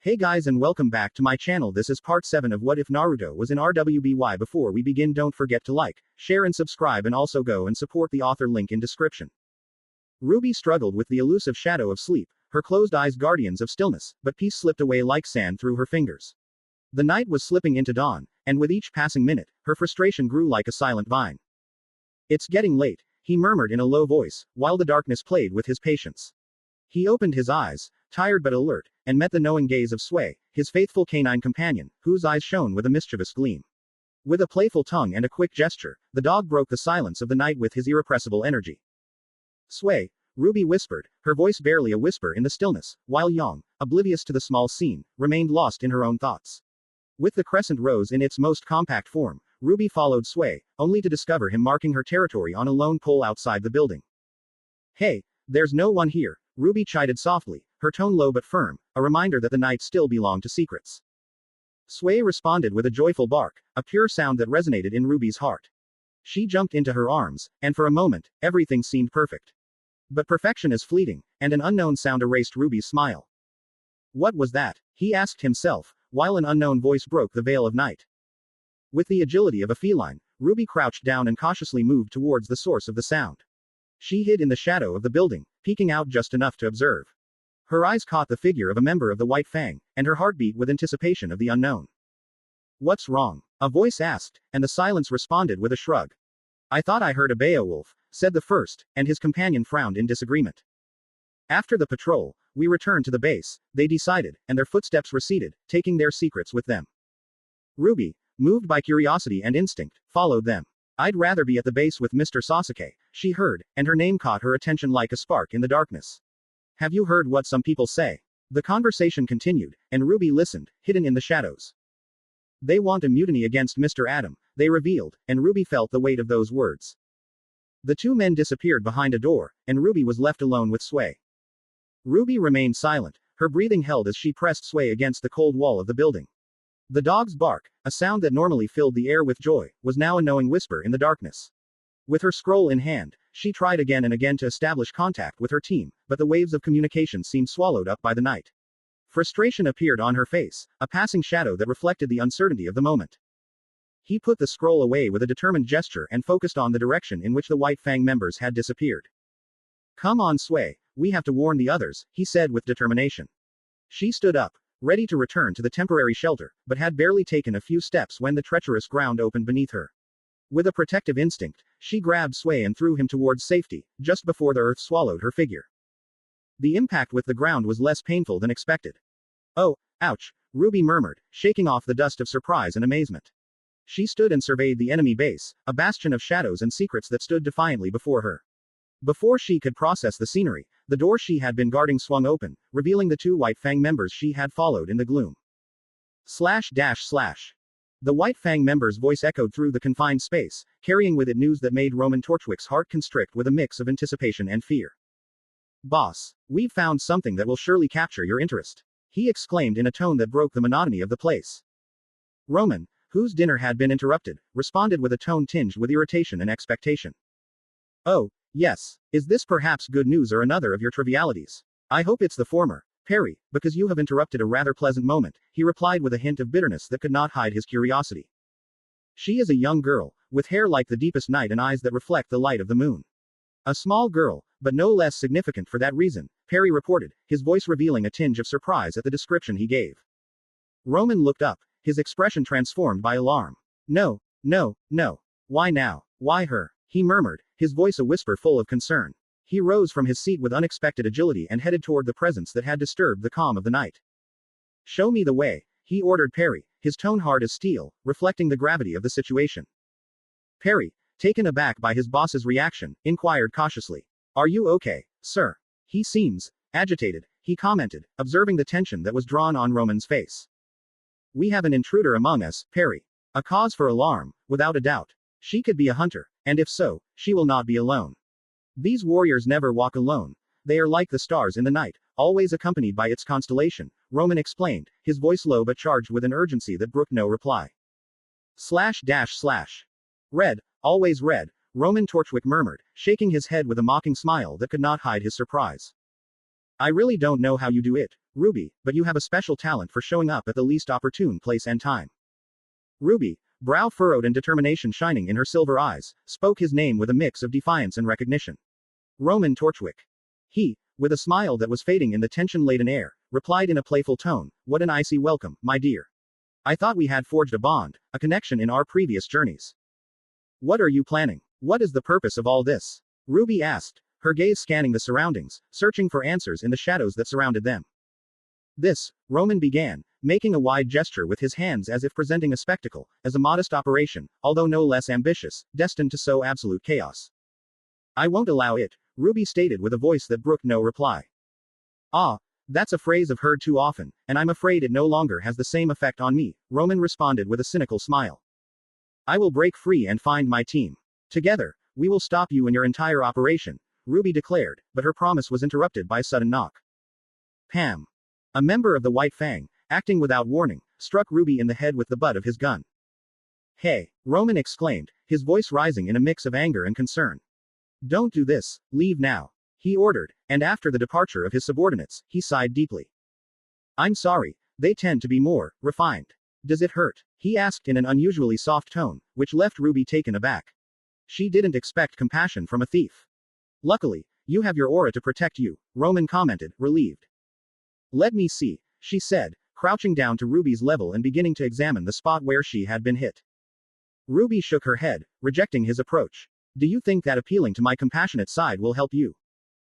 Hey guys and welcome back to my channel. This is part 7 of What If Naruto was in RWBY. Before we begin, don't forget to like, share and subscribe, and also go and support the author, link in description. RWBY struggled with the elusive shadow of sleep, her closed eyes guardians of stillness, but peace slipped away like sand through her fingers. The night was slipping into dawn, and with each passing minute, her frustration grew like a silent vine. It's getting late, he murmured in a low voice, while the darkness played with his patience. He opened his eyes, tired but alert, and met the knowing gaze of Sway, his faithful canine companion, whose eyes shone with a mischievous gleam. With a playful tongue and a quick gesture, the dog broke the silence of the night with his irrepressible energy. Sway, RWBY whispered, her voice barely a whisper in the stillness, while Yang, oblivious to the small scene, remained lost in her own thoughts. With the crescent rose in its most compact form, RWBY followed Sway, only to discover him marking her territory on a lone pole outside the building. Hey, there's no one here, RWBY chided softly, her tone low but firm, a reminder that the night still belonged to secrets. Sway responded with a joyful bark, a pure sound that resonated in RWBY's heart. She jumped into her arms, and for a moment, everything seemed perfect. But perfection is fleeting, and an unknown sound erased RWBY's smile. What was that? He asked himself, while an unknown voice broke the veil of night. With the agility of a feline, RWBY crouched down and cautiously moved towards the source of the sound. She hid in the shadow of the building, peeking out just enough to observe. Her eyes caught the figure of a member of the White Fang, and her heart beat with anticipation of the unknown. What's wrong? A voice asked, and the silence responded with a shrug. I thought I heard a Beowulf, said the first, and his companion frowned in disagreement. After the patrol, we returned to the base, they decided, and their footsteps receded, taking their secrets with them. RWBY, moved by curiosity and instinct, followed them. I'd rather be at the base with Mr. Sasuke, she heard, and her name caught her attention like a spark in the darkness. Have you heard what some people say? The conversation continued, and RWBY listened, hidden in the shadows. They want a mutiny against Mr. Adam, they revealed, and RWBY felt the weight of those words. The two men disappeared behind a door, and RWBY was left alone with Sway. RWBY remained silent, her breathing held as she pressed Sway against the cold wall of the building. The dog's bark, a sound that normally filled the air with joy, was now a knowing whisper in the darkness. With her scroll in hand, she tried again and again to establish contact with her team, but the waves of communication seemed swallowed up by the night. Frustration appeared on her face, a passing shadow that reflected the uncertainty of the moment. He put the scroll away with a determined gesture and focused on the direction in which the White Fang members had disappeared. Come on, Sway, we have to warn the others, he said with determination. She stood up, ready to return to the temporary shelter, but had barely taken a few steps when the treacherous ground opened beneath her. With a protective instinct, she grabbed Sway and threw him towards safety, just before the earth swallowed her figure. The impact with the ground was less painful than expected. Oh, ouch, RWBY murmured, shaking off the dust of surprise and amazement. She stood and surveyed the enemy base, a bastion of shadows and secrets that stood defiantly before her. Before she could process the scenery, the door she had been guarding swung open, revealing the two White Fang members she had followed in the gloom. //. The White Fang member's voice echoed through the confined space, carrying with it news that made Roman Torchwick's heart constrict with a mix of anticipation and fear. Boss, we've found something that will surely capture your interest, he exclaimed in a tone that broke the monotony of the place. Roman, whose dinner had been interrupted, responded with a tone tinged with irritation and expectation. Oh, yes, is this perhaps good news or another of your trivialities? I hope it's the former, Perry, because you have interrupted a rather pleasant moment, he replied with a hint of bitterness that could not hide his curiosity. She is a young girl, with hair like the deepest night and eyes that reflect the light of the moon. A small girl, but no less significant for that reason, Perry reported, his voice revealing a tinge of surprise at the description he gave. Roman looked up, his expression transformed by alarm. No. Why now? Why her? He murmured, his voice a whisper full of concern. He rose from his seat with unexpected agility and headed toward the presence that had disturbed the calm of the night. Show me the way, he ordered Perry, his tone hard as steel, reflecting the gravity of the situation. Perry, taken aback by his boss's reaction, inquired cautiously. Are you okay, sir? He seems agitated, he commented, observing the tension that was drawn on Roman's face. We have an intruder among us, Perry. A cause for alarm, without a doubt. She could be a hunter, and if so, she will not be alone. These warriors never walk alone. They are like the stars in the night, always accompanied by its constellation, Roman explained, his voice low but charged with an urgency that brooked no reply. //. Red, always red, Roman Torchwick murmured, shaking his head with a mocking smile that could not hide his surprise. I really don't know how you do it, RWBY, but you have a special talent for showing up at the least opportune place and time. RWBY, brow furrowed and determination shining in her silver eyes, spoke his name with a mix of defiance and recognition. Roman Torchwick. He, with a smile that was fading in the tension-laden air, replied in a playful tone, "What an icy welcome, my dear. I thought we had forged a bond, a connection in our previous journeys. What are you planning? What is the purpose of all this?" RWBY asked, her gaze scanning the surroundings, searching for answers in the shadows that surrounded them. This, Roman began, making a wide gesture with his hands as if presenting a spectacle, as a modest operation, although no less ambitious, destined to sow absolute chaos. "I won't allow it," RWBY stated with a voice that brooked no reply. "Ah, that's a phrase I've heard too often, and I'm afraid it no longer has the same effect on me," Roman responded with a cynical smile. "I will break free and find my team. Together, we will stop you and your entire operation," RWBY declared, but her promise was interrupted by a sudden knock. Pam. A member of the White Fang, acting without warning, struck RWBY in the head with the butt of his gun. "Hey," Roman exclaimed, his voice rising in a mix of anger and concern. "Don't do this, leave now," he ordered, and after the departure of his subordinates, he sighed deeply. "I'm sorry, they tend to be more refined. Does it hurt?" he asked in an unusually soft tone, which left RWBY taken aback. She didn't expect compassion from a thief. "Luckily, you have your aura to protect you," Roman commented, relieved. "Let me see," she said, crouching down to RWBY's level and beginning to examine the spot where she had been hit. RWBY shook her head, rejecting his approach. "Do you think that appealing to my compassionate side will help you?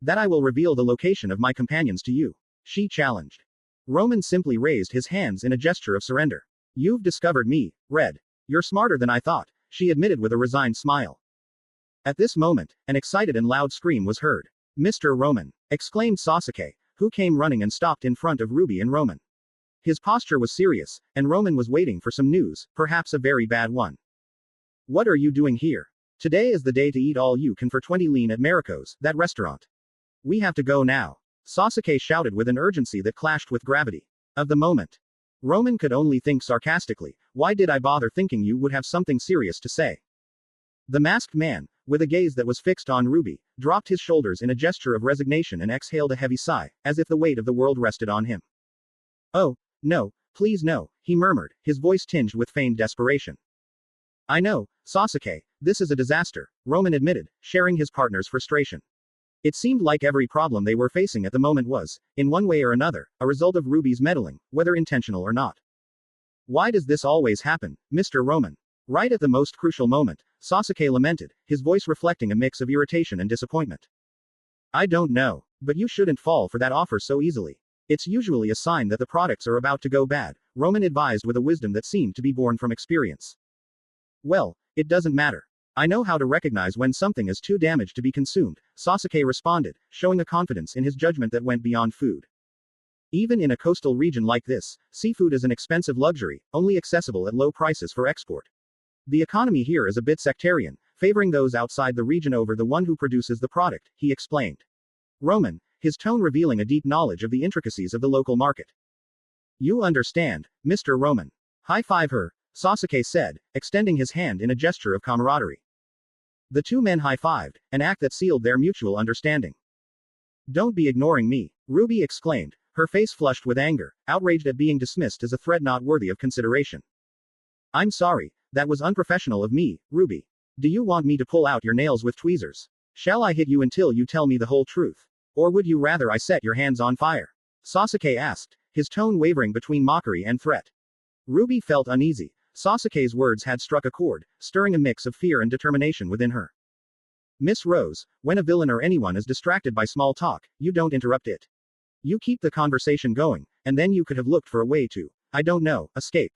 That I will reveal the location of my companions to you?" she challenged. Roman simply raised his hands in a gesture of surrender. "You've discovered me, Red. You're smarter than I thought," she admitted with a resigned smile. At this moment, an excited and loud scream was heard. "Mr. Roman!" exclaimed Sasuke, who came running and stopped in front of RWBY and Roman. His posture was serious, and Roman was waiting for some news, perhaps a very bad one. "What are you doing here? Today is the day to eat all you can for 20 lean at Mariko's, that restaurant. We have to go now," Sasuke shouted with an urgency that clashed with gravity of the moment. Roman could only think sarcastically, "Why did I bother thinking you would have something serious to say?" The masked man, with a gaze that was fixed on RWBY, dropped his shoulders in a gesture of resignation and exhaled a heavy sigh, as if the weight of the world rested on him. "Oh, no, please no," he murmured, his voice tinged with feigned desperation. "I know, Sasuke, this is a disaster," Roman admitted, sharing his partner's frustration. It seemed like every problem they were facing at the moment was, in one way or another, a result of RWBY's meddling, whether intentional or not. "Why does this always happen, Mr. Roman?" Right at the most crucial moment, Sasuke lamented, his voice reflecting a mix of irritation and disappointment. "I don't know, but you shouldn't fall for that offer so easily. It's usually a sign that the products are about to go bad," Roman advised with a wisdom that seemed to be born from experience. "Well, it doesn't matter. I know how to recognize when something is too damaged to be consumed," Sasuke responded, showing a confidence in his judgment that went beyond food. Even in a coastal region like this, seafood is an expensive luxury, only accessible at low prices for export. The economy here is a bit sectarian, favoring those outside the region over the one who produces the product, he explained. Roman, his tone revealing a deep knowledge of the intricacies of the local market. "You understand, Mr. Roman. High five her," Sasuke said, extending his hand in a gesture of camaraderie. The two men high-fived, an act that sealed their mutual understanding. "Don't be ignoring me," RWBY exclaimed, her face flushed with anger, outraged at being dismissed as a threat not worthy of consideration. "I'm sorry, that was unprofessional of me, RWBY. Do you want me to pull out your nails with tweezers? Shall I hit you until you tell me the whole truth? Or would you rather I set your hands on fire?" Sasuke asked, his tone wavering between mockery and threat. RWBY felt uneasy. Sasuke's words had struck a chord, stirring a mix of fear and determination within her. "Miss Rose, when a villain or anyone is distracted by small talk, you don't interrupt it. You keep the conversation going, and then you could have looked for a way to, I don't know, escape.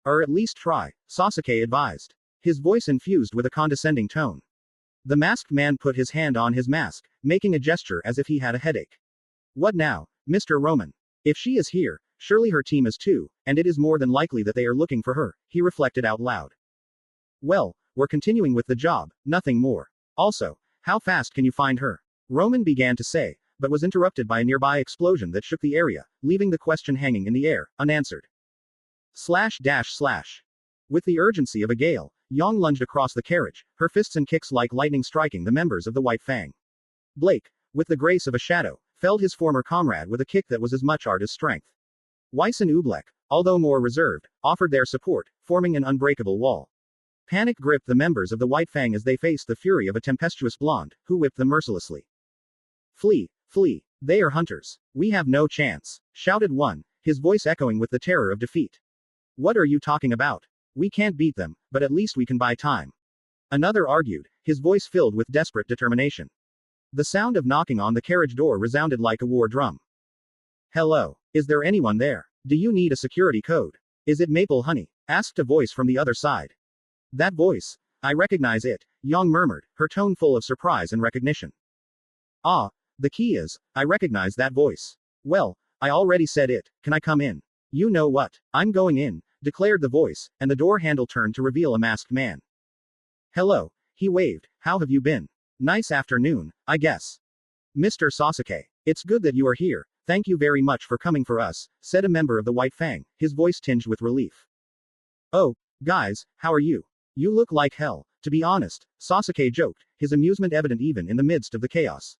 Or at least try," Sasuke advised, his voice infused with a condescending tone. The masked man put his hand on his mask, making a gesture as if he had a headache. "What now, Mr. Roman? If she is here, surely her team is too, and it is more than likely that they are looking for her," he reflected out loud. "Well, we're continuing with the job, nothing more. Also, how fast can you find her?" Roman began to say, but was interrupted by a nearby explosion that shook the area, leaving the question hanging in the air, unanswered. //. With the urgency of a gale, Yang lunged across the carriage, her fists and kicks like lightning striking the members of the White Fang. Blake, with the grace of a shadow, felled his former comrade with a kick that was as much art as strength. Weiss and Oobleck, although more reserved, offered their support, forming an unbreakable wall. Panic gripped the members of the White Fang as they faced the fury of a tempestuous blonde, who whipped them mercilessly. Flee, flee, they are hunters. We have no chance, shouted one, his voice echoing with the terror of defeat. What are you talking about? We can't beat them, but at least we can buy time. Another argued, his voice filled with desperate determination. The sound of knocking on the carriage door resounded like a war drum. Hello, is there anyone there? Do you need a security code? Is it Maple Honey? Asked a voice from the other side. That voice. I recognize it, Yang murmured, her tone full of surprise and recognition. Ah, the key is, I recognize that voice. Well, I already said it, can I come in? You know what, I'm going in, declared the voice, and the door handle turned to reveal a masked man. Hello, he waved, how have you been? Nice afternoon, I guess. Mr. Sasuke, it's good that you are here, thank you very much for coming for us, said a member of the White Fang, his voice tinged with relief. Oh, guys, how are you? You look like hell, to be honest, Sasuke joked, his amusement evident even in the midst of the chaos.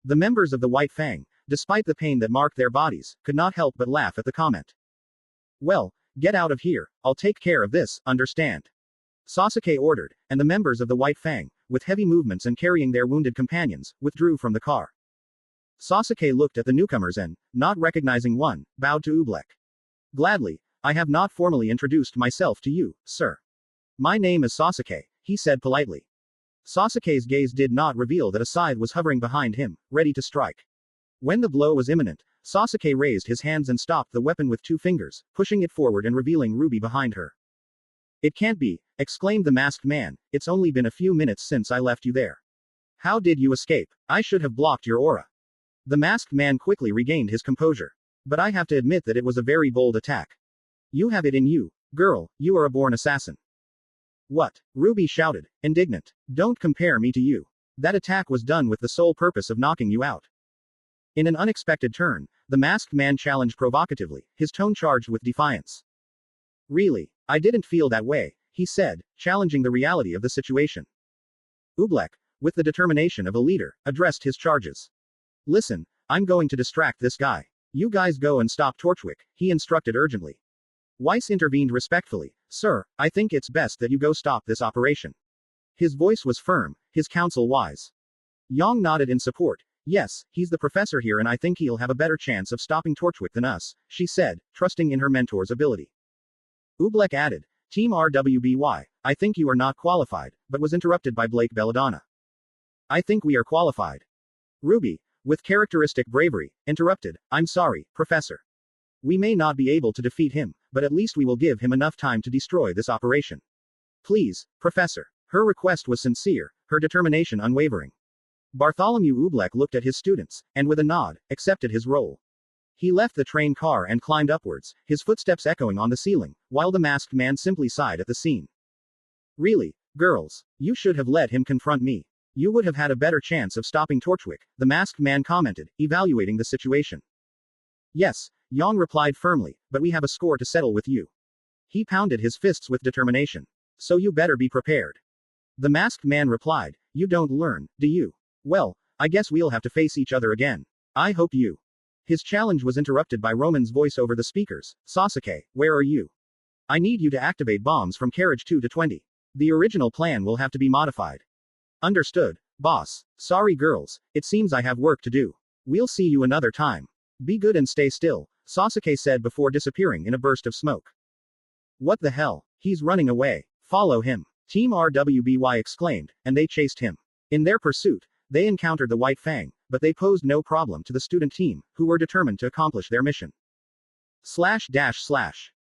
The members of the White Fang, despite the pain that marked their bodies, could not help but laugh at the comment. Well, get out of here, I'll take care of this, understand? Sasuke ordered, and the members of the White Fang, with heavy movements and carrying their wounded companions, withdrew from the car. Sasuke looked at the newcomers and, not recognizing one, bowed to Oobleck. Gladly, I have not formally introduced myself to you, sir. My name is Sasuke, he said politely. Sasuke's gaze did not reveal that a scythe was hovering behind him, ready to strike. When the blow was imminent, Sasuke raised his hands and stopped the weapon with 2 fingers, pushing it forward and revealing RWBY behind her. It can't be, exclaimed the masked man, it's only been a few minutes since I left you there. How did you escape? I should have blocked your aura. The masked man quickly regained his composure. But I have to admit that it was a very bold attack. You have it in you, girl, you are a born assassin. What? RWBY shouted, indignant. Don't compare me to you. That attack was done with the sole purpose of knocking you out. In an unexpected turn, the masked man challenged provocatively, his tone charged with defiance. Really, I didn't feel that way, he said, challenging the reality of the situation. Oobleck, with the determination of a leader, addressed his charges. Listen, I'm going to distract this guy. You guys go and stop Torchwick, he instructed urgently. Weiss intervened respectfully. Sir, I think it's best that you go stop this operation. His voice was firm, his counsel wise. Yang nodded in support. Yes, he's the professor here and I think he'll have a better chance of stopping Torchwick than us, she said, trusting in her mentor's ability. Oobleck added, Team RWBY, I think you are not qualified, but was interrupted by Blake Belladonna. I think we are qualified. RWBY, with characteristic bravery, interrupted, I'm sorry, Professor. We may not be able to defeat him, but at least we will give him enough time to destroy this operation. Please, Professor. Her request was sincere, her determination unwavering. Bartholomew Oobleck looked at his students, and with a nod, accepted his role. He left the train car and climbed upwards, his footsteps echoing on the ceiling, while the masked man simply sighed at the scene. Really, girls, you should have let him confront me. You would have had a better chance of stopping Torchwick, the masked man commented, evaluating the situation. Yes, Yang replied firmly, but we have a score to settle with you. He pounded his fists with determination. So you better be prepared. The masked man replied, you don't learn, do you? Well, I guess we'll have to face each other again. I hope you. His challenge was interrupted by Roman's voice over the speakers. Sasuke, where are you? I need you to activate bombs from carriage 2 to 20. The original plan will have to be modified. Understood, boss. Sorry girls, it seems I have work to do. We'll see you another time. Be good and stay still, Sasuke said before disappearing in a burst of smoke. What the hell? He's running away. Follow him. Team RWBY exclaimed, and they chased him. In their pursuit, they encountered the White Fang, but they posed no problem to the student team, who were determined to accomplish their mission. Sasuke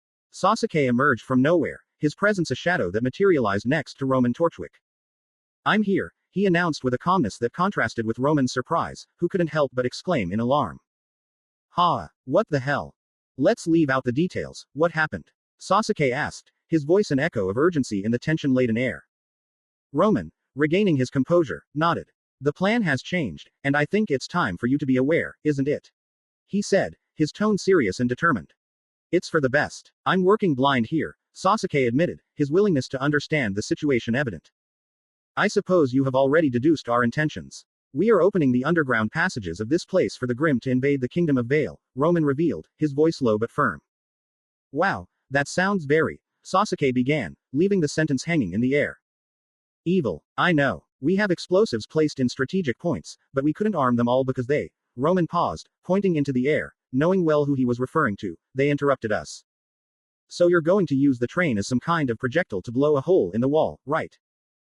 emerged from nowhere, his presence a shadow that materialized next to Roman Torchwick. I'm here, he announced with a calmness that contrasted with Roman's surprise, who couldn't help but exclaim in alarm. Ha! What the hell? Let's leave out the details, what happened? Sasuke asked, his voice an echo of urgency in the tension-laden air. Roman, regaining his composure, nodded. The plan has changed, and I think it's time for you to be aware, isn't it? He said, his tone serious and determined. It's for the best. I'm working blind here, Sasuke admitted, his willingness to understand the situation evident. I suppose you have already deduced our intentions. We are opening the underground passages of this place for the Grimm to invade the Kingdom of Vale, Roman revealed, his voice low but firm. Wow, that sounds very. Sasuke began, leaving the sentence hanging in the air. Evil, I know. We have explosives placed in strategic points, but we couldn't arm them all because they. Roman paused, pointing into the air, knowing well who he was referring to. They interrupted us. So you're going to use the train as some kind of projectile to blow a hole in the wall, right?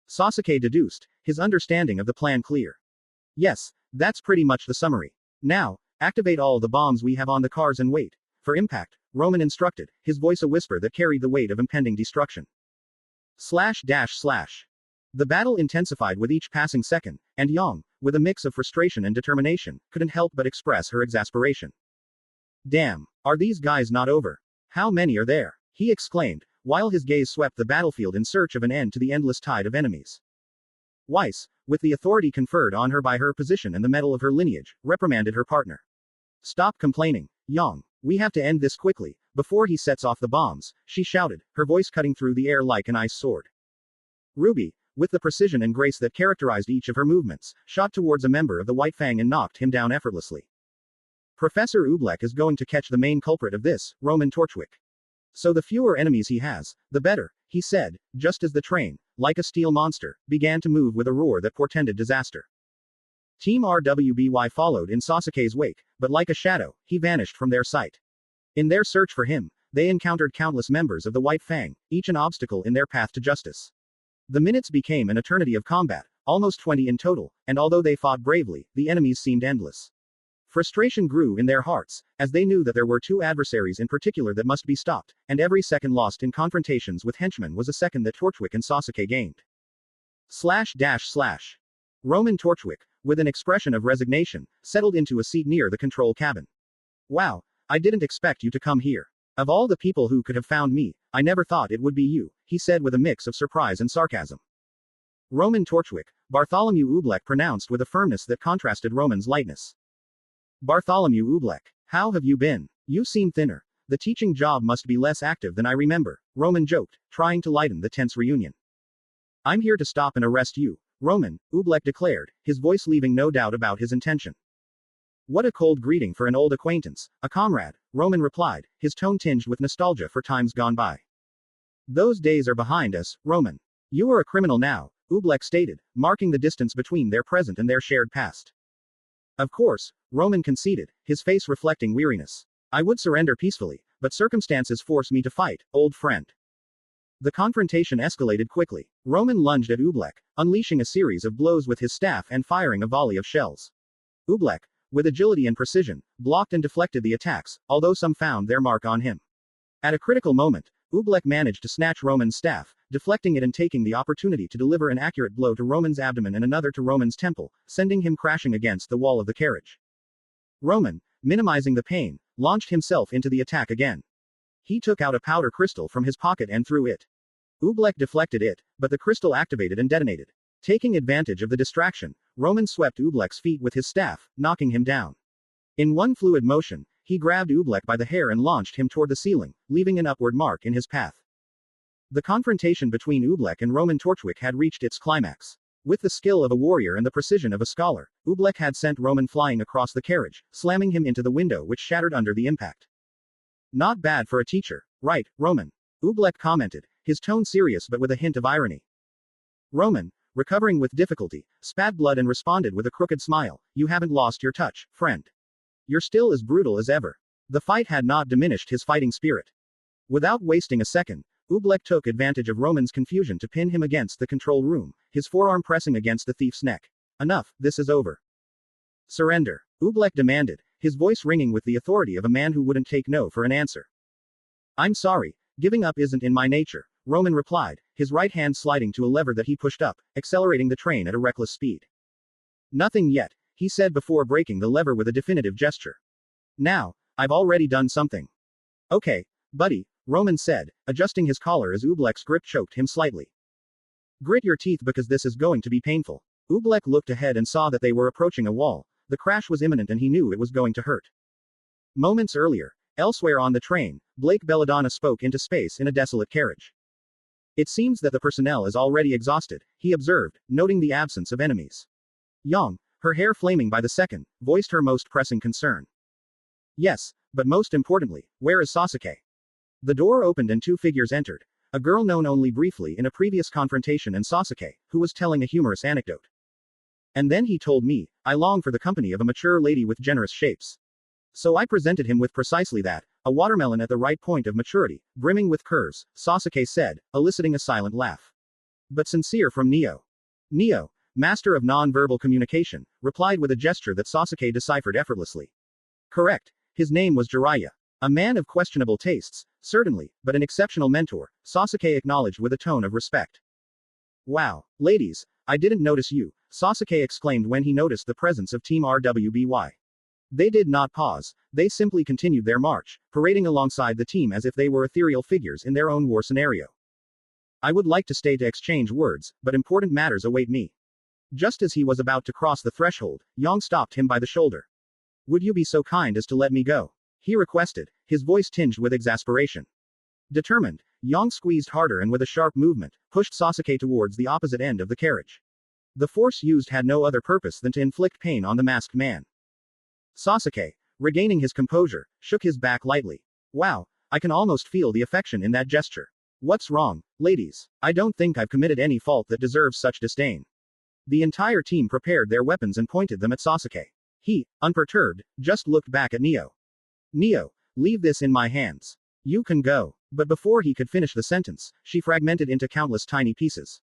Sasuke deduced, his understanding of the plan clear. Yes, that's pretty much the summary. Now, activate all the bombs we have on the cars and wait for impact, Roman instructed, his voice a whisper that carried the weight of impending destruction. The battle intensified with each passing second, and Yang, with a mix of frustration and determination, couldn't help but express her exasperation. Damn, are these guys not over? How many are there? He exclaimed, while his gaze swept the battlefield in search of an end to the endless tide of enemies. Weiss, with the authority conferred on her by her position and the metal of her lineage, reprimanded her partner. Stop complaining, Yang. We have to end this quickly, before he sets off the bombs, she shouted, her voice cutting through the air like an ice sword. RWBY, with the precision and grace that characterized each of her movements, shot towards a member of the White Fang and knocked him down effortlessly. Professor Oobleck is going to catch the main culprit of this, Roman Torchwick. So the fewer enemies he has, the better, he said, just as the train, like a steel monster, began to move with a roar that portended disaster. Team RWBY followed in Sasuke's wake, but like a shadow, he vanished from their sight. In their search for him, they encountered countless members of the White Fang, each an obstacle in their path to justice. The minutes became an eternity of combat, almost 20 in total, and although they fought bravely, the enemies seemed endless. Frustration grew in their hearts, as they knew that there were two adversaries in particular that must be stopped, and every second lost in confrontations with henchmen was a second that Torchwick and Sasuke gained. Roman Torchwick, with an expression of resignation, settled into a seat near the control cabin. Wow, I didn't expect you to come here. Of all the people who could have found me, I never thought it would be you, he said with a mix of surprise and sarcasm. Roman Torchwick, Bartholomew Oobleck pronounced with a firmness that contrasted Roman's lightness. Bartholomew Oobleck, how have you been? You seem thinner. The teaching job must be less active than I remember, Roman joked, trying to lighten the tense reunion. I'm here to stop and arrest you, Roman, Oobleck declared, his voice leaving no doubt about his intention. What a cold greeting for an old acquaintance, a comrade, Roman replied, his tone tinged with nostalgia for times gone by. Those days are behind us, Roman. You are a criminal now, Oobleck stated, marking the distance between their present and their shared past. Of course, Roman conceded, his face reflecting weariness. I would surrender peacefully, but circumstances force me to fight, old friend. The confrontation escalated quickly. Roman lunged at Oobleck, unleashing a series of blows with his staff and firing a volley of shells. Oobleck, with agility and precision, blocked and deflected the attacks, although some found their mark on him. At a critical moment, Oobleck managed to snatch Roman's staff, deflecting it and taking the opportunity to deliver an accurate blow to Roman's abdomen and another to Roman's temple, sending him crashing against the wall of the carriage. Roman, minimizing the pain, launched himself into the attack again. He took out a powder crystal from his pocket and threw it. Oobleck deflected it, but the crystal activated and detonated. Taking advantage of the distraction, Roman swept Oobleck's feet with his staff, knocking him down. In one fluid motion, he grabbed Oobleck by the hair and launched him toward the ceiling, leaving an upward mark in his path. The confrontation between Oobleck and Roman Torchwick had reached its climax. With the skill of a warrior and the precision of a scholar, Oobleck had sent Roman flying across the carriage, slamming him into the window which shattered under the impact. Not bad for a teacher, right, Roman? Oobleck commented, his tone serious but with a hint of irony. Roman, recovering with difficulty, spat blood and responded with a crooked smile, you haven't lost your touch, friend. You're still as brutal as ever. The fight had not diminished his fighting spirit. Without wasting a second, Oobleck took advantage of Roman's confusion to pin him against the control room, his forearm pressing against the thief's neck. Enough, this is over. Surrender, Oobleck demanded, his voice ringing with the authority of a man who wouldn't take no for an answer. I'm sorry, giving up isn't in my nature, Roman replied, his right hand sliding to a lever that he pushed up, accelerating the train at a reckless speed. Nothing yet, he said before breaking the lever with a definitive gesture. Now, I've already done something. Okay, buddy, Roman said, adjusting his collar as Oobleck's grip choked him slightly. Grit your teeth because this is going to be painful. Oobleck looked ahead and saw that they were approaching a wall. The crash was imminent and he knew it was going to hurt. Moments earlier, elsewhere on the train, Blake Belladonna spoke into space in a desolate carriage. It seems that the personnel is already exhausted, he observed, noting the absence of enemies. Yang, her hair flaming by the second, voiced her most pressing concern. Yes, but most importantly, where is Sasuke? The door opened and two figures entered. A girl known only briefly in a previous confrontation and Sasuke, who was telling a humorous anecdote. And then he told me, I long for the company of a mature lady with generous shapes. So I presented him with precisely that, a watermelon at the right point of maturity, brimming with curves, Sasuke said, eliciting a silent laugh. But sincere from Neo. Neo, master of non-verbal communication, replied with a gesture that Sasuke deciphered effortlessly. Correct. His name was Jiraiya. A man of questionable tastes, certainly, but an exceptional mentor, Sasuke acknowledged with a tone of respect. Wow, ladies, I didn't notice you, Sasuke exclaimed when he noticed the presence of Team RWBY. They did not pause, they simply continued their march, parading alongside the team as if they were ethereal figures in their own war scenario. I would like to stay to exchange words, but important matters await me. Just as he was about to cross the threshold, Yang stopped him by the shoulder. Would you be so kind as to let me go? He requested, his voice tinged with exasperation. Determined, Yang squeezed harder and with a sharp movement, pushed Sasuke towards the opposite end of the carriage. The force used had no other purpose than to inflict pain on the masked man. Sasuke, regaining his composure, shook his back lightly. Wow, I can almost feel the affection in that gesture. What's wrong, ladies? I don't think I've committed any fault that deserves such disdain. The entire team prepared their weapons and pointed them at Sasuke. He, unperturbed, just looked back at Neo. Neo, leave this in my hands. You can go. But before he could finish the sentence, she fragmented into countless tiny pieces.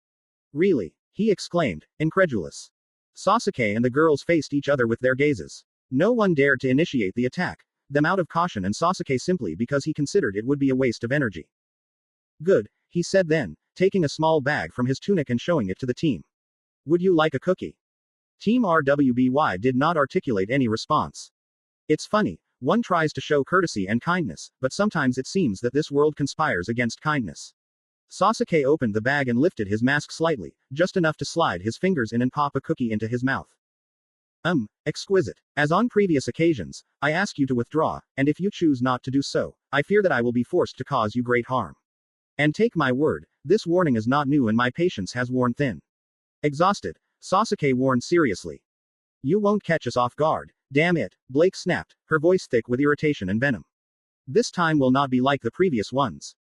Really? He exclaimed, incredulous. Sasuke and the girls faced each other with their gazes. No one dared to initiate the attack, them out of caution and Sasuke simply because he considered it would be a waste of energy. Good, he said then, taking a small bag from his tunic and showing it to the team. Would you like a cookie? Team RWBY did not articulate any response. It's funny, one tries to show courtesy and kindness, but sometimes it seems that this world conspires against kindness. Sasuke opened the bag and lifted his mask slightly, just enough to slide his fingers in and pop a cookie into his mouth. Exquisite. As on previous occasions, I ask you to withdraw, and if you choose not to do so, I fear that I will be forced to cause you great harm. And take my word, this warning is not new and my patience has worn thin. Exhausted, Sasuke warned seriously. You won't catch us off guard, damn it, Blake snapped, her voice thick with irritation and venom. This time will not be like the previous ones.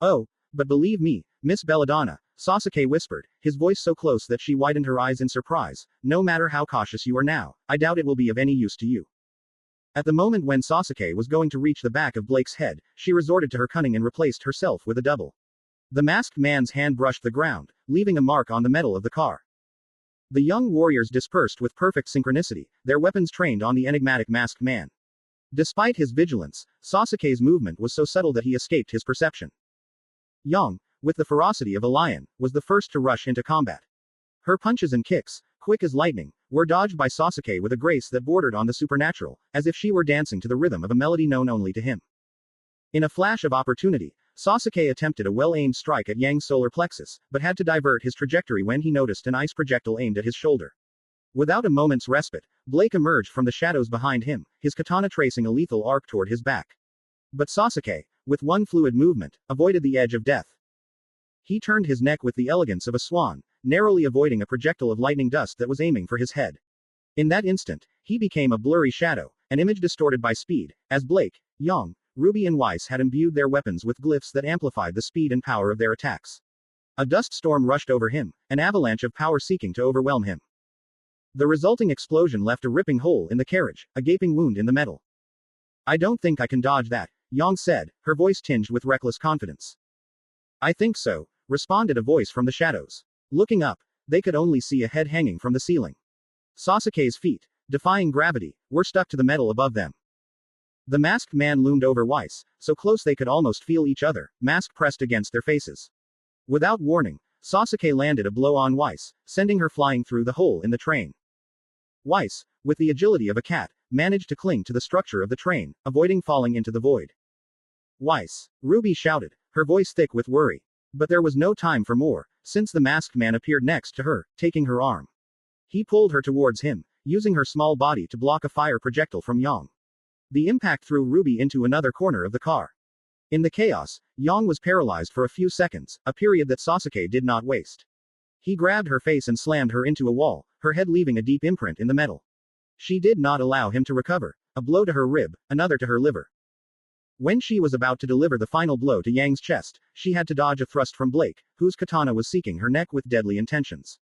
Oh, but believe me, Miss Belladonna, Sasuke whispered, his voice so close that she widened her eyes in surprise, no matter how cautious you are now, I doubt it will be of any use to you. At the moment when Sasuke was going to reach the back of Blake's head, she resorted to her cunning and replaced herself with a double. The masked man's hand brushed the ground, leaving a mark on the metal of the car. The young warriors dispersed with perfect synchronicity, their weapons trained on the enigmatic masked man. Despite his vigilance, Sasuke's movement was so subtle that he escaped his perception. Yang, with the ferocity of a lion, was the first to rush into combat. Her punches and kicks, quick as lightning, were dodged by Sasuke with a grace that bordered on the supernatural, as if she were dancing to the rhythm of a melody known only to him. In a flash of opportunity, Sasuke attempted a well-aimed strike at Yang's solar plexus, but had to divert his trajectory when he noticed an ice projectile aimed at his shoulder. Without a moment's respite, Blake emerged from the shadows behind him, his katana tracing a lethal arc toward his back. But Sasuke, with one fluid movement, avoided the edge of death. He turned his neck with the elegance of a swan, narrowly avoiding a projectile of lightning dust that was aiming for his head. In that instant, he became a blurry shadow, an image distorted by speed, as Blake, Yang, RWBY and Weiss had imbued their weapons with glyphs that amplified the speed and power of their attacks. A dust storm rushed over him, an avalanche of power seeking to overwhelm him. The resulting explosion left a ripping hole in the carriage, a gaping wound in the metal. I don't think I can dodge that, Yang said, her voice tinged with reckless confidence. I think so, responded a voice from the shadows. Looking up, they could only see a head hanging from the ceiling. Sasuke's feet, defying gravity, were stuck to the metal above them. The masked man loomed over Weiss, so close they could almost feel each other, mask pressed against their faces. Without warning, Sasuke landed a blow on Weiss, sending her flying through the hole in the train. Weiss, with the agility of a cat, managed to cling to the structure of the train, avoiding falling into the void. Weiss, RWBY shouted, her voice thick with worry. But there was no time for more, since the masked man appeared next to her, taking her arm. He pulled her towards him, using her small body to block a fire projectile from Yang. The impact threw RWBY into another corner of the car. In the chaos, Yang was paralyzed for a few seconds, a period that Sasuke did not waste. He grabbed her face and slammed her into a wall, her head leaving a deep imprint in the metal. She did not allow him to recover. A blow to her rib, another to her liver. When she was about to deliver the final blow to Yang's chest, she had to dodge a thrust from Blake, whose katana was seeking her neck with deadly intentions.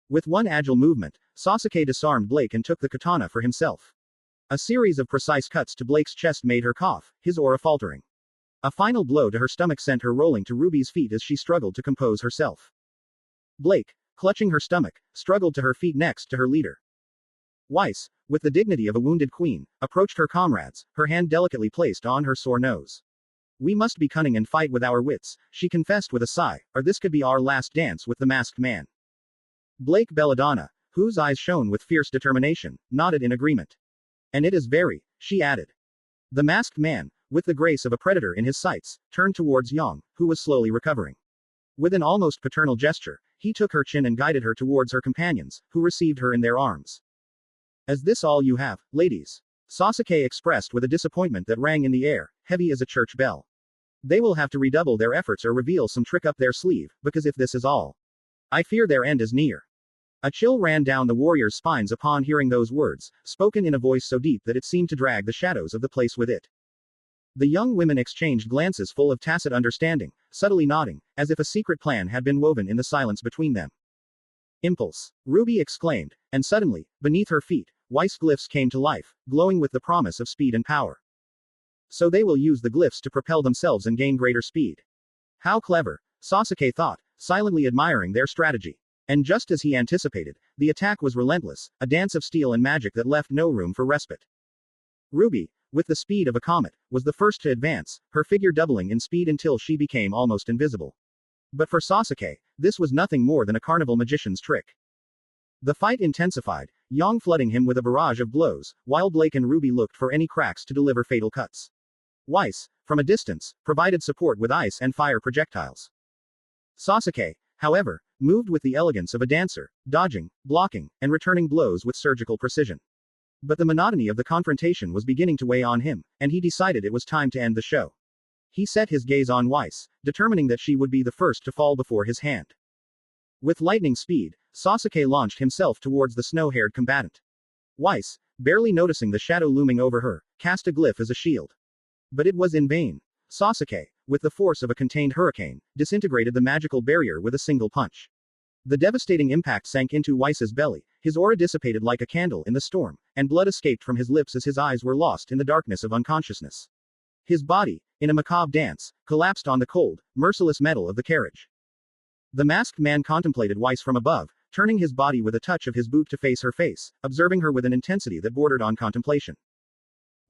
With one agile movement, Sasuke disarmed Blake and took the katana for himself. A series of precise cuts to Blake's chest made her cough, his aura faltering. A final blow to her stomach sent her rolling to Ruby's feet as she struggled to compose herself. Blake, clutching her stomach, struggled to her feet next to her leader. Weiss, with the dignity of a wounded queen, approached her comrades, her hand delicately placed on her sore nose. We must be cunning and fight with our wits, she confessed with a sigh, or this could be our last dance with the masked man. Blake Belladonna, whose eyes shone with fierce determination, nodded in agreement. And it is very, she added. The masked man, with the grace of a predator in his sights, turned towards Yang, who was slowly recovering. With an almost paternal gesture, he took her chin and guided her towards her companions, who received her in their arms. Is this all you have, ladies? Sasuke expressed with a disappointment that rang in the air, heavy as a church bell. They will have to redouble their efforts or reveal some trick up their sleeve, because if this is all, I fear their end is near. A chill ran down the warriors' spines upon hearing those words, spoken in a voice so deep that it seemed to drag the shadows of the place with it. The young women exchanged glances full of tacit understanding, subtly nodding, as if a secret plan had been woven in the silence between them. Impulse! Ruby exclaimed, and suddenly, beneath her feet, Weiss glyphs came to life, glowing with the promise of speed and power. So they will use the glyphs to propel themselves and gain greater speed. How clever, Sasuke thought, silently admiring their strategy. And just as he anticipated, the attack was relentless, a dance of steel and magic that left no room for respite. Ruby, with the speed of a comet, was the first to advance, her figure doubling in speed until she became almost invisible. But for Sasuke, this was nothing more than a carnival magician's trick. The fight intensified, Yang flooding him with a barrage of blows, while Blake and Ruby looked for any cracks to deliver fatal cuts. Weiss, from a distance, provided support with ice and fire projectiles. Sasuke, however, moved with the elegance of a dancer, dodging, blocking, and returning blows with surgical precision. But the monotony of the confrontation was beginning to weigh on him, and he decided it was time to end the show. He set his gaze on Weiss, determining that she would be the first to fall before his hand. With lightning speed, Sasuke launched himself towards the snow-haired combatant. Weiss, barely noticing the shadow looming over her, cast a glyph as a shield. But it was in vain. Sasuke, with the force of a contained hurricane, disintegrated the magical barrier with a single punch. The devastating impact sank into Weiss's belly, his aura dissipated like a candle in the storm, and blood escaped from his lips as his eyes were lost in the darkness of unconsciousness. His body, in a macabre dance, collapsed on the cold, merciless metal of the carriage. The masked man contemplated Weiss from above, turning his body with a touch of his boot to face her face, observing her with an intensity that bordered on contemplation.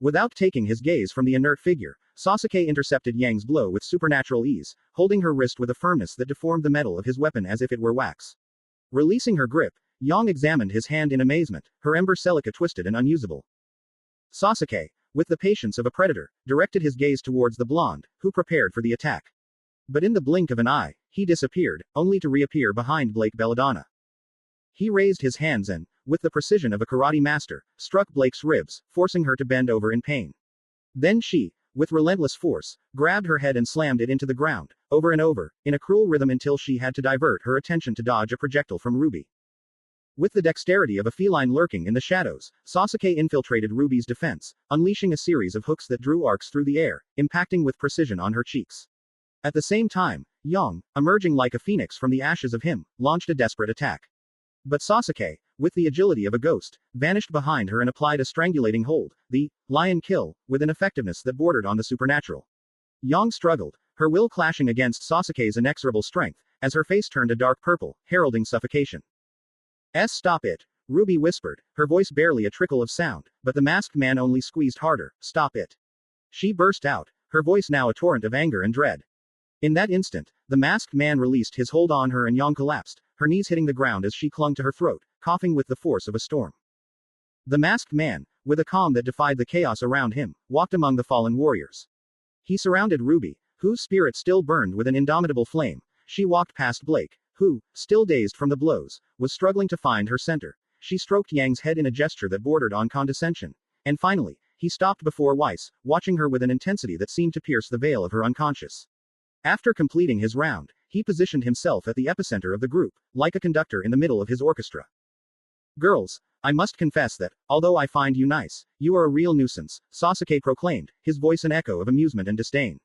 Without taking his gaze from the inert figure, Sasuke intercepted Yang's blow with supernatural ease, holding her wrist with a firmness that deformed the metal of his weapon as if it were wax. Releasing her grip, Yang examined his hand in amazement, her ember celica twisted and unusable. Sasuke, with the patience of a predator, directed his gaze towards the blonde, who prepared for the attack. But in the blink of an eye, he disappeared, only to reappear behind Blake Belladonna. He raised his hands and, with the precision of a karate master, struck Blake's ribs, forcing her to bend over in pain. Then she, with relentless force, grabbed her head and slammed it into the ground, over and over, in a cruel rhythm until she had to divert her attention to dodge a projectile from Ruby. With the dexterity of a feline lurking in the shadows, Sasuke infiltrated Ruby's defense, unleashing a series of hooks that drew arcs through the air, impacting with precision on her cheeks. At the same time, Yang, emerging like a phoenix from the ashes of him, launched a desperate attack. But Sasuke, with the agility of a ghost, vanished behind her and applied a strangulating hold, the lion kill, with an effectiveness that bordered on the supernatural. Yang struggled, her will clashing against Sasuke's inexorable strength, as her face turned a dark purple, heralding suffocation. Stop it, Ruby whispered, her voice barely a trickle of sound, but the masked man only squeezed harder. Stop it. She burst out, her voice now a torrent of anger and dread. In that instant, the masked man released his hold on her and Yang collapsed, her knees hitting the ground as she clung to her throat, coughing with the force of a storm. The masked man, with a calm that defied the chaos around him, walked among the fallen warriors. He surrounded Ruby, whose spirit still burned with an indomitable flame. She walked past Blake, who, still dazed from the blows, was struggling to find her center. She stroked Yang's head in a gesture that bordered on condescension. And finally, he stopped before Weiss, watching her with an intensity that seemed to pierce the veil of her unconscious. After completing his round, he positioned himself at the epicenter of the group, like a conductor in the middle of his orchestra. Girls, I must confess that, although I find you nice, you are a real nuisance, Sasuke proclaimed, his voice an echo of amusement and disdain.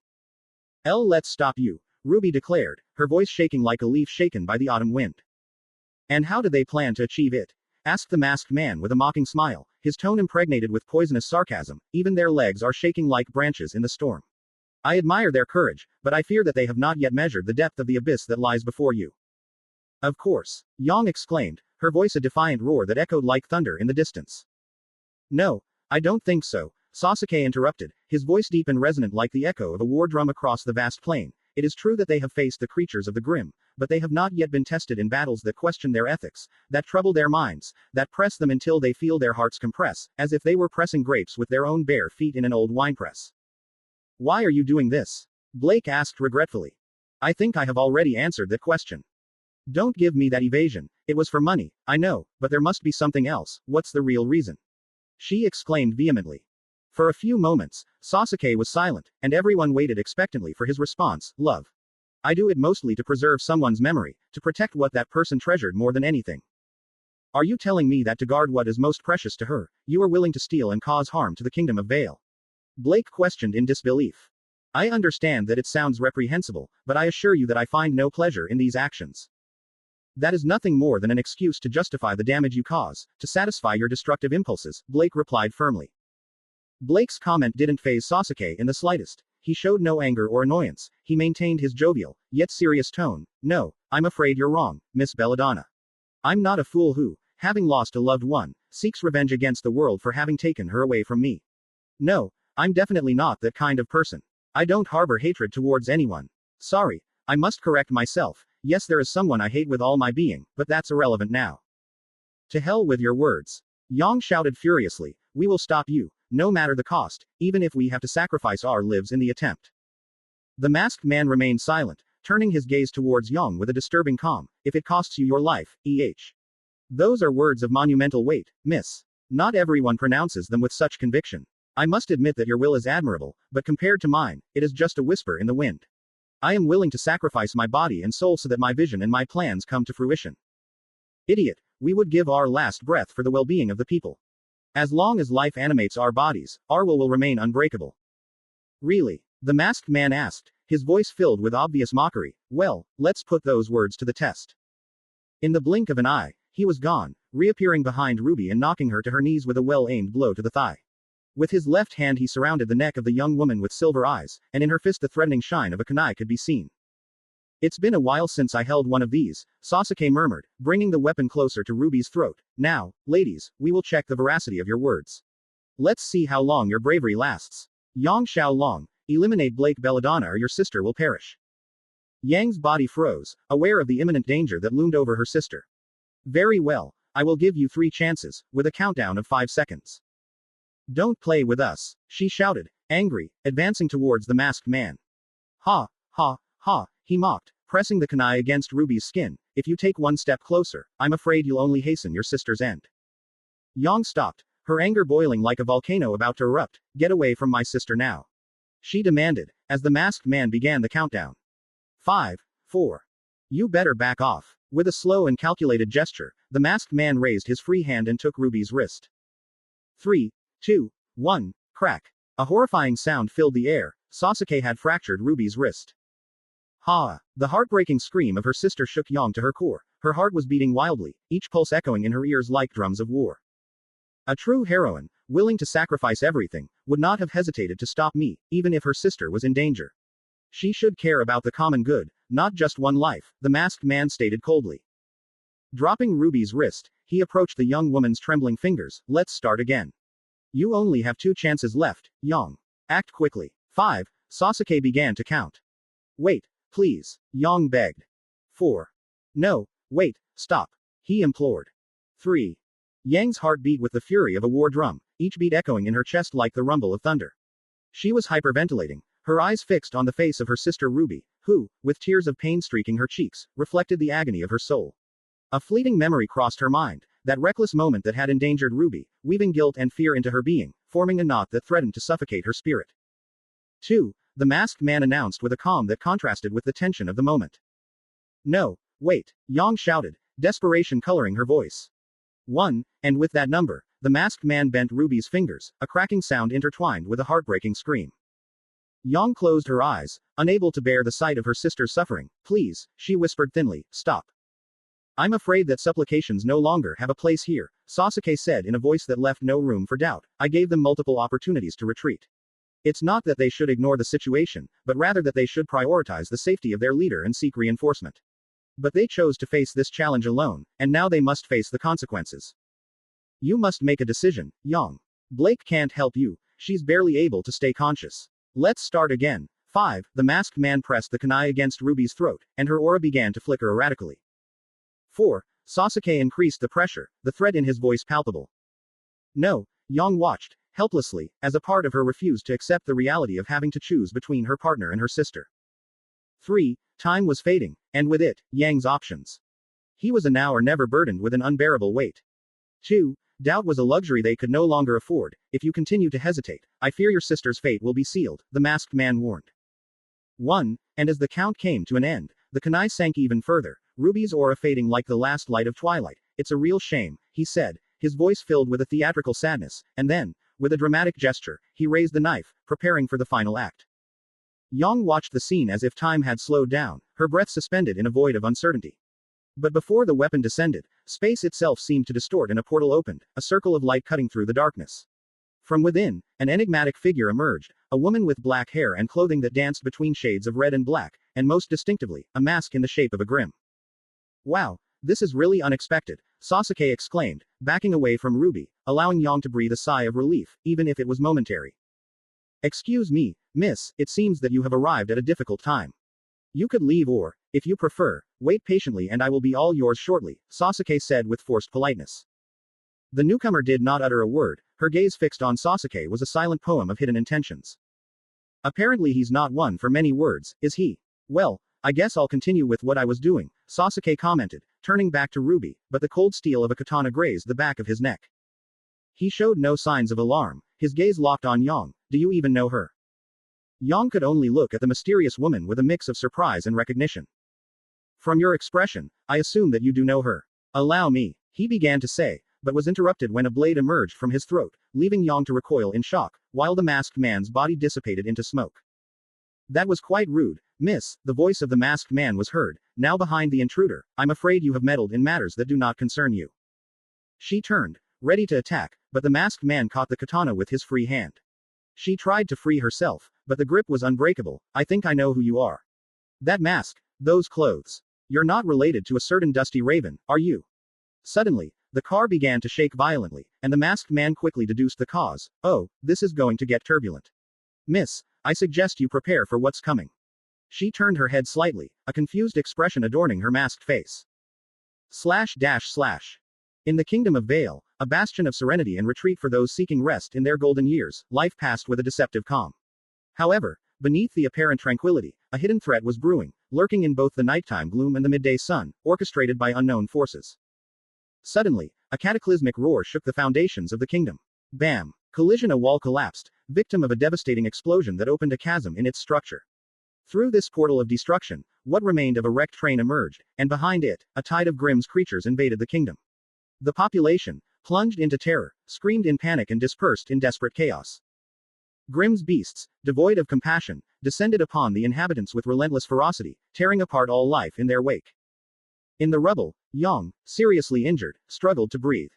Let's stop you, Ruby declared, her voice shaking like a leaf shaken by the autumn wind. And how do they plan to achieve it? Asked the masked man with a mocking smile, his tone impregnated with poisonous sarcasm. Even their legs are shaking like branches in the storm. I admire their courage, but I fear that they have not yet measured the depth of the abyss that lies before you. Of course, Yang exclaimed, her voice a defiant roar that echoed like thunder in the distance. No, I don't think so, Sasuke interrupted, his voice deep and resonant like the echo of a war drum across the vast plain. It is true that they have faced the creatures of the grim, but they have not yet been tested in battles that question their ethics, that trouble their minds, that press them until they feel their hearts compress, as if they were pressing grapes with their own bare feet in an old winepress. Why are you doing this? Blake asked regretfully. I think I have already answered that question. Don't give me that evasion. It was for money, I know, but there must be something else. What's the real reason? She exclaimed vehemently. For a few moments, Sasuke was silent, and everyone waited expectantly for his response. Love. I do it mostly to preserve someone's memory, to protect what that person treasured more than anything. Are you telling me that to guard what is most precious to her, you are willing to steal and cause harm to the kingdom of Vale? Blake questioned in disbelief. I understand that it sounds reprehensible, but I assure you that I find no pleasure in these actions. That is nothing more than an excuse to justify the damage you cause, to satisfy your destructive impulses, Blake replied firmly. Blake's comment didn't faze Sasuke in the slightest. He showed no anger or annoyance, he maintained his jovial, yet serious tone. No, I'm afraid you're wrong, Miss Belladonna. I'm not a fool who, having lost a loved one, seeks revenge against the world for having taken her away from me. No, I'm definitely not that kind of person. I don't harbor hatred towards anyone. Sorry, I must correct myself. Yes, there is someone I hate with all my being, but that's irrelevant now. To hell with your words. Yang shouted furiously. We will stop you, no matter the cost, even if we have to sacrifice our lives in the attempt. The masked man remained silent, turning his gaze towards Yang with a disturbing calm. If it costs you your life, Those are words of monumental weight, miss. Not everyone pronounces them with such conviction. I must admit that your will is admirable, but compared to mine, it is just a whisper in the wind. I am willing to sacrifice my body and soul so that my vision and my plans come to fruition. Idiot, we would give our last breath for the well-being of the people. As long as life animates our bodies, our will remain unbreakable. Really? The masked man asked, his voice filled with obvious mockery. Well, let's put those words to the test. In the blink of an eye, he was gone, reappearing behind Ruby and knocking her to her knees with a well-aimed blow to the thigh. With his left hand he surrounded the neck of the young woman with silver eyes, and in her fist the threatening shine of a kunai could be seen. It's been a while since I held one of these, Sasuke murmured, bringing the weapon closer to Ruby's throat. Now, ladies, we will check the veracity of your words. Let's see how long your bravery lasts. Yang Xiaolong, eliminate Blake Belladonna or your sister will perish. Yang's body froze, aware of the imminent danger that loomed over her sister. Very well, I will give you 3 chances, with a countdown of 5 seconds. Don't play with us, she shouted, angry, advancing towards the masked man. Ha, ha, ha, he mocked, pressing the kunai against Ruby's skin. If you take one step closer, I'm afraid you'll only hasten your sister's end. Yang stopped, her anger boiling like a volcano about to erupt. Get away from my sister now, she demanded, as the masked man began the countdown. 5, 4. You better back off. With a slow and calculated gesture, the masked man raised his free hand and took Ruby's wrist. 3, 2, 1, crack. A horrifying sound filled the air. Sasuke had fractured Ruby's wrist. Ha! The heartbreaking scream of her sister shook Yang to her core. Her heart was beating wildly, each pulse echoing in her ears like drums of war. A true heroine, willing to sacrifice everything, would not have hesitated to stop me, even if her sister was in danger. She should care about the common good, not just one life, the masked man stated coldly. Dropping Ruby's wrist, he approached the young woman's trembling fingers. Let's start again. You only have 2 chances left, Yang. Act quickly. 5, Sasuke began to count. Wait, please, Yang begged. 4. No, wait, stop, he implored. 3. Yang's heart beat with the fury of a war drum, each beat echoing in her chest like the rumble of thunder. She was hyperventilating, her eyes fixed on the face of her sister Ruby, who, with tears of pain streaking her cheeks, reflected the agony of her soul. A fleeting memory crossed her mind, that reckless moment that had endangered Ruby, weaving guilt and fear into her being, forming a knot that threatened to suffocate her spirit. 2. The masked man announced with a calm that contrasted with the tension of the moment. No, wait, Yang shouted, desperation coloring her voice. 1, and with that number, the masked man bent Ruby's fingers, a cracking sound intertwined with a heartbreaking scream. Yang closed her eyes, unable to bear the sight of her sister's suffering. Please, she whispered thinly, stop. I'm afraid that supplications no longer have a place here, Sasuke said in a voice that left no room for doubt. I gave them multiple opportunities to retreat. It's not that they should ignore the situation, but rather that they should prioritize the safety of their leader and seek reinforcement. But they chose to face this challenge alone, and now they must face the consequences. You must make a decision, Yang. Blake can't help you, she's barely able to stay conscious. Let's start again. 5. The masked man pressed the kunai against Ruby's throat, and her aura began to flicker erratically. 4. Sasuke increased the pressure, the threat in his voice palpable. No, Yang watched, helplessly, as a part of her refused to accept the reality of having to choose between her partner and her sister. 3. Time was fading, and with it, Yang's options. He was a now or never burdened with an unbearable weight. 2. Doubt was a luxury they could no longer afford. If you continue to hesitate, I fear your sister's fate will be sealed, the masked man warned. 1. And as the count came to an end, the kunai sank even further, Ruby's aura fading like the last light of twilight. It's a real shame, he said, his voice filled with a theatrical sadness, and then, with a dramatic gesture, he raised the knife, preparing for the final act. Yang watched the scene as if time had slowed down, her breath suspended in a void of uncertainty. But before the weapon descended, space itself seemed to distort and a portal opened, a circle of light cutting through the darkness. From within, an enigmatic figure emerged, a woman with black hair and clothing that danced between shades of red and black, and most distinctively, a mask in the shape of a grim. Wow, this is really unexpected, Sasuke exclaimed, backing away from Ruby, allowing Yang to breathe a sigh of relief, even if it was momentary. Excuse me, miss, it seems that you have arrived at a difficult time. You could leave or, if you prefer, wait patiently and I will be all yours shortly, Sasuke said with forced politeness. The newcomer did not utter a word, her gaze fixed on Sasuke was a silent poem of hidden intentions. Apparently he's not one for many words, is he? Well, I guess I'll continue with what I was doing, Sasuke commented, turning back to Ruby, but the cold steel of a katana grazed the back of his neck. He showed no signs of alarm, his gaze locked on Yang. Do you even know her? Yang could only look at the mysterious woman with a mix of surprise and recognition. From your expression, I assume that you do know her. Allow me, he began to say, but was interrupted when a blade emerged from his throat, leaving Yang to recoil in shock, while the masked man's body dissipated into smoke. That was quite rude, miss, the voice of the masked man was heard, now behind the intruder. I'm afraid you have meddled in matters that do not concern you. She turned, ready to attack, but the masked man caught the katana with his free hand. She tried to free herself, but the grip was unbreakable. I think I know who you are. That mask, those clothes. You're not related to a certain dusty raven, are you? Suddenly, the car began to shake violently, and the masked man quickly deduced the cause. Oh, this is going to get turbulent. Miss, I suggest you prepare for what's coming. She turned her head slightly, a confused expression adorning her masked face. In the kingdom of Vale, a bastion of serenity and retreat for those seeking rest in their golden years, life passed with a deceptive calm. However, beneath the apparent tranquility, a hidden threat was brewing, lurking in both the nighttime gloom and the midday sun, orchestrated by unknown forces. Suddenly, a cataclysmic roar shook the foundations of the kingdom. Bam! Collision, a wall collapsed, victim of a devastating explosion that opened a chasm in its structure. Through this portal of destruction, what remained of a wrecked train emerged, and behind it, a tide of Grimm's creatures invaded the kingdom. The population, plunged into terror, screamed in panic and dispersed in desperate chaos. Grimm's beasts, devoid of compassion, descended upon the inhabitants with relentless ferocity, tearing apart all life in their wake. In the rubble, Yang, seriously injured, struggled to breathe.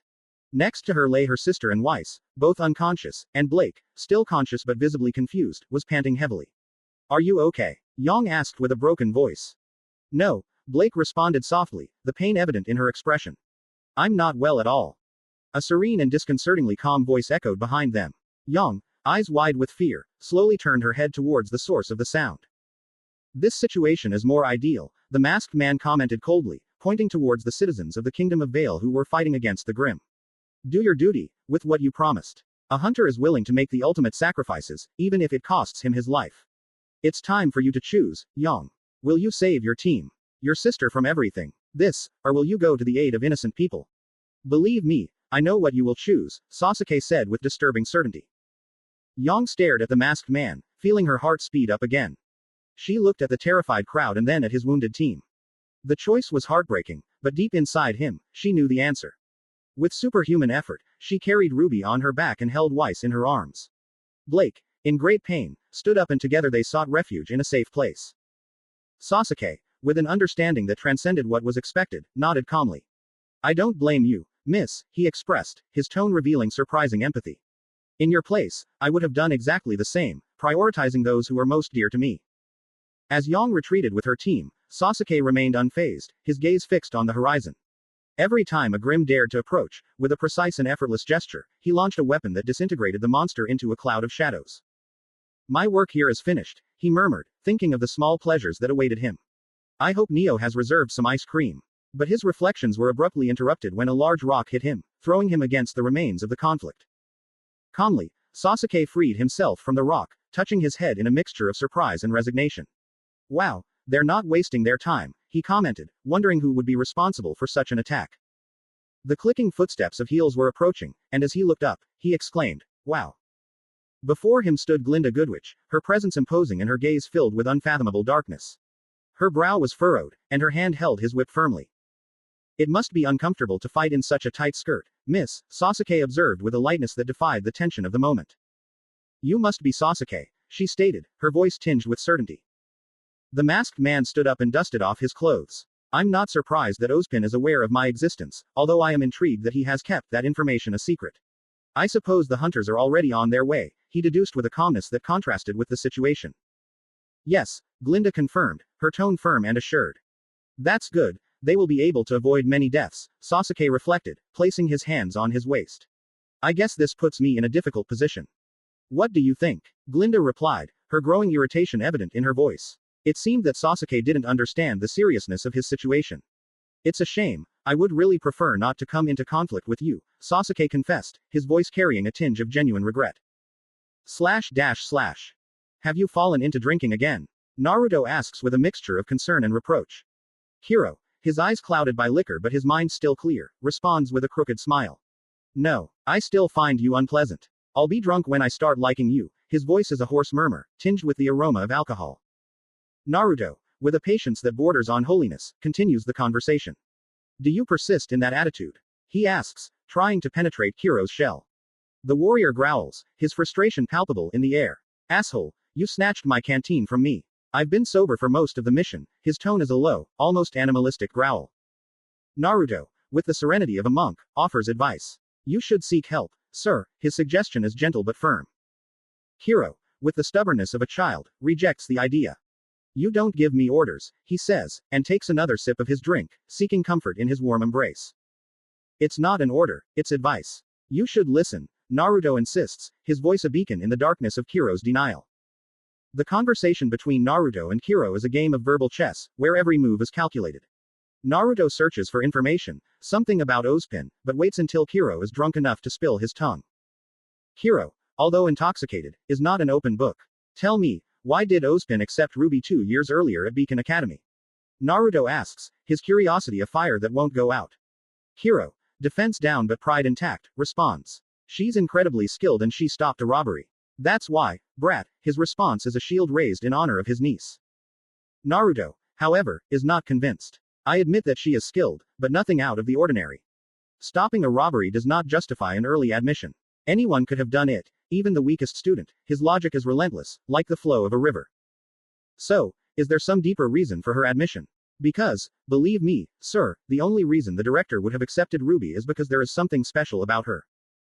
Next to her lay her sister and Weiss, both unconscious, and Blake, still conscious but visibly confused, was panting heavily. Are you okay? Yang asked with a broken voice. No, Blake responded softly, the pain evident in her expression. I'm not well at all. A serene and disconcertingly calm voice echoed behind them. Yang, eyes wide with fear, slowly turned her head towards the source of the sound. This situation is more ideal, the masked man commented coldly, pointing towards the citizens of the Kingdom of Vale who were fighting against the Grimm. Do your duty, with what you promised. A hunter is willing to make the ultimate sacrifices, even if it costs him his life. It's time for you to choose, Yang. Will you save your team? Your sister from everything? This, or will you go to the aid of innocent people? Believe me, I know what you will choose, Sasuke said with disturbing certainty. Yang stared at the masked man, feeling her heart speed up again. She looked at the terrified crowd and then at his wounded team. The choice was heartbreaking, but deep inside him, she knew the answer. With superhuman effort, she carried Ruby on her back and held Weiss in her arms. Blake, in great pain, stood up and together they sought refuge in a safe place. Sasuke, with an understanding that transcended what was expected, nodded calmly. I don't blame you, miss, he expressed, his tone revealing surprising empathy. In your place, I would have done exactly the same, prioritizing those who were most dear to me. As Yang retreated with her team, Sasuke remained unfazed, his gaze fixed on the horizon. Every time a Grim dared to approach, with a precise and effortless gesture, he launched a weapon that disintegrated the monster into a cloud of shadows. My work here is finished, he murmured, thinking of the small pleasures that awaited him. I hope Neo has reserved some ice cream. But his reflections were abruptly interrupted when a large rock hit him, throwing him against the remains of the conflict. Calmly, Sasuke freed himself from the rock, touching his head in a mixture of surprise and resignation. Wow, they're not wasting their time, he commented, wondering who would be responsible for such an attack. The clicking footsteps of heels were approaching, and as he looked up, he exclaimed, wow. Before him stood Glinda Goodwitch, her presence imposing and her gaze filled with unfathomable darkness. Her brow was furrowed, and her hand held his whip firmly. It must be uncomfortable to fight in such a tight skirt, miss, Sasuke observed with a lightness that defied the tension of the moment. You must be Sasuke, she stated, her voice tinged with certainty. The masked man stood up and dusted off his clothes. I'm not surprised that Ozpin is aware of my existence, although I am intrigued that he has kept that information a secret. I suppose the hunters are already on their way, he deduced with a calmness that contrasted with the situation. Yes, Glinda confirmed, her tone firm and assured. That's good, they will be able to avoid many deaths, Sasuke reflected, placing his hands on his waist. I guess this puts me in a difficult position. What do you think? Glinda replied, her growing irritation evident in her voice. It seemed that Sasuke didn't understand the seriousness of his situation. It's a shame, I would really prefer not to come into conflict with you, Sasuke confessed, his voice carrying a tinge of genuine regret. // Have you fallen into drinking again? Naruto asks with a mixture of concern and reproach. Hiro, his eyes clouded by liquor but his mind still clear, responds with a crooked smile. No, I still find you unpleasant. I'll be drunk when I start liking you, his voice is a hoarse murmur, tinged with the aroma of alcohol. Naruto, with a patience that borders on holiness, continues the conversation. Do you persist in that attitude? He asks, trying to penetrate Kiro's shell. The warrior growls, his frustration palpable in the air. Asshole, you snatched my canteen from me. I've been sober for most of the mission, his tone is a low, almost animalistic growl. Naruto, with the serenity of a monk, offers advice. You should seek help, sir, his suggestion is gentle but firm. Hiro, with the stubbornness of a child, rejects the idea. You don't give me orders, he says, and takes another sip of his drink, seeking comfort in his warm embrace. It's not an order, it's advice. You should listen, Naruto insists, his voice a beacon in the darkness of Kiro's denial. The conversation between Naruto and Kiro is a game of verbal chess, where every move is calculated. Naruto searches for information, something about Ozpin, but waits until Kiro is drunk enough to spill his tongue. Kiro, although intoxicated, is not an open book. Tell me, why did Ozpin accept RWBY 2 years earlier at Beacon Academy? Naruto asks, his curiosity a fire that won't go out. Kiro, defense down but pride intact, responds. She's incredibly skilled and she stopped a robbery. That's why, brat, his response is a shield raised in honor of his niece. Naruto, however, is not convinced. I admit that she is skilled, but nothing out of the ordinary. Stopping a robbery does not justify an early admission. Anyone could have done it, even the weakest student, his logic is relentless, like the flow of a river. So, is there some deeper reason for her admission? Because, believe me, sir, the only reason the director would have accepted RWBY is because there is something special about her.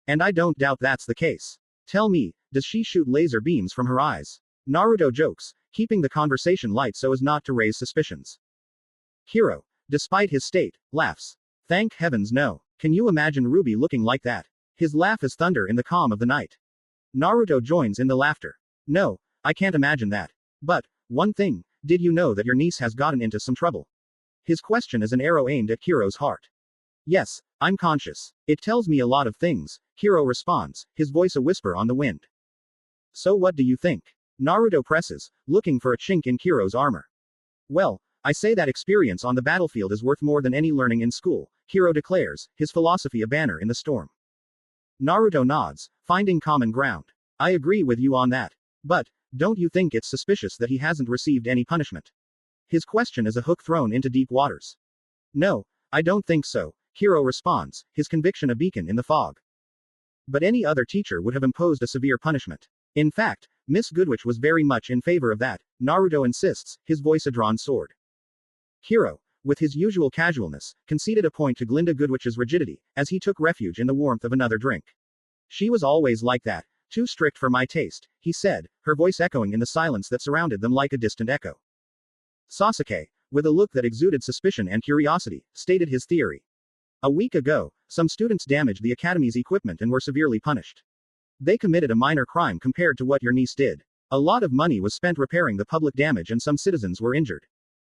And I don't doubt that's the case. Tell me, does she shoot laser beams from her eyes? Naruto jokes, keeping the conversation light so as not to raise suspicions. Hiro, despite his state, laughs. Thank heavens no. Can you imagine RWBY looking like that? His laugh is thunder in the calm of the night. Naruto joins in the laughter. No, I can't imagine that. But, one thing, did you know that your niece has gotten into some trouble? His question is an arrow aimed at Kiro's heart. Yes, I'm conscious. It tells me a lot of things, Kiro responds, his voice a whisper on the wind. So what do you think? Naruto presses, looking for a chink in Kiro's armor. Well, I say that experience on the battlefield is worth more than any learning in school, Kiro declares, his philosophy a banner in the storm. Naruto nods, finding common ground. I agree with you on that. But, don't you think it's suspicious that he hasn't received any punishment? His question is a hook thrown into deep waters. No, I don't think so, Hiro responds, his conviction a beacon in the fog. But any other teacher would have imposed a severe punishment. In fact, Miss Goodwitch was very much in favor of that. Naruto insists, his voice a drawn sword. Hiro, with his usual casualness, conceded a point to Glinda Goodwitch's rigidity, as he took refuge in the warmth of another drink. She was always like that. Too strict for my taste, he said, her voice echoing in the silence that surrounded them like a distant echo. Sasuke, with a look that exuded suspicion and curiosity, stated his theory. A week ago, some students damaged the academy's equipment and were severely punished. They committed a minor crime compared to what your niece did. A lot of money was spent repairing the public damage and some citizens were injured.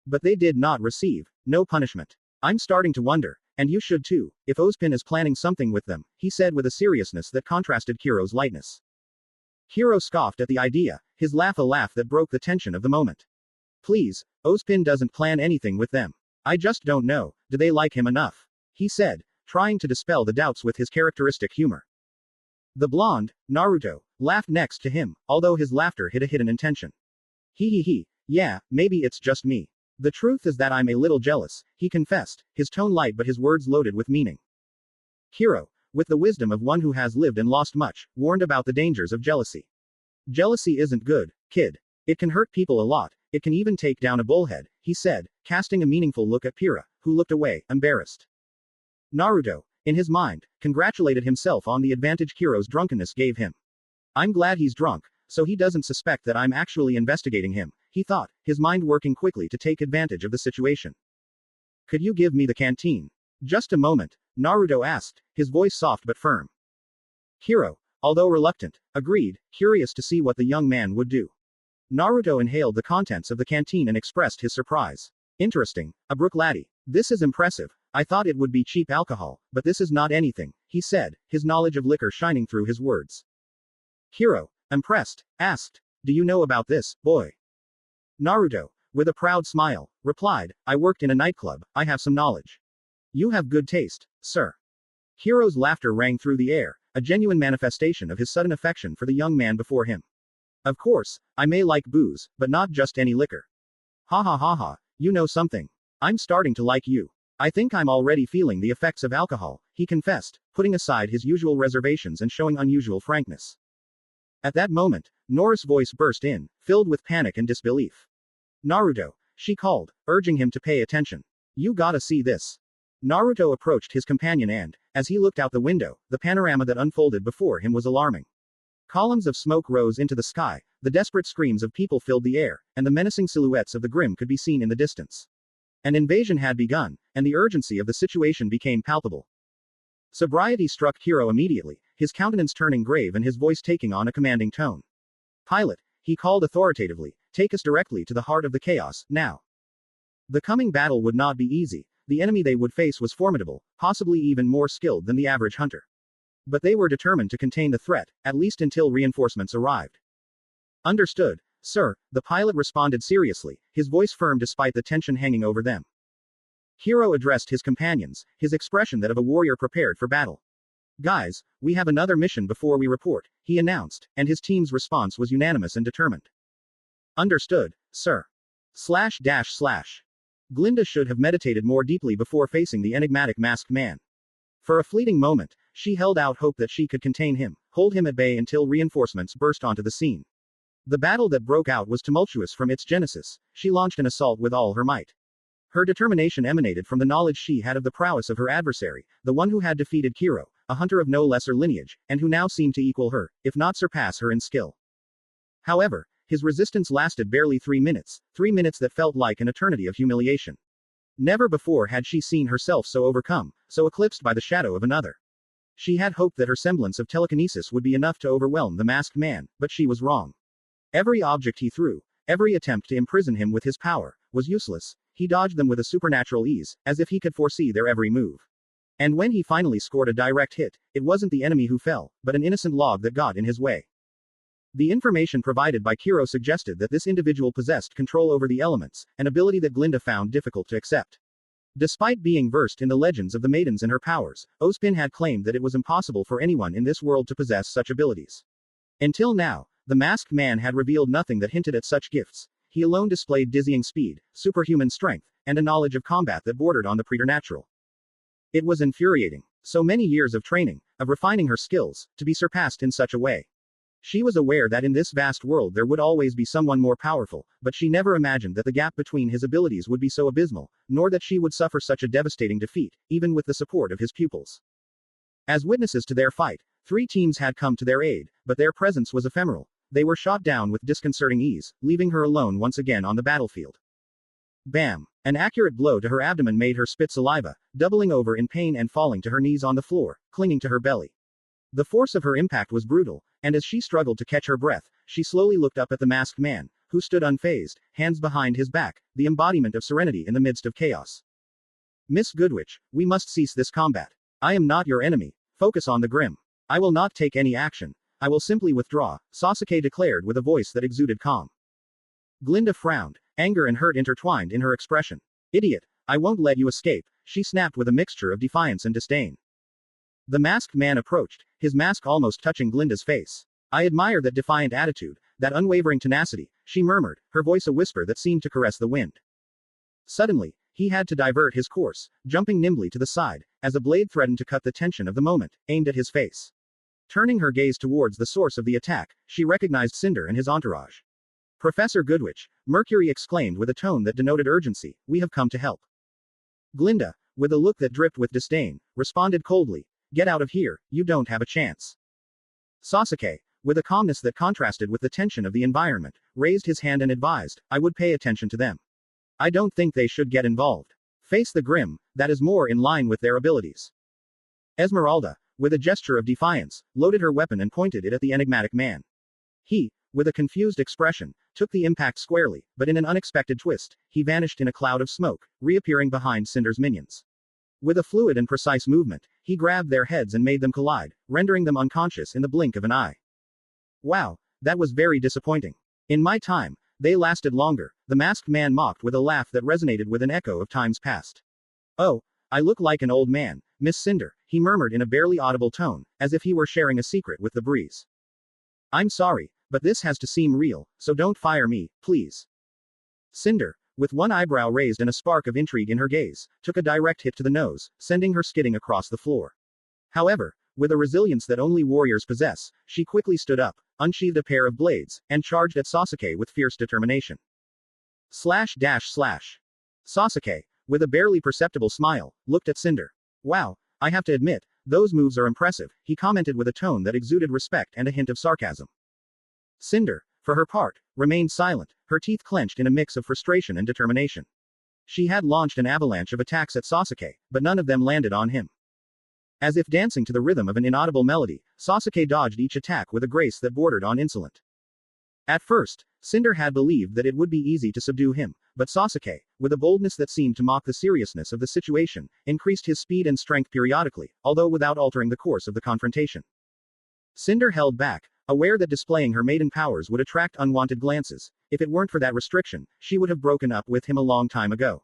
But they did not receive no punishment. I'm starting to wonder, and you should too, if Ozpin is planning something with them, he said with a seriousness that contrasted Hiro's lightness. Hiro scoffed at the idea, his laugh a laugh that broke the tension of the moment. Please, Ozpin doesn't plan anything with them. I just don't know, do they like him enough? He said, trying to dispel the doubts with his characteristic humor. The blonde, Naruto, laughed next to him, although his laughter hid a hidden intention. He, yeah, maybe it's just me. The truth is that I'm a little jealous, he confessed, his tone light but his words loaded with meaning. Hiro, with the wisdom of one who has lived and lost much, warned about the dangers of jealousy. Jealousy isn't good, kid. It can hurt people a lot, it can even take down a bullhead, he said, casting a meaningful look at Pyrrha, who looked away, embarrassed. Naruto, in his mind, congratulated himself on the advantage Hiro's drunkenness gave him. I'm glad he's drunk, so he doesn't suspect that I'm actually investigating him, he thought, his mind working quickly to take advantage of the situation. Could you give me the canteen? Just a moment, Naruto asked, his voice soft but firm. Hiro, although reluctant, agreed, curious to see what the young man would do. Naruto inhaled the contents of the canteen and expressed his surprise. Interesting, a brook laddie. This is impressive. I thought it would be cheap alcohol, but this is not anything, he said, his knowledge of liquor shining through his words. Hiro, impressed, asked, do you know about this, boy? Naruto, with a proud smile, replied, I worked in a nightclub, I have some knowledge. You have good taste, sir. Hiro's laughter rang through the air, a genuine manifestation of his sudden affection for the young man before him. Of course, I may like booze, but not just any liquor. Ha ha ha ha, you know something. I'm starting to like you. I think I'm already feeling the effects of alcohol, he confessed, putting aside his usual reservations and showing unusual frankness. At that moment, Nora's voice burst in, filled with panic and disbelief. Naruto, she called, urging him to pay attention. You gotta see this. Naruto approached his companion and, as he looked out the window, the panorama that unfolded before him was alarming. Columns of smoke rose into the sky, the desperate screams of people filled the air, and the menacing silhouettes of the Grim could be seen in the distance. An invasion had begun, and the urgency of the situation became palpable. Sobriety struck Hiro immediately, his countenance turning grave and his voice taking on a commanding tone. Pilot, he called authoritatively, take us directly to the heart of the chaos, now. The coming battle would not be easy, the enemy they would face was formidable, possibly even more skilled than the average hunter. But they were determined to contain the threat, at least until reinforcements arrived. Understood, sir, the pilot responded seriously, his voice firm despite the tension hanging over them. Hiro addressed his companions, his expression that of a warrior prepared for battle. Guys, we have another mission before we report, he announced, and his team's response was unanimous and determined. Understood, sir. Glinda should have meditated more deeply before facing the enigmatic masked man. For a fleeting moment, she held out hope that she could contain him, hold him at bay until reinforcements burst onto the scene. The battle that broke out was tumultuous from its genesis, she launched an assault with all her might. Her determination emanated from the knowledge she had of the prowess of her adversary, the one who had defeated Hiro, a hunter of no lesser lineage, and who now seemed to equal her, if not surpass her in skill. However, his resistance lasted barely 3 minutes that felt like an eternity of humiliation. Never before had she seen herself so overcome, so eclipsed by the shadow of another. She had hoped that her semblance of telekinesis would be enough to overwhelm the masked man, but she was wrong. Every object he threw, every attempt to imprison him with his power, was useless. He dodged them with a supernatural ease, as if he could foresee their every move. And when he finally scored a direct hit, it wasn't the enemy who fell, but an innocent log that got in his way. The information provided by Hiro suggested that this individual possessed control over the elements, an ability that Glinda found difficult to accept. Despite being versed in the legends of the maidens and her powers, Ozpin had claimed that it was impossible for anyone in this world to possess such abilities. Until now, the masked man had revealed nothing that hinted at such gifts. He alone displayed dizzying speed, superhuman strength, and a knowledge of combat that bordered on the preternatural. It was infuriating. So many years of training, of refining her skills, to be surpassed in such a way. She was aware that in this vast world there would always be someone more powerful, but she never imagined that the gap between his abilities would be so abysmal, nor that she would suffer such a devastating defeat, even with the support of his pupils. As witnesses to their fight, 3 teams had come to their aid, but their presence was ephemeral. They were shot down with disconcerting ease, leaving her alone once again on the battlefield. Bam! An accurate blow to her abdomen made her spit saliva, doubling over in pain and falling to her knees on the floor, clinging to her belly. The force of her impact was brutal, and as she struggled to catch her breath, she slowly looked up at the masked man, who stood unfazed, hands behind his back, the embodiment of serenity in the midst of chaos. Miss Goodwitch, we must cease this combat. I am not your enemy. Focus on the grim. I will not take any action. I will simply withdraw, Sasuke declared with a voice that exuded calm. Glinda frowned, anger and hurt intertwined in her expression. Idiot, I won't let you escape, she snapped with a mixture of defiance and disdain. The masked man approached, his mask almost touching Glinda's face. I admire that defiant attitude, that unwavering tenacity, she murmured, her voice a whisper that seemed to caress the wind. Suddenly, he had to divert his course, jumping nimbly to the side, as a blade threatened to cut the tension of the moment, aimed at his face. Turning her gaze towards the source of the attack, she recognized Cinder and his entourage. Professor Goodwitch, Mercury exclaimed with a tone that denoted urgency, we have come to help. Glinda, with a look that dripped with disdain, responded coldly, get out of here, you don't have a chance. Sasuke, with a calmness that contrasted with the tension of the environment, raised his hand and advised, I would pay attention to them. I don't think they should get involved. Face the grim, that is more in line with their abilities. Esmeralda, with a gesture of defiance, loaded her weapon and pointed it at the enigmatic man. He, with a confused expression, took the impact squarely, but in an unexpected twist, he vanished in a cloud of smoke, reappearing behind Cinder's minions. With a fluid and precise movement, he grabbed their heads and made them collide, rendering them unconscious in the blink of an eye. Wow, that was very disappointing. In my time, they lasted longer, the masked man mocked with a laugh that resonated with an echo of times past. Oh, I look like an old man, Miss Cinder, he murmured in a barely audible tone, as if he were sharing a secret with the breeze. I'm sorry, but this has to seem real, so don't fire me, please. Cinder, with one eyebrow raised and a spark of intrigue in her gaze, took a direct hit to the nose, sending her skidding across the floor. However, with a resilience that only warriors possess, she quickly stood up, unsheathed a pair of blades, and charged at Sasuke with fierce determination. Sasuke, with a barely perceptible smile, looked at Cinder. Wow, I have to admit, those moves are impressive, he commented with a tone that exuded respect and a hint of sarcasm. Cinder, for her part, remained silent, her teeth clenched in a mix of frustration and determination. She had launched an avalanche of attacks at Sasuke, but none of them landed on him. As if dancing to the rhythm of an inaudible melody, Sasuke dodged each attack with a grace that bordered on insolent. At first, Cinder had believed that it would be easy to subdue him, but Sasuke, with a boldness that seemed to mock the seriousness of the situation, increased his speed and strength periodically, although without altering the course of the confrontation. Cinder held back, aware that displaying her maiden powers would attract unwanted glances. If it weren't for that restriction, she would have broken up with him a long time ago.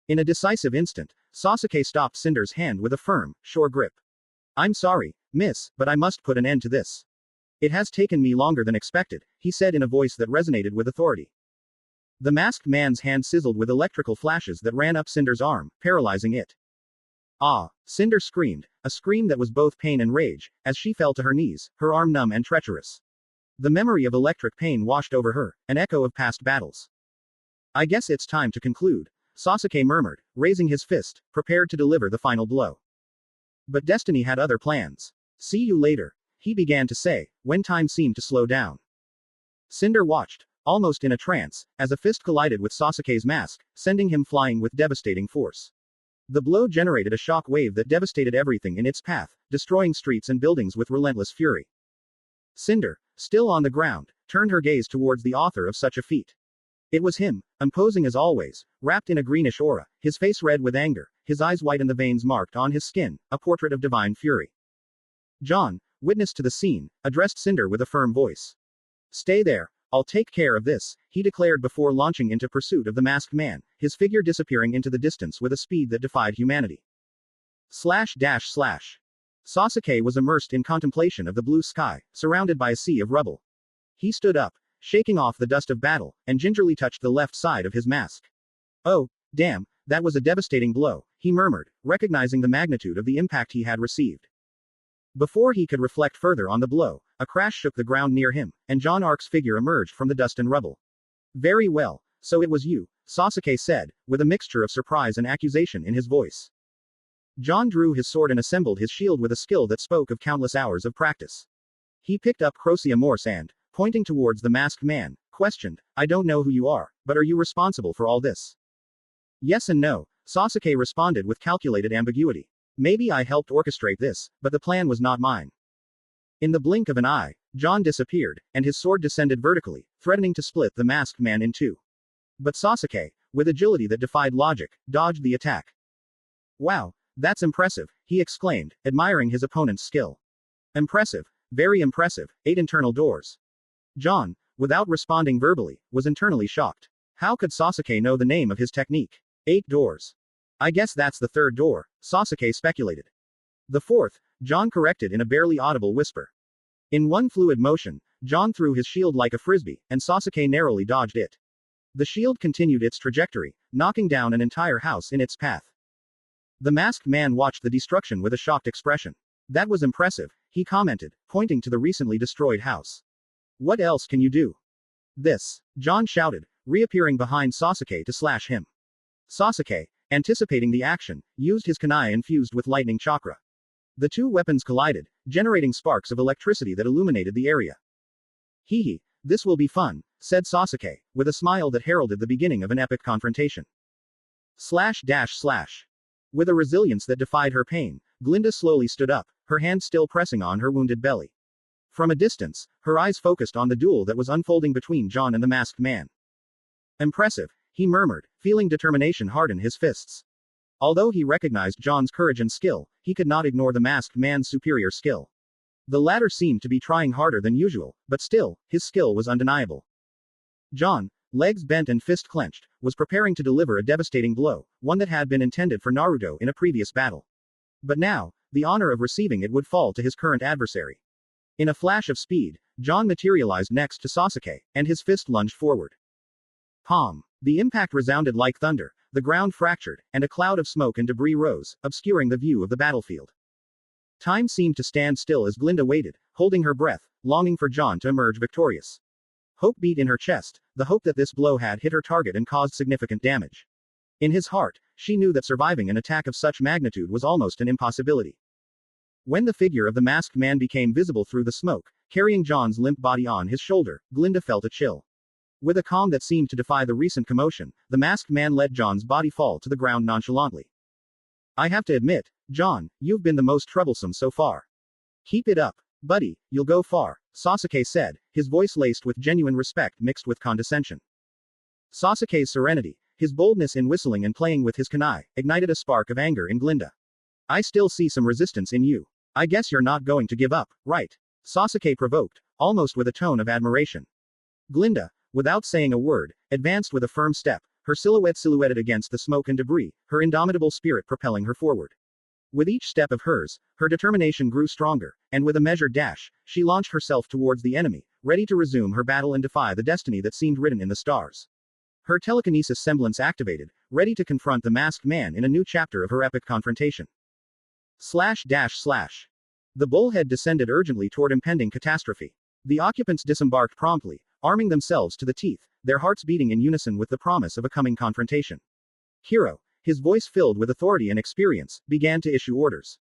In a decisive instant, Sasuke stopped Cinder's hand with a firm, sure grip. I'm sorry, miss, but I must put an end to this. It has taken me longer than expected, he said in a voice that resonated with authority. The masked man's hand sizzled with electrical flashes that ran up Cinder's arm, paralyzing it. Ah! Cinder screamed, a scream that was both pain and rage, as she fell to her knees, her arm numb and treacherous. The memory of electric pain washed over her, an echo of past battles. I guess it's time to conclude, Sasuke murmured, raising his fist, prepared to deliver the final blow. But destiny had other plans. See you later, he began to say, when time seemed to slow down. Cinder watched, almost in a trance, as a fist collided with Sasuke's mask, sending him flying with devastating force. The blow generated a shock wave that devastated everything in its path, destroying streets and buildings with relentless fury. Cinder, still on the ground, turned her gaze towards the author of such a feat. It was him, imposing as always, wrapped in a greenish aura, his face red with anger, his eyes white and the veins marked on his skin, a portrait of divine fury. John, witness to the scene, addressed Cinder with a firm voice. Stay there, I'll take care of this, he declared before launching into pursuit of the masked man, his figure disappearing into the distance with a speed that defied humanity. Sasuke was immersed in contemplation of the blue sky, surrounded by a sea of rubble. He stood up, shaking off the dust of battle, and gingerly touched the left side of his mask. Oh, damn, that was a devastating blow, he murmured, recognizing the magnitude of the impact he had received. Before he could reflect further on the blow, a crash shook the ground near him, and John Ark's figure emerged from the dust and rubble. Very well, so it was you, Sasuke said, with a mixture of surprise and accusation in his voice. John drew his sword and assembled his shield with a skill that spoke of countless hours of practice. He picked up Crocea Morse and, pointing towards the masked man, questioned, I don't know who you are, but are you responsible for all this? Yes and no, Sasuke responded with calculated ambiguity. Maybe I helped orchestrate this, but the plan was not mine. In the blink of an eye, John disappeared, and his sword descended vertically, threatening to split the masked man in two. But Sasuke, with agility that defied logic, dodged the attack. Wow, that's impressive, he exclaimed, admiring his opponent's skill. Impressive, very impressive, 8 internal doors. John, without responding verbally, was internally shocked. How could Sasuke know the name of his technique? 8 doors. I guess that's the 3rd door, Sasuke speculated. The 4th, John corrected in a barely audible whisper. In one fluid motion, John threw his shield like a frisbee, and Sasuke narrowly dodged it. The shield continued its trajectory, knocking down an entire house in its path. The masked man watched the destruction with a shocked expression. That was impressive, he commented, pointing to the recently destroyed house. What else can you do? This, John shouted, reappearing behind Sasuke to slash him. Sasuke, anticipating the action, used his kunai infused with lightning chakra. The two weapons collided, generating sparks of electricity that illuminated the area. Hee, this will be fun, said Sasuke, with a smile that heralded the beginning of an epic confrontation. Slash. With a resilience that defied her pain, Glinda slowly stood up, her hand still pressing on her wounded belly. From a distance, her eyes focused on the duel that was unfolding between John and the masked man. Impressive, he murmured, feeling determination harden his fists. Although he recognized John's courage and skill, he could not ignore the masked man's superior skill. The latter seemed to be trying harder than usual, but still, his skill was undeniable. John, legs bent and fist clenched, was preparing to deliver a devastating blow, one that had been intended for Naruto in a previous battle. But now, the honor of receiving it would fall to his current adversary. In a flash of speed, John materialized next to Sasuke, and his fist lunged forward. Palm. The impact resounded like thunder, the ground fractured, and a cloud of smoke and debris rose, obscuring the view of the battlefield. Time seemed to stand still as Glinda waited, holding her breath, longing for John to emerge victorious. Hope beat in her chest, the hope that this blow had hit her target and caused significant damage. In his heart, she knew that surviving an attack of such magnitude was almost an impossibility. When the figure of the masked man became visible through the smoke, carrying John's limp body on his shoulder, Glinda felt a chill. With a calm that seemed to defy the recent commotion, the masked man let John's body fall to the ground nonchalantly. I have to admit, John, you've been the most troublesome so far. Keep it up, buddy, you'll go far, Sasuke said, his voice laced with genuine respect mixed with condescension. Sasuke's serenity, his boldness in whistling and playing with his kunai, ignited a spark of anger in Glinda. I still see some resistance in you. I guess you're not going to give up, right? Sasuke provoked, almost with a tone of admiration. Glinda, without saying a word, advanced with a firm step, her silhouette silhouetted against the smoke and debris, her indomitable spirit propelling her forward. With each step of hers, her determination grew stronger, and with a measured dash, she launched herself towards the enemy, ready to resume her battle and defy the destiny that seemed written in the stars. Her telekinesis semblance activated, ready to confront the masked man in a new chapter of her epic confrontation. The bullhead descended urgently toward impending catastrophe. The occupants disembarked promptly, arming themselves to the teeth, their hearts beating in unison with the promise of a coming confrontation. Hiro, his voice filled with authority and experience, began to issue orders.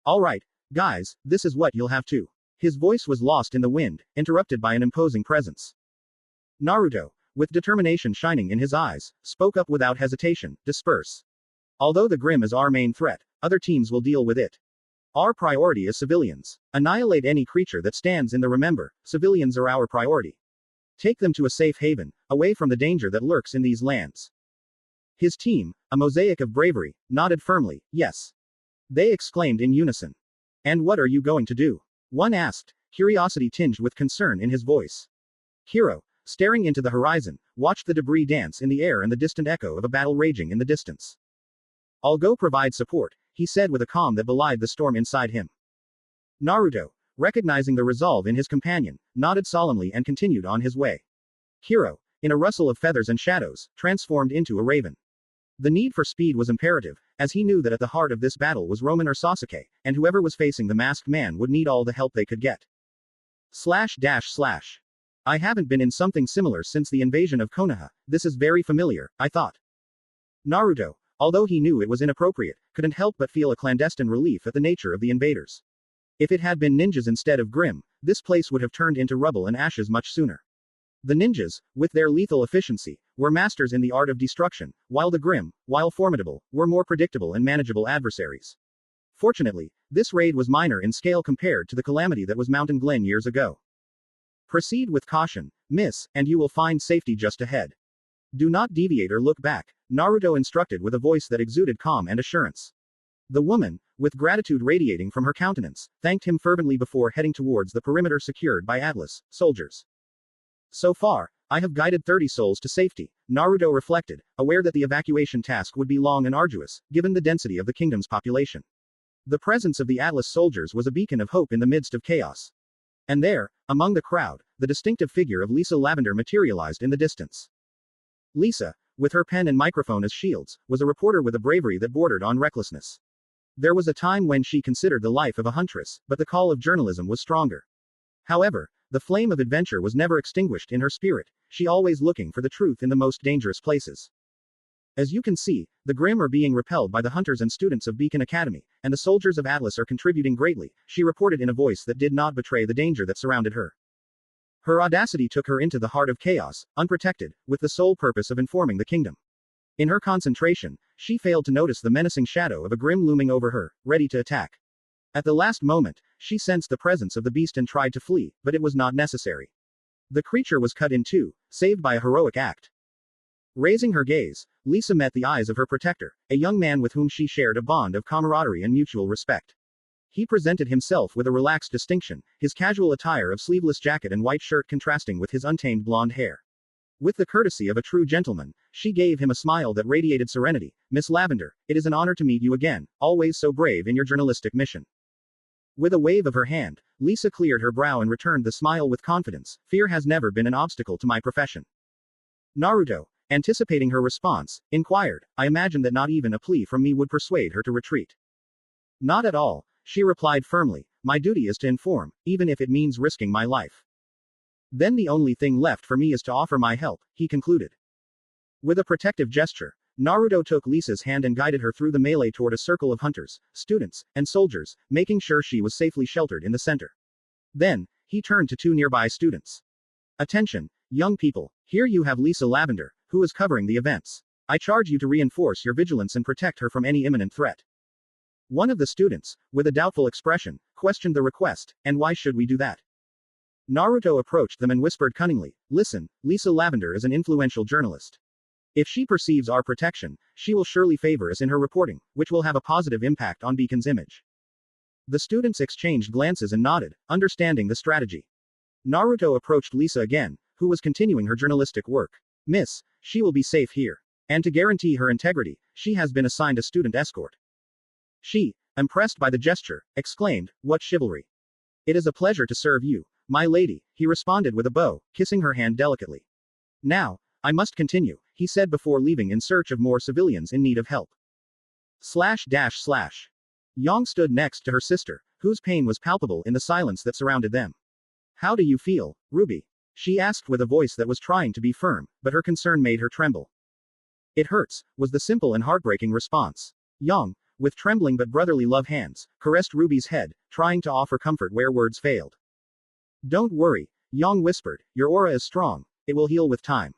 All right, guys, this is what you'll have to. His voice was lost in the wind, interrupted by an imposing presence. Naruto, with determination shining in his eyes, spoke up without hesitation, disperse. Although the Grim is our main threat, other teams will deal with it. Our priority is civilians. Annihilate any creature that stands in the remember, civilians are our priority. Take them to a safe haven, away from the danger that lurks in these lands. His team, a mosaic of bravery, nodded firmly, yes. They exclaimed in unison. And what are you going to do? One asked, curiosity tinged with concern in his voice. Hiro, staring into the horizon, watched the debris dance in the air and the distant echo of a battle raging in the distance. I'll go provide support, he said with a calm that belied the storm inside him. Naruto, recognizing the resolve in his companion, nodded solemnly and continued on his way. Hiro, in a rustle of feathers and shadows, transformed into a raven. The need for speed was imperative, as he knew that at the heart of this battle was Roman or Sasuke, and whoever was facing the masked man would need all the help they could get. // I haven't been in something similar since the invasion of Konoha. This is very familiar, I thought. Naruto, although he knew it was inappropriate, couldn't help but feel a clandestine relief at the nature of the invaders. If it had been ninjas instead of Grimm, this place would have turned into rubble and ashes much sooner. The ninjas, with their lethal efficiency, were masters in the art of destruction, while the Grimm, while formidable, were more predictable and manageable adversaries. Fortunately, this raid was minor in scale compared to the calamity that was Mountain Glen years ago. Proceed with caution, miss, and you will find safety just ahead. Do not deviate or look back, Naruto instructed with a voice that exuded calm and assurance. The woman, with gratitude radiating from her countenance, thanked him fervently before heading towards the perimeter secured by Atlas soldiers. So far, I have guided 30 souls to safety, Naruto reflected, aware that the evacuation task would be long and arduous, given the density of the kingdom's population. The presence of the Atlas soldiers was a beacon of hope in the midst of chaos. And there, among the crowd, the distinctive figure of Lisa Lavender materialized in the distance. Lisa, with her pen and microphone as shields, was a reporter with a bravery that bordered on recklessness. There was a time when she considered the life of a huntress, but the call of journalism was stronger. However, the flame of adventure was never extinguished in her spirit, she always looking for the truth in the most dangerous places. As you can see, the Grimm are being repelled by the hunters and students of Beacon Academy, and the soldiers of Atlas are contributing greatly, she reported in a voice that did not betray the danger that surrounded her. Her audacity took her into the heart of chaos, unprotected, with the sole purpose of informing the kingdom. In her concentration, she failed to notice the menacing shadow of a Grimm looming over her, ready to attack. At the last moment, she sensed the presence of the beast and tried to flee, but it was not necessary. The creature was cut in two, saved by a heroic act. Raising her gaze, Lisa met the eyes of her protector, a young man with whom she shared a bond of camaraderie and mutual respect. He presented himself with a relaxed distinction, his casual attire of sleeveless jacket and white shirt contrasting with his untamed blonde hair. With the courtesy of a true gentleman, she gave him a smile that radiated serenity. Miss Lavender, it is an honor to meet you again, always so brave in your journalistic mission. With a wave of her hand, Lisa cleared her brow and returned the smile with confidence. Fear has never been an obstacle to my profession. Naruto, anticipating her response, inquired, I imagined that not even a plea from me would persuade her to retreat. Not at all, she replied firmly, my duty is to inform, even if it means risking my life. Then the only thing left for me is to offer my help, he concluded. With a protective gesture, Naruto took Lisa's hand and guided her through the melee toward a circle of hunters, students, and soldiers, making sure she was safely sheltered in the center. Then, he turned to two nearby students. Attention, young people, here you have Lisa Lavender, who is covering the events. I charge you to reinforce your vigilance and protect her from any imminent threat. One of the students, with a doubtful expression, questioned the request, and why should we do that? Naruto approached them and whispered cunningly, listen, Lisa Lavender is an influential journalist. If she perceives our protection, she will surely favor us in her reporting, which will have a positive impact on Beacon's image. The students exchanged glances and nodded, understanding the strategy. Naruto approached Lisa again, who was continuing her journalistic work. Miss, she will be safe here. And to guarantee her integrity, she has been assigned a student escort. She, impressed by the gesture, exclaimed, what chivalry. It is a pleasure to serve you, my lady, he responded with a bow, kissing her hand delicately. Now, I must continue, he said before leaving in search of more civilians in need of help. Yang stood next to her sister, whose pain was palpable in the silence that surrounded them. How do you feel, RWBY? She asked with a voice that was trying to be firm, but her concern made her tremble. It hurts, was the simple and heartbreaking response. Yang, with trembling but brotherly love hands, caressed RWBY's head, trying to offer comfort where words failed. Don't worry, Yang whispered, your aura is strong, it will heal with time.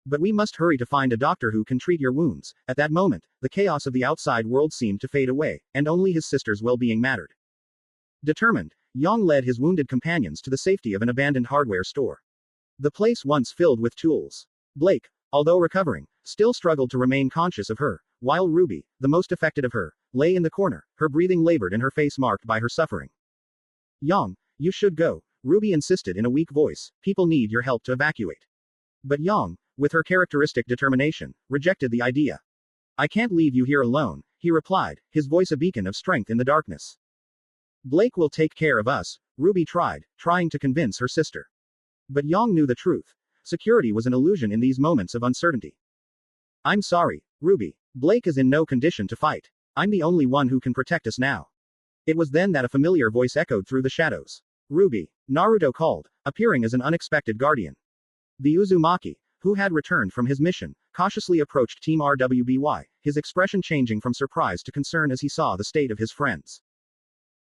But we must hurry to find a doctor who can treat your wounds. At that moment, the chaos of the outside world seemed to fade away, and only his sister's well-being mattered. Determined, Yang led his wounded companions to the safety of an abandoned hardware store. The place once filled with tools. Blake, although recovering, still struggled to remain conscious of her, while RWBY, the most affected of her, lay in the corner, her breathing labored and her face marked by her suffering. Yang, you should go, RWBY insisted in a weak voice, people need your help to evacuate. But Yang, with her characteristic determination, rejected the idea. I can't leave you here alone, he replied, his voice a beacon of strength in the darkness. Blake will take care of us, RWBY tried, trying to convince her sister. But Yang knew the truth. Security was an illusion in these moments of uncertainty. I'm sorry, RWBY. Blake is in no condition to fight. I'm the only one who can protect us now. It was then that a familiar voice echoed through the shadows. RWBY, Naruto called, appearing as an unexpected guardian. The Uzumaki, who had returned from his mission, cautiously approached Team RWBY, his expression changing from surprise to concern as he saw the state of his friends.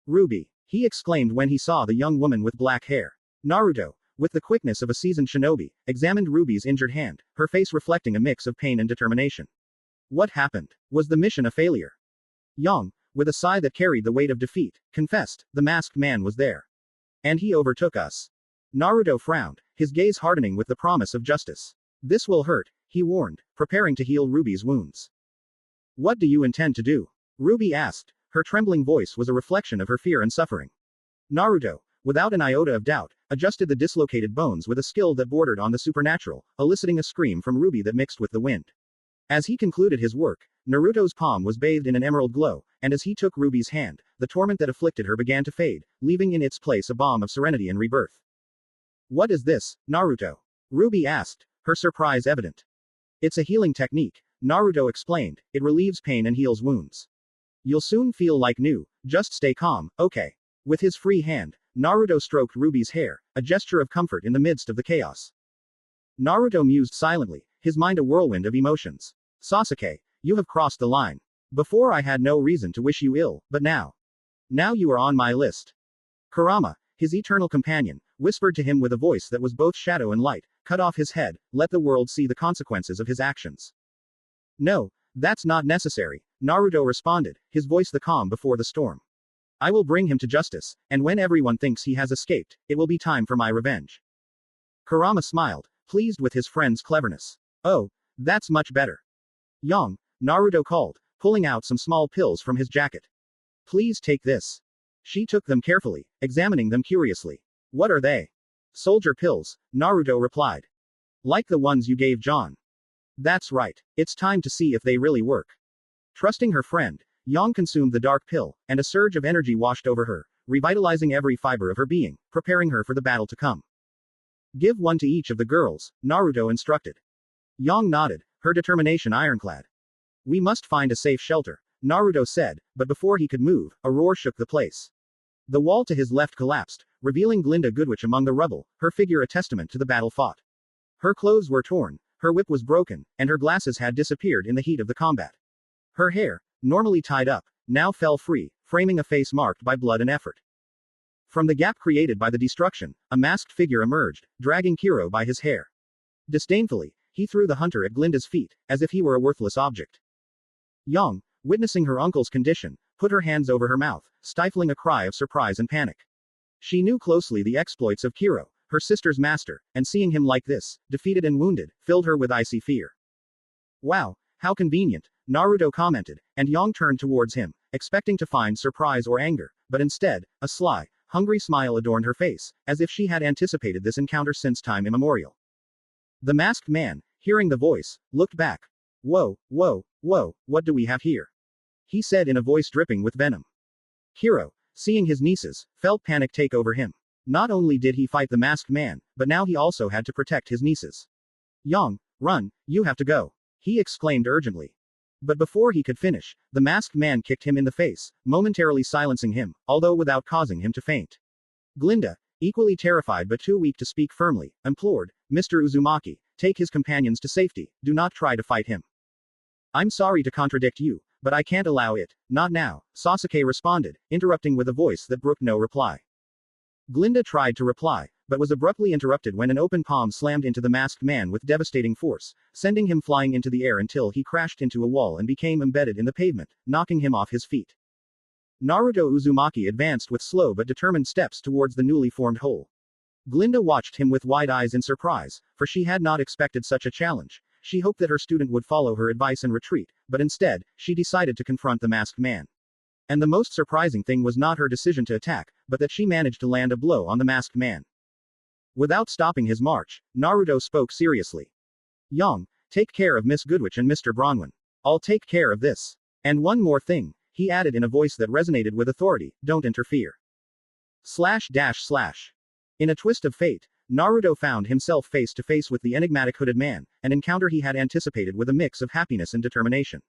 RWBY, he exclaimed when he saw the young woman with black hair. Naruto, with the quickness of a seasoned shinobi, examined RWBY's injured hand, her face reflecting a mix of pain and determination. What happened? Was the mission a failure? Yang, with a sigh that carried the weight of defeat, confessed, the masked man was there. And he overtook us. Naruto frowned, his gaze hardening with the promise of justice. This will hurt, he warned, preparing to heal RWBY's wounds. What do you intend to do? RWBY asked. Her trembling voice was a reflection of her fear and suffering. Naruto, without an iota of doubt, adjusted the dislocated bones with a skill that bordered on the supernatural, eliciting a scream from RWBY that mixed with the wind. As he concluded his work, Naruto's palm was bathed in an emerald glow, and as he took RWBY's hand, the torment that afflicted her began to fade, leaving in its place a balm of serenity and rebirth. What is this, Naruto? RWBY asked, her surprise evident. It's a healing technique, Naruto explained. It relieves pain and heals wounds. You'll soon feel like new, just stay calm, okay? With his free hand, Naruto stroked RWBY's hair, a gesture of comfort in the midst of the chaos. Naruto mused silently, his mind a whirlwind of emotions. Sasuke, you have crossed the line. Before I had no reason to wish you ill, but now. Now you are on my list. Kurama, his eternal companion, whispered to him with a voice that was both shadow and light, cut off his head, let the world see the consequences of his actions. No, that's not necessary, Naruto responded, his voice the calm before the storm. I will bring him to justice, and when everyone thinks he has escaped, it will be time for my revenge. Kurama smiled, pleased with his friend's cleverness. Oh, that's much better. Yang, Naruto called, pulling out some small pills from his jacket. Please take this. She took them carefully, examining them curiously. What are they? Soldier pills, Naruto replied. Like the ones you gave John. That's right. It's time to see if they really work. Trusting her friend, Yang consumed the dark pill, and a surge of energy washed over her, revitalizing every fiber of her being, preparing her for the battle to come. Give one to each of the girls, Naruto instructed. Yang nodded, her determination ironclad. We must find a safe shelter, Naruto said, but before he could move, a roar shook the place. The wall to his left collapsed, revealing Glinda Goodwitch among the rubble, her figure a testament to the battle fought. Her clothes were torn, her whip was broken, and her glasses had disappeared in the heat of the combat. Her hair, normally tied up, now fell free, framing a face marked by blood and effort. From the gap created by the destruction, a masked figure emerged, dragging Kiro by his hair. Disdainfully, he threw the hunter at Glinda's feet, as if he were a worthless object. Yang, witnessing her uncle's condition, put her hands over her mouth, stifling a cry of surprise and panic. She knew closely the exploits of Kiro, her sister's master, and seeing him like this, defeated and wounded, filled her with icy fear. Wow, how convenient, Naruto commented, and Yang turned towards him, expecting to find surprise or anger, but instead, a sly, hungry smile adorned her face, as if she had anticipated this encounter since time immemorial. The masked man, hearing the voice, looked back. Whoa, whoa, whoa, what do we have here? He said in a voice dripping with venom. Kiro, seeing his nieces, felt panic take over him. Not only did he fight the masked man, but now he also had to protect his nieces. Yang, run, you have to go, he exclaimed urgently. But before he could finish, the masked man kicked him in the face, momentarily silencing him, although without causing him to faint. Glinda, equally terrified but too weak to speak firmly, implored, Mr. Uzumaki, take his companions to safety, do not try to fight him. I'm sorry to contradict you, but I can't allow it, not now, Sasuke responded, interrupting with a voice that brooked no reply. Glinda tried to reply, but was abruptly interrupted when an open palm slammed into the masked man with devastating force, sending him flying into the air until he crashed into a wall and became embedded in the pavement, knocking him off his feet. Naruto Uzumaki advanced with slow but determined steps towards the newly formed hole. Glinda watched him with wide eyes in surprise, for she had not expected such a challenge. She hoped that her student would follow her advice and retreat, but instead, she decided to confront the masked man. And the most surprising thing was not her decision to attack, but that she managed to land a blow on the masked man. Without stopping his march, Naruto spoke seriously. Yang, take care of Miss Goodwitch and Mr. Bronwyn. I'll take care of this. And one more thing, he added in a voice that resonated with authority, don't interfere. In a twist of fate, Naruto found himself face to face with the enigmatic hooded man, an encounter he had anticipated with a mix of happiness and determination.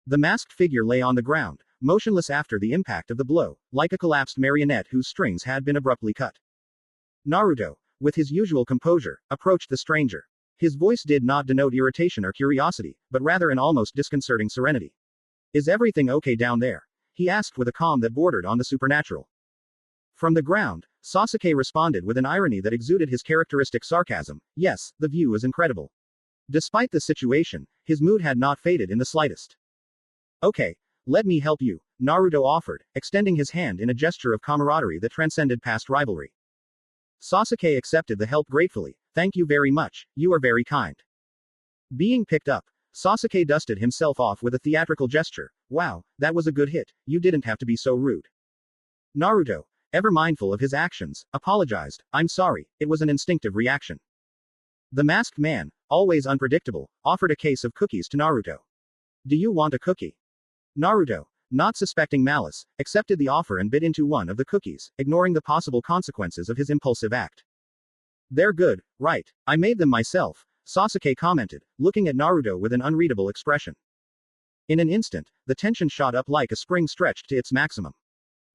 The masked figure lay on the ground, motionless after the impact of the blow, like a collapsed marionette whose strings had been abruptly cut. Naruto, with his usual composure, approached the stranger. His voice did not denote irritation or curiosity, but rather an almost disconcerting serenity. Is everything okay down there? He asked with a calm that bordered on the supernatural. From the ground, Sasuke responded with an irony that exuded his characteristic sarcasm. Yes, the view is incredible. Despite the situation, his mood had not faded in the slightest. Okay, let me help you, Naruto offered, extending his hand in a gesture of camaraderie that transcended past rivalry. Sasuke accepted the help gratefully. Thank you very much, you are very kind. Being picked up, Sasuke dusted himself off with a theatrical gesture. Wow, that was a good hit, you didn't have to be so rude. Naruto, ever mindful of his actions, apologized. I'm sorry, it was an instinctive reaction. The masked man, always unpredictable, offered a case of cookies to Naruto. Do you want a cookie? Naruto, not suspecting malice, accepted the offer and bit into one of the cookies, ignoring the possible consequences of his impulsive act. They're good, right? I made them myself, Sasuke commented, looking at Naruto with an unreadable expression. In an instant, the tension shot up like a spring stretched to its maximum.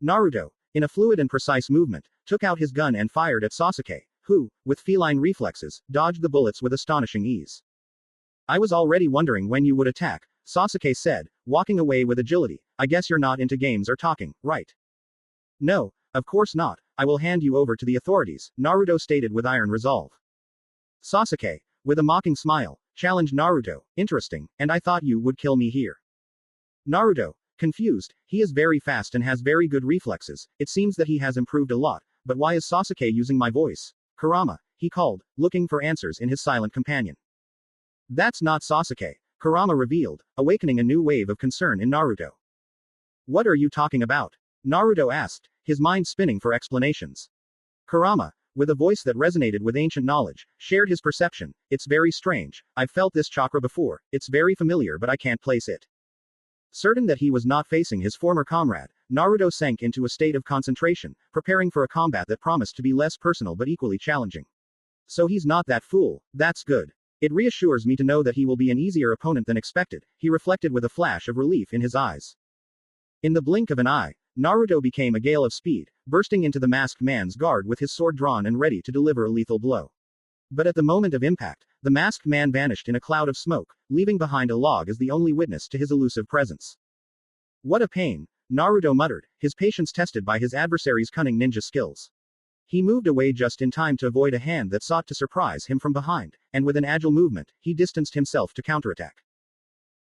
Naruto, in a fluid and precise movement, took out his gun and fired at Sasuke, who, with feline reflexes, dodged the bullets with astonishing ease. I was already wondering when you would attack, Sasuke said, walking away with agility. I guess you're not into games or talking, right? No, of course not, I will hand you over to the authorities, Naruto stated with iron resolve. Sasuke, with a mocking smile, challenged Naruto. Interesting, and I thought you would kill me here. Naruto, confused, he is very fast and has very good reflexes, it seems that he has improved a lot, but why is Sasuke using my voice? Kurama, he called, looking for answers in his silent companion. That's not Sasuke, Kurama revealed, awakening a new wave of concern in Naruto. What are you talking about? Naruto asked, his mind spinning for explanations. Kurama, with a voice that resonated with ancient knowledge, shared his perception. It's very strange, I've felt this chakra before, it's very familiar but I can't place it. Certain that he was not facing his former comrade, Naruto sank into a state of concentration, preparing for a combat that promised to be less personal but equally challenging. So he's not that fool, that's good. It reassures me to know that he will be an easier opponent than expected, he reflected with a flash of relief in his eyes. In the blink of an eye, Naruto became a gale of speed, bursting into the masked man's guard with his sword drawn and ready to deliver a lethal blow. But at the moment of impact, the masked man vanished in a cloud of smoke, leaving behind a log as the only witness to his elusive presence. What a pain, Naruto muttered, his patience tested by his adversary's cunning ninja skills. He moved away just in time to avoid a hand that sought to surprise him from behind, and with an agile movement, he distanced himself to counterattack.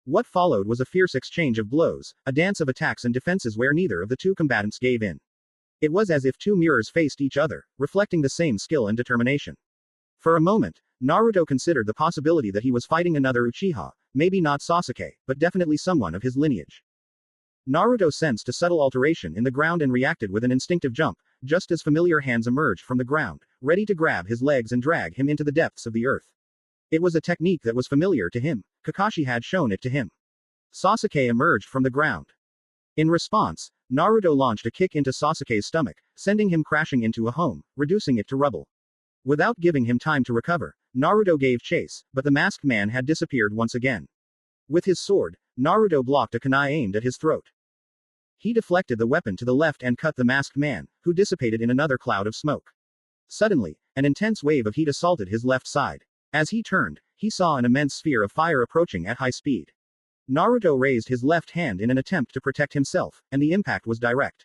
What followed was a fierce exchange of blows, a dance of attacks and defenses where neither of the two combatants gave in. It was as if two mirrors faced each other, reflecting the same skill and determination. For a moment, Naruto considered the possibility that he was fighting another Uchiha, maybe not Sasuke, but definitely someone of his lineage. Naruto sensed a subtle alteration in the ground and reacted with an instinctive jump, just as familiar hands emerged from the ground, ready to grab his legs and drag him into the depths of the earth. It was a technique that was familiar to him, Kakashi had shown it to him. Sasuke emerged from the ground. In response, Naruto launched a kick into Sasuke's stomach, sending him crashing into a home, reducing it to rubble. Without giving him time to recover, Naruto gave chase, but the masked man had disappeared once again. With his sword, Naruto blocked a kunai aimed at his throat. He deflected the weapon to the left and cut the masked man, who dissipated in another cloud of smoke. Suddenly, an intense wave of heat assaulted his left side. As he turned, he saw an immense sphere of fire approaching at high speed. Naruto raised his left hand in an attempt to protect himself, and the impact was direct.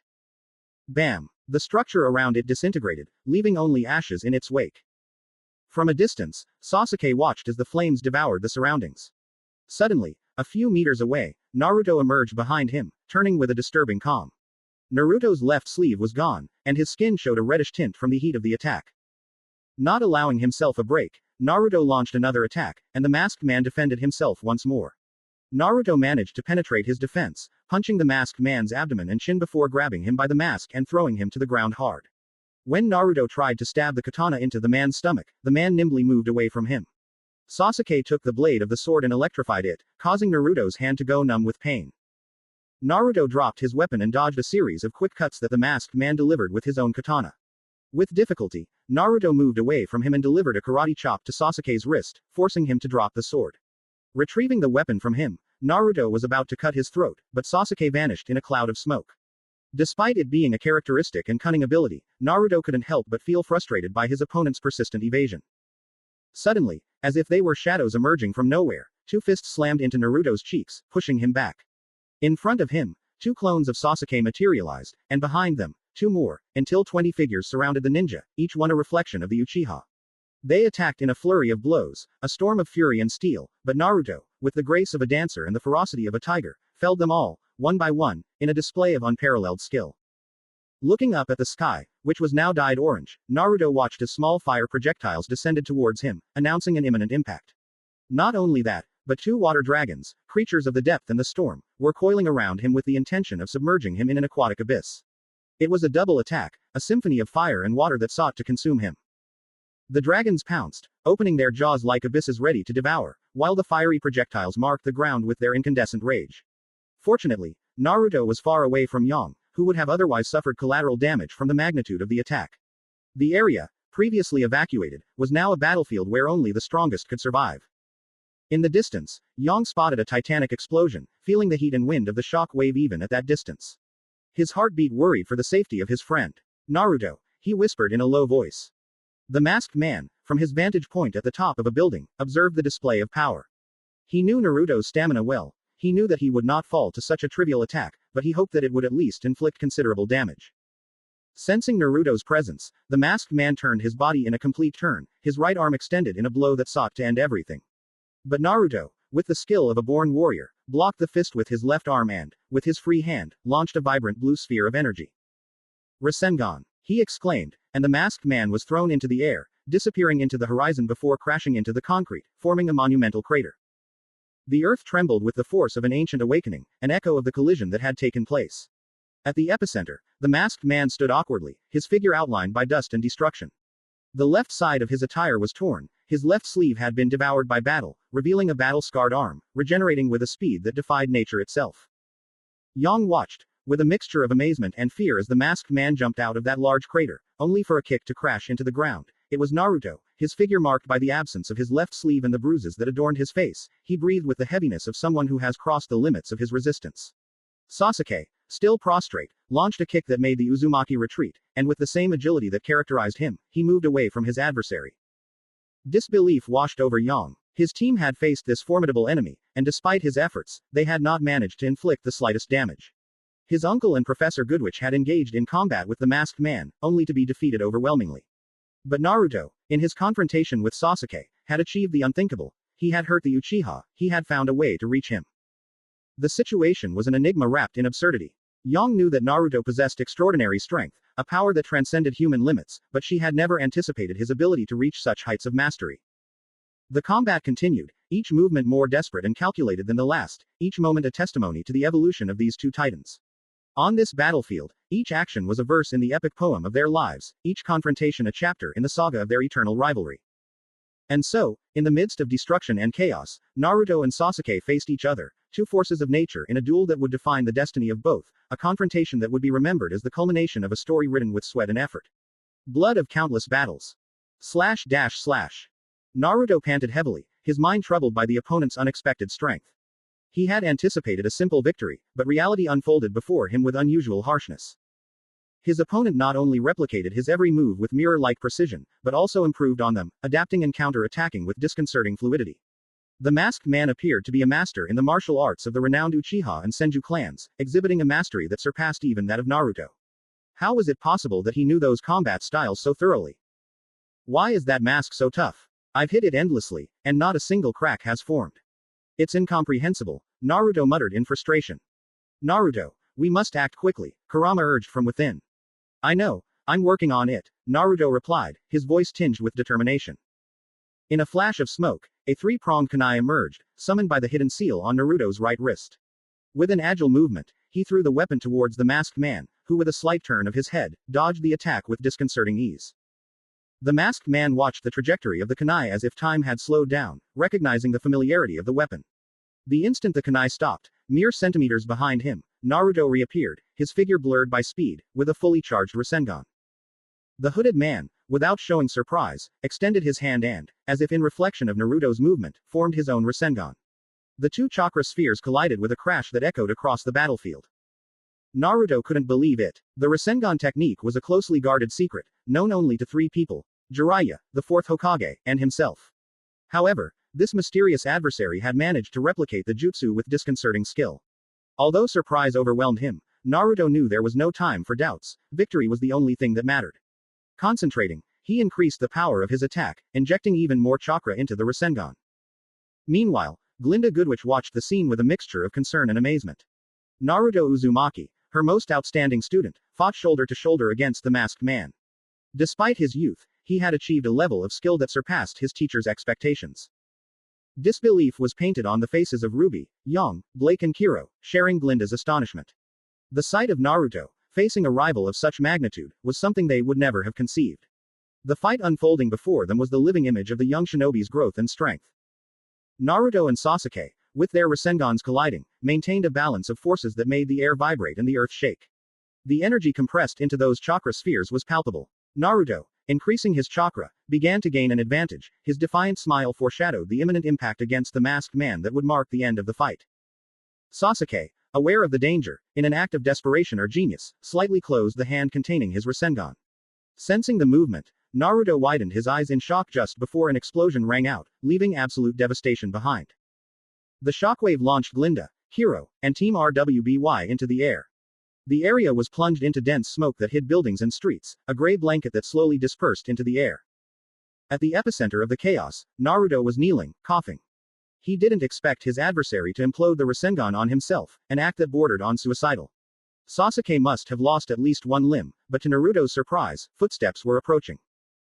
Bam! The structure around it disintegrated, leaving only ashes in its wake. From a distance, Sasuke watched as the flames devoured the surroundings. Suddenly, a few meters away, Naruto emerged behind him, turning with a disturbing calm. Naruto's left sleeve was gone, and his skin showed a reddish tint from the heat of the attack. Not allowing himself a break, Naruto launched another attack, and the masked man defended himself once more. Naruto managed to penetrate his defense, punching the masked man's abdomen and chin before grabbing him by the mask and throwing him to the ground hard. When Naruto tried to stab the katana into the man's stomach, the man nimbly moved away from him. Sasuke took the blade of the sword and electrified it, causing Naruto's hand to go numb with pain. Naruto dropped his weapon and dodged a series of quick cuts that the masked man delivered with his own katana. With difficulty, Naruto moved away from him and delivered a karate chop to Sasuke's wrist, forcing him to drop the sword. Retrieving the weapon from him, Naruto was about to cut his throat, but Sasuke vanished in a cloud of smoke. Despite it being a characteristic and cunning ability, Naruto couldn't help but feel frustrated by his opponent's persistent evasion. Suddenly, as if they were shadows emerging from nowhere, two fists slammed into Naruto's cheeks, pushing him back. In front of him, two clones of Sasuke materialized, and behind them, two more, until 20 figures surrounded the ninja, each one a reflection of the Uchiha. They attacked in a flurry of blows, a storm of fury and steel, but Naruto, with the grace of a dancer and the ferocity of a tiger, felled them all, one by one, in a display of unparalleled skill. Looking up at the sky, which was now dyed orange, Naruto watched as small fire projectiles descended towards him, announcing an imminent impact. Not only that, but two water dragons, creatures of the depth and the storm, were coiling around him with the intention of submerging him in an aquatic abyss. It was a double attack, a symphony of fire and water that sought to consume him. The dragons pounced, opening their jaws like abysses ready to devour, while the fiery projectiles marked the ground with their incandescent rage. Fortunately, Naruto was far away from Yang, who would have otherwise suffered collateral damage from the magnitude of the attack. The area, previously evacuated, was now a battlefield where only the strongest could survive. In the distance, Yang spotted a titanic explosion, feeling the heat and wind of the shock wave even at that distance. His heartbeat worried for the safety of his friend. Naruto, he whispered in a low voice. The masked man, from his vantage point at the top of a building, observed the display of power. He knew Naruto's stamina well. He knew that he would not fall to such a trivial attack, but he hoped that it would at least inflict considerable damage. Sensing Naruto's presence, the masked man turned his body in a complete turn, his right arm extended in a blow that sought to end everything. But Naruto, with the skill of a born warrior, blocked the fist with his left arm and, with his free hand, launched a vibrant blue sphere of energy. Rasengan! He exclaimed, and the masked man was thrown into the air, disappearing into the horizon before crashing into the concrete, forming a monumental crater. The earth trembled with the force of an ancient awakening, an echo of the collision that had taken place. At the epicenter, the masked man stood awkwardly, his figure outlined by dust and destruction. The left side of his attire was torn, his left sleeve had been devoured by battle, revealing a battle-scarred arm, regenerating with a speed that defied nature itself. Yang watched, with a mixture of amazement and fear as the masked man jumped out of that large crater, only for a kick to crash into the ground. It was Naruto, his figure marked by the absence of his left sleeve and the bruises that adorned his face. He breathed with the heaviness of someone who has crossed the limits of his resistance. Sasuke, still prostrate, launched a kick that made the Uzumaki retreat, and with the same agility that characterized him, he moved away from his adversary. Disbelief washed over Yang. His team had faced this formidable enemy, and despite his efforts, they had not managed to inflict the slightest damage. His uncle and Professor Goodwitch had engaged in combat with the masked man, only to be defeated overwhelmingly. But Naruto, in his confrontation with Sasuke, had achieved the unthinkable. He had hurt the Uchiha, he had found a way to reach him. The situation was an enigma wrapped in absurdity. Yang knew that Naruto possessed extraordinary strength, a power that transcended human limits, but she had never anticipated his ability to reach such heights of mastery. The combat continued, each movement more desperate and calculated than the last, each moment a testimony to the evolution of these two titans. On this battlefield, each action was a verse in the epic poem of their lives, each confrontation a chapter in the saga of their eternal rivalry. And so, in the midst of destruction and chaos, Naruto and Sasuke faced each other, two forces of nature in a duel that would define the destiny of both, a confrontation that would be remembered as the culmination of a story written with sweat and effort. Blood of countless battles. Naruto panted heavily, his mind troubled by the opponent's unexpected strength. He had anticipated a simple victory, but reality unfolded before him with unusual harshness. His opponent not only replicated his every move with mirror-like precision, but also improved on them, adapting and counter-attacking with disconcerting fluidity. The masked man appeared to be a master in the martial arts of the renowned Uchiha and Senju clans, exhibiting a mastery that surpassed even that of Naruto. How was it possible that he knew those combat styles so thoroughly? Why is that mask so tough? I've hit it endlessly, and not a single crack has formed. It's incomprehensible, Naruto muttered in frustration. Naruto, we must act quickly, Kurama urged from within. I know, I'm working on it, Naruto replied, his voice tinged with determination. In a flash of smoke, a three-pronged kunai emerged, summoned by the hidden seal on Naruto's right wrist. With an agile movement, he threw the weapon towards the masked man, who with a slight turn of his head, dodged the attack with disconcerting ease. The masked man watched the trajectory of the kunai as if time had slowed down, recognizing the familiarity of the weapon. The instant the kunai stopped, mere centimeters behind him, Naruto reappeared, his figure blurred by speed, with a fully charged Rasengan. The hooded man, without showing surprise, extended his hand and, as if in reflection of Naruto's movement, formed his own Rasengan. The two chakra spheres collided with a crash that echoed across the battlefield. Naruto couldn't believe it. The Rasengan technique was a closely guarded secret, known only to 3 people: Jiraiya, the 4th Hokage, and himself. However, this mysterious adversary had managed to replicate the jutsu with disconcerting skill. Although surprise overwhelmed him, Naruto knew there was no time for doubts. Victory was the only thing that mattered. Concentrating, he increased the power of his attack, injecting even more chakra into the Rasengan. Meanwhile, Glinda Goodwitch watched the scene with a mixture of concern and amazement. Naruto Uzumaki, her most outstanding student, fought shoulder to shoulder against the masked man. Despite his youth, he had achieved a level of skill that surpassed his teacher's expectations. Disbelief was painted on the faces of RWBY, Yang, Blake and Kiro, sharing Glinda's astonishment. The sight of Naruto, facing a rival of such magnitude, was something they would never have conceived. The fight unfolding before them was the living image of the young shinobi's growth and strength. Naruto and Sasuke, with their Rasengans colliding, maintained a balance of forces that made the air vibrate and the earth shake. The energy compressed into those chakra spheres was palpable. Naruto, increasing his chakra, began to gain an advantage. His defiant smile foreshadowed the imminent impact against the masked man that would mark the end of the fight. Sasuke, aware of the danger, in an act of desperation or genius, slightly closed the hand containing his Rasengan. Sensing the movement, Naruto widened his eyes in shock just before an explosion rang out, leaving absolute devastation behind. The shockwave launched Glinda, Kiro, and Team RWBY into the air. The area was plunged into dense smoke that hid buildings and streets, a gray blanket that slowly dispersed into the air. At the epicenter of the chaos, Naruto was kneeling, coughing. He didn't expect his adversary to implode the Rasengan on himself, an act that bordered on suicidal. Sasuke must have lost at least one limb, but to Naruto's surprise, footsteps were approaching.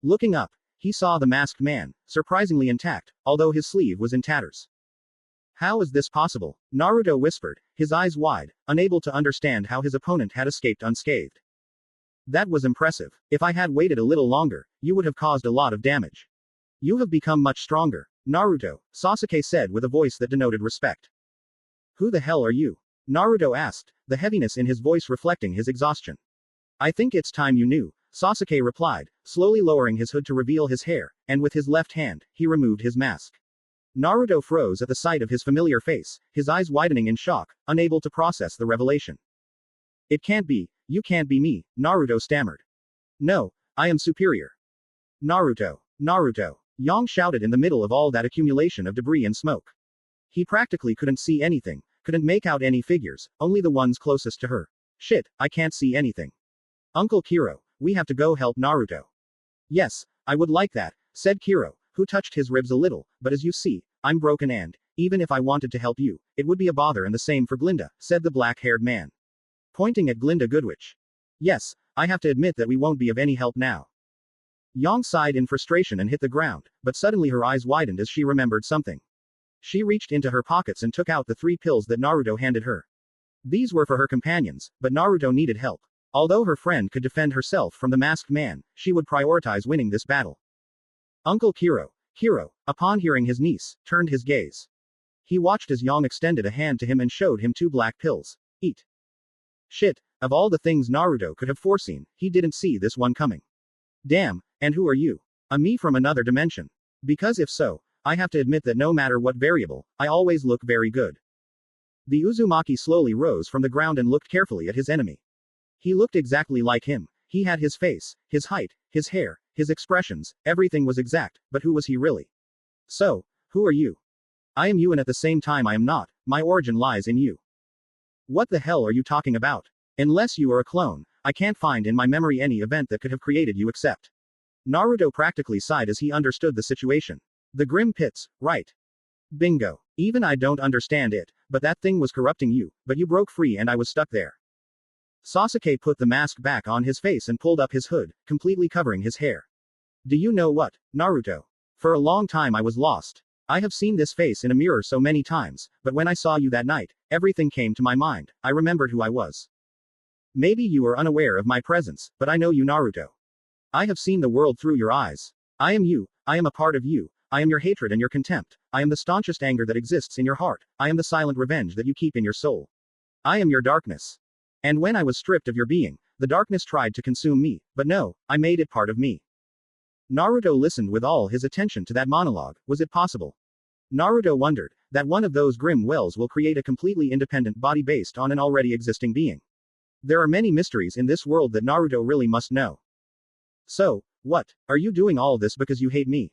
Looking up, he saw the masked man, surprisingly intact, although his sleeve was in tatters. How is this possible? Naruto whispered, his eyes wide, unable to understand how his opponent had escaped unscathed. That was impressive. If I had waited a little longer, you would have caused a lot of damage. You have become much stronger, Naruto, Sasuke said with a voice that denoted respect. Who the hell are you? Naruto asked, the heaviness in his voice reflecting his exhaustion. I think it's time you knew, Sasuke replied, slowly lowering his hood to reveal his hair, and with his left hand, he removed his mask. Naruto froze at the sight of his familiar face, his eyes widening in shock, unable to process the revelation. It can't be, you can't be me, Naruto stammered. No, I am superior. Naruto, Naruto, Yang shouted in the middle of all that accumulation of debris and smoke. He practically couldn't see anything, couldn't make out any figures, only the ones closest to her. Shit, I can't see anything. Uncle Kiro, we have to go help Naruto. Yes, I would like that, said Kiro, who touched his ribs a little, but as you see, I'm broken and, even if I wanted to help you, it would be a bother and the same for Glinda, said the black-haired man. Pointing at Glinda Goodwitch. Yes, I have to admit that we won't be of any help now. Yang sighed in frustration and hit the ground, but suddenly her eyes widened as she remembered something. She reached into her pockets and took out the 3 pills that Naruto handed her. These were for her companions, but Naruto needed help. Although her friend could defend herself from the masked man, she would prioritize winning this battle. Uncle Kiro, upon hearing his niece, turned his gaze. He watched as Yang extended a hand to him and showed him 2 black pills. Eat. Shit, of all the things Naruto could have foreseen, he didn't see this one coming. Damn, and who are you? A me from another dimension? Because if so, I have to admit that no matter what variable, I always look very good. The Uzumaki slowly rose from the ground and looked carefully at his enemy. He looked exactly like him. He had his face, his height, his hair, his expressions, everything was exact, but who was he really? So, who are you? I am you and at the same time I am not, my origin lies in you. What the hell are you talking about? Unless you are a clone, I can't find in my memory any event that could have created you except. Naruto practically sighed as he understood the situation. The grim pits, right? Bingo. Even I don't understand it, but that thing was corrupting you, but you broke free and I was stuck there. Sasuke put the mask back on his face and pulled up his hood, completely covering his hair. Do you know what, Naruto? For a long time I was lost. I have seen this face in a mirror so many times, but when I saw you that night, everything came to my mind, I remembered who I was. Maybe you are unaware of my presence, but I know you Naruto. I have seen the world through your eyes. I am you, I am a part of you, I am your hatred and your contempt, I am the staunchest anger that exists in your heart, I am the silent revenge that you keep in your soul. I am your darkness. And when I was stripped of your being, the darkness tried to consume me, but no, I made it part of me. Naruto listened with all his attention to that monologue. Was it possible? Naruto wondered, that one of those grim wells will create a completely independent body based on an already existing being. There are many mysteries in this world that Naruto really must know. So, what? Are you doing all this because you hate me?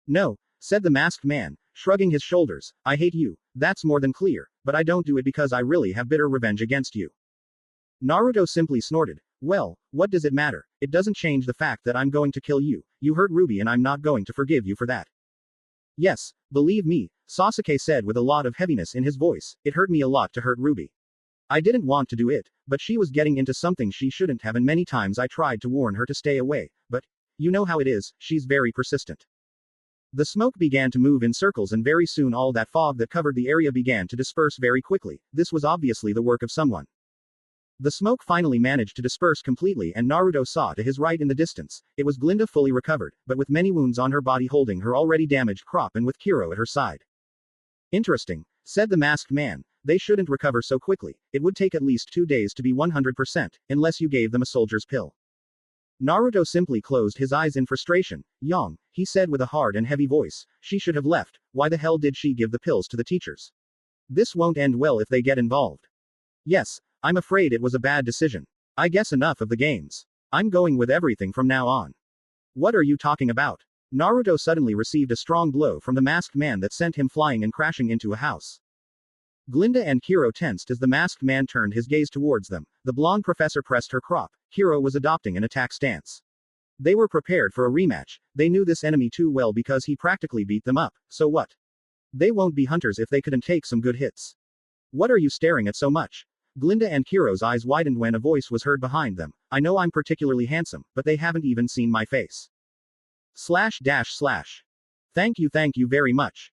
No, said the masked man, shrugging his shoulders. I hate you, that's more than clear, but I don't do it because I really have bitter revenge against you. Naruto simply snorted. Well, what does it matter? It doesn't change the fact that I'm going to kill you. You hurt RWBY and I'm not going to forgive you for that. Yes, believe me, Sasuke said with a lot of heaviness in his voice. It hurt me a lot to hurt RWBY. I didn't want to do it, but she was getting into something she shouldn't have, and many times I tried to warn her to stay away, but you know how it is, she's very persistent. The smoke began to move in circles and very soon all that fog that covered the area began to disperse very quickly. This was obviously the work of someone. The smoke finally managed to disperse completely and Naruto saw to his right in the distance. It was Glinda, fully recovered, but with many wounds on her body, holding her already damaged crop and with Kiro at her side. Interesting, said the masked man. They shouldn't recover so quickly. It would take at least 2 days to be 100%, unless you gave them a soldier's pill. Naruto simply closed his eyes in frustration. Yang, he said with a hard and heavy voice, she should have left. Why the hell did she give the pills to the teachers? This won't end well if they get involved. Yes, I'm afraid it was a bad decision. I guess enough of the games. I'm going with everything from now on. What are you talking about? Naruto suddenly received a strong blow from the masked man that sent him flying and crashing into a house. Glinda and Kiro tensed as the masked man turned his gaze towards them. The blonde professor pressed her crop. Kiro was adopting an attack stance. They were prepared for a rematch. They knew this enemy too well because he practically beat them up. So what? They won't be hunters if they couldn't take some good hits. What are you staring at so much? Glinda and Kiro's eyes widened when a voice was heard behind them. I know I'm particularly handsome, but they haven't even seen my face. // Thank you very much.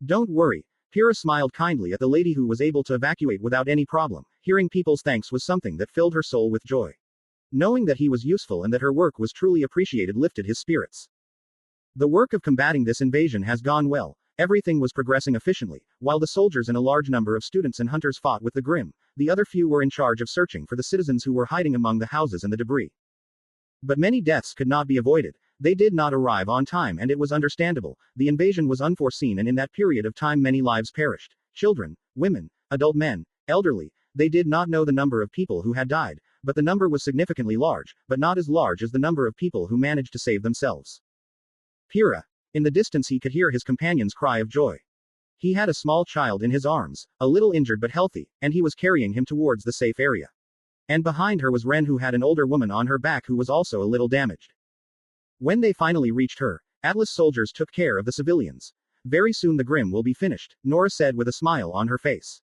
Don't worry. Kira smiled kindly at the lady who was able to evacuate without any problem. Hearing people's thanks was something that filled her soul with joy. Knowing that he was useful and that her work was truly appreciated lifted his spirits. The work of combating this invasion has gone well. Everything was progressing efficiently. While the soldiers and a large number of students and hunters fought with the Grim, the other few were in charge of searching for the citizens who were hiding among the houses and the debris. But many deaths could not be avoided. They did not arrive on time, and it was understandable. The invasion was unforeseen, and in that period of time many lives perished. Children, women, adult men, elderly. They did not know the number of people who had died, but the number was significantly large, but not as large as the number of people who managed to save themselves. Pira. In the distance he could hear his companion's cry of joy. He had a small child in his arms, a little injured but healthy, and he was carrying him towards the safe area. And behind her was Ren, who had an older woman on her back who was also a little damaged. When they finally reached her, Atlas soldiers took care of the civilians. Very soon the Grim will be finished, Nora said with a smile on her face.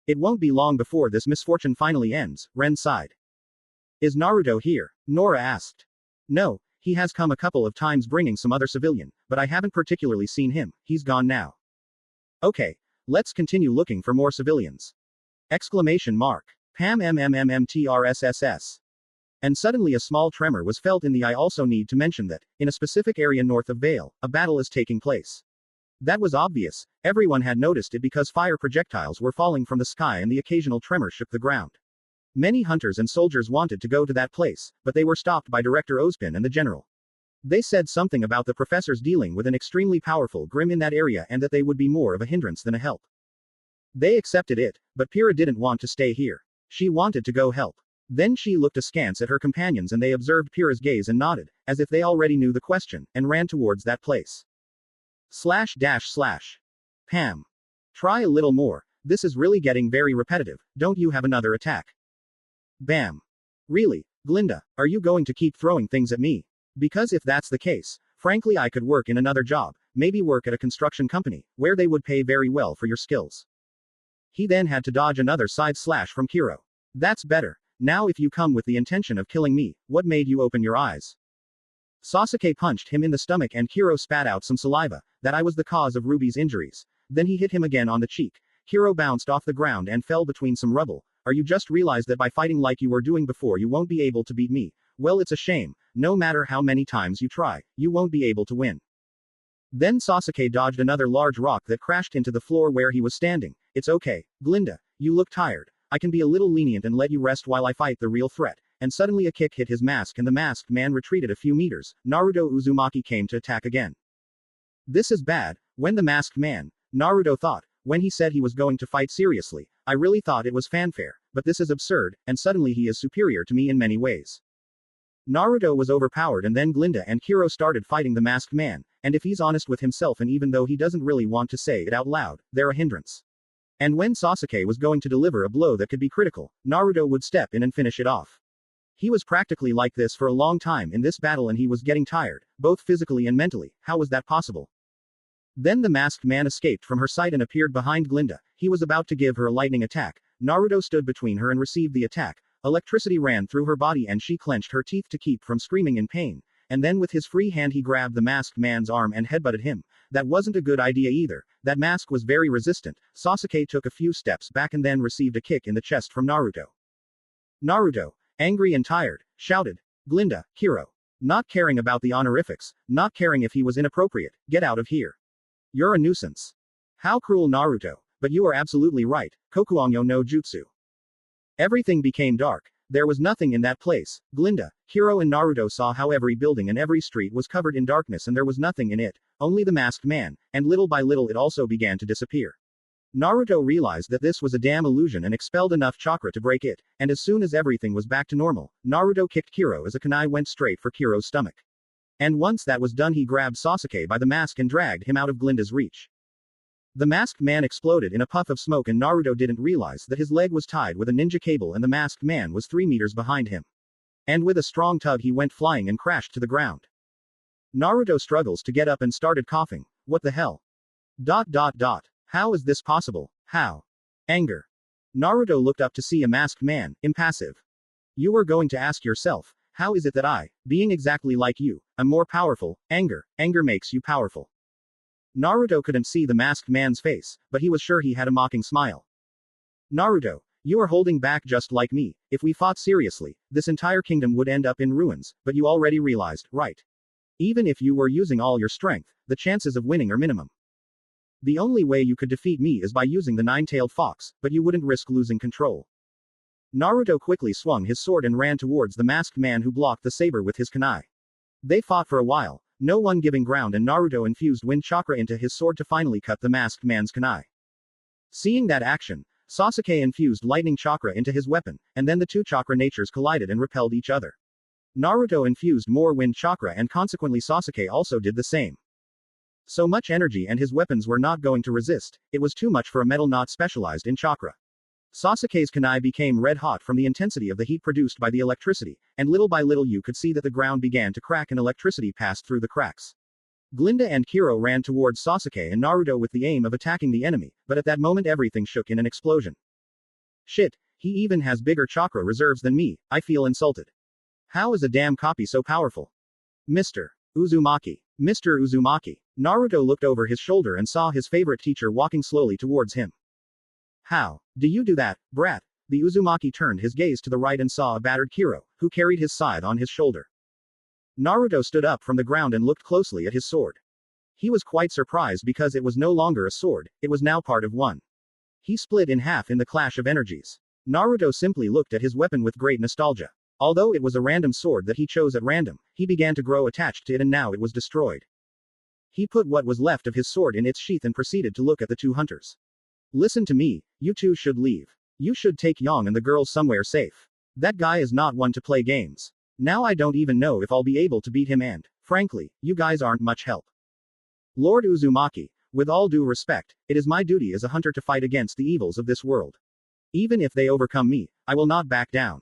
It won't be long before this misfortune finally ends, Ren sighed. Is Naruto here? Nora asked. No, he has come a couple of times bringing some other civilian, but I haven't particularly seen him. He's gone now. Okay, let's continue looking for more civilians. Exclamation mark. Pam MMMMTRSSS. And suddenly a small tremor was felt in the eye. Also need to mention that, in a specific area north of Vale, a battle is taking place. That was obvious. Everyone had noticed it because fire projectiles were falling from the sky and the occasional tremor shook the ground. Many hunters and soldiers wanted to go to that place, but they were stopped by Director Ozpin and the general. They said something about the professors dealing with an extremely powerful Grim in that area and that they would be more of a hindrance than a help. They accepted it, but Pyrrha didn't want to stay here. She wanted to go help. Then she looked askance at her companions and they observed Pyrrha's gaze and nodded, as if they already knew the question, and ran towards that place. // Pam. Try a little more. This is really getting very repetitive. Don't you have another attack? Bam. Really, Glinda, are you going to keep throwing things at me? Because if that's the case, frankly I could work in another job, maybe work at a construction company, where they would pay very well for your skills. He then had to dodge another side slash from Kiro. That's better. Now if you come with the intention of killing me, what made you open your eyes? Sasuke punched him in the stomach and Kiro spat out some saliva. That I was the cause of RWBY's injuries. Then he hit him again on the cheek. Kiro bounced off the ground and fell between some rubble. Are you just realized that by fighting like you were doing before you won't be able to beat me? Well, it's a shame. No matter how many times you try, you won't be able to win. Then Sasuke dodged another large rock that crashed into the floor where he was standing. It's okay, Glinda, you look tired. I can be a little lenient and let you rest while I fight the real threat. And suddenly a kick hit his mask and the masked man retreated a few meters. Naruto Uzumaki came to attack again. This is bad. When the masked man, Naruto thought, When he said he was going to fight seriously, I really thought it was fanfare, but this is absurd, and suddenly he is superior to me in many ways. Naruto was overpowered and then Glinda and Kiro started fighting the masked man, and if he's honest with himself and even though he doesn't really want to say it out loud, they're a hindrance. And when Sasuke was going to deliver a blow that could be critical, Naruto would step in and finish it off. He was practically like this for a long time in this battle and he was getting tired, both physically and mentally. How was that possible? Then the masked man escaped from her sight and appeared behind Glinda. He was about to give her a lightning attack. Naruto stood between her and received the attack. Electricity ran through her body and she clenched her teeth to keep from screaming in pain. And then with his free hand he grabbed the masked man's arm and headbutted him. That wasn't a good idea either. That mask was very resistant. Sasuke took a few steps back and then received a kick in the chest from Naruto. Naruto, angry and tired, shouted. Glinda, Kiro. Not caring about the honorifics, not caring if he was inappropriate, get out of here. You're a nuisance. How cruel, Naruto, but you are absolutely right, Kokuangyo no Jutsu. Everything became dark. There was nothing in that place. Glinda, Kiro and Naruto saw how every building and every street was covered in darkness and there was nothing in it, only the masked man, and little by little it also began to disappear. Naruto realized that this was a damn illusion and expelled enough chakra to break it, and as soon as everything was back to normal, Naruto kicked Kiro as a kunai went straight for Kiro's stomach. And once that was done he grabbed Sasuke by the mask and dragged him out of Glinda's reach. The masked man exploded in a puff of smoke and Naruto didn't realize that his leg was tied with a ninja cable and the masked man was 3 meters behind him. And with a strong tug he went flying and crashed to the ground. Naruto struggles to get up and started coughing. What the hell? How is this possible? How? Anger. Naruto looked up to see a masked man, impassive. You were going to ask yourself, how is it that I, being exactly like you, am more powerful? Anger makes you powerful. Naruto couldn't see the masked man's face, but he was sure he had a mocking smile. Naruto, you are holding back just like me. If we fought seriously, this entire kingdom would end up in ruins, but you already realized, right? Even if you were using all your strength, the chances of winning are minimum. The only way you could defeat me is by using the nine-tailed fox, but you wouldn't risk losing control. Naruto quickly swung his sword and ran towards the masked man who blocked the saber with his kunai. They fought for a while, no one giving ground and Naruto infused wind chakra into his sword to finally cut the masked man's kunai. Seeing that action, Sasuke infused lightning chakra into his weapon, and then the two chakra natures collided and repelled each other. Naruto infused more wind chakra and consequently Sasuke also did the same. So much energy and his weapons were not going to resist, it was too much for a metal not specialized in chakra. Sasuke's kunai became red hot from the intensity of the heat produced by the electricity, and little by little you could see that the ground began to crack and electricity passed through the cracks. Glinda and Kiro ran towards Sasuke and Naruto with the aim of attacking the enemy, but at that moment everything shook in an explosion. Shit, he even has bigger chakra reserves than me, I feel insulted. How is a damn copy so powerful? Mr. Uzumaki. Mr. Uzumaki. Naruto looked over his shoulder and saw his favorite teacher walking slowly towards him. How do you do that, brat? The Uzumaki turned his gaze to the right and saw a battered Kiro, who carried his scythe on his shoulder. Naruto stood up from the ground and looked closely at his sword. He was quite surprised because it was no longer a sword, it was now part of one. He split in half in the clash of energies. Naruto simply looked at his weapon with great nostalgia. Although it was a random sword that he chose at random, he began to grow attached to it and now it was destroyed. He put what was left of his sword in its sheath and proceeded to look at the two hunters. Listen to me, you two should leave. You should take Yang and the girls somewhere safe. That guy is not one to play games. Now I don't even know if I'll be able to beat him and, frankly, you guys aren't much help. Lord Uzumaki, with all due respect, it is my duty as a hunter to fight against the evils of this world. Even if they overcome me, I will not back down.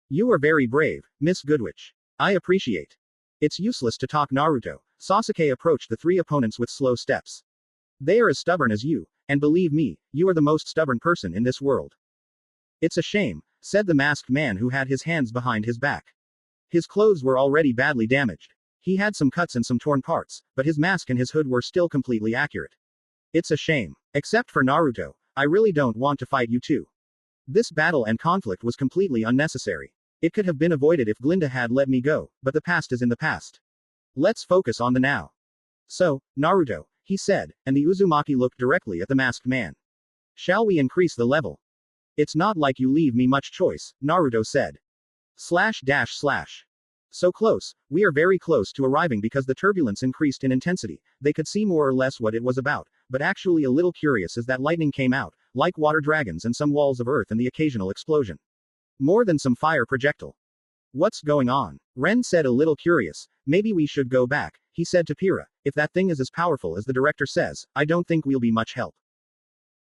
You are very brave, Miss Goodwitch. I appreciate. It's useless to talk, Naruto. Sasuke approached the three opponents with slow steps. They are as stubborn as you, and believe me, you are the most stubborn person in this world. It's a shame, said the masked man who had his hands behind his back. His clothes were already badly damaged. He had some cuts and some torn parts, but his mask and his hood were still completely accurate. It's a shame. Except for Naruto, I really don't want to fight you two. This battle and conflict was completely unnecessary. It could have been avoided if Glinda had let me go, but the past is in the past. Let's focus on the now. So, Naruto, he said, and the Uzumaki looked directly at the masked man. Shall we increase the level? It's not like you leave me much choice, Naruto said. //. So close, we are very close to arriving because the turbulence increased in intensity, they could see more or less what it was about, but actually a little curious as that lightning came out, like water dragons and some walls of earth and the occasional explosion. More than some fire projectile. What's going on? Ren said, a little curious. Maybe we should go back, he said to Pyrrha. If that thing is as powerful as the director says, I don't think we'll be much help.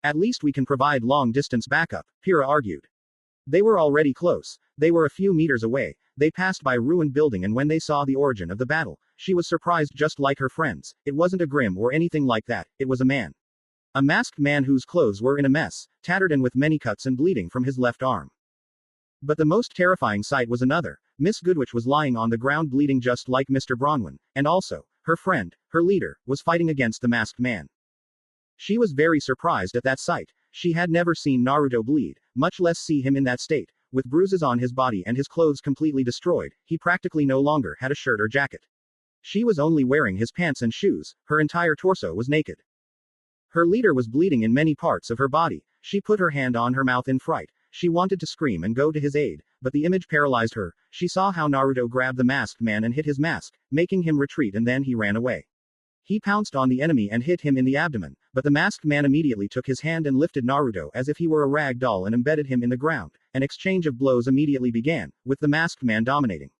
At least we can provide long-distance backup, Pyrrha argued. They were already close. They were a few meters away. They passed by a ruined building, and when they saw the origin of the battle, she was surprised just like her friends. It wasn't a Grimm or anything like that, it was a man. A masked man whose clothes were in a mess, tattered and with many cuts and bleeding from his left arm. But the most terrifying sight was another. Miss Goodwitch was lying on the ground bleeding just like Mr. Bronwyn, and also, her friend, her leader, was fighting against the masked man. She was very surprised at that sight. She had never seen Naruto bleed, much less see him in that state, with bruises on his body and his clothes completely destroyed. He practically no longer had a shirt or jacket. She was only wearing his pants and shoes, her entire torso was naked. Her leader was bleeding in many parts of her body. She put her hand on her mouth in fright. She wanted to scream and go to his aid, but the image paralyzed her. She saw how Naruto grabbed the masked man and hit his mask, making him retreat, and then he ran away. He pounced on the enemy and hit him in the abdomen, but the masked man immediately took his hand and lifted Naruto as if he were a rag doll and embedded him in the ground. An exchange of blows immediately began, with the masked man dominating.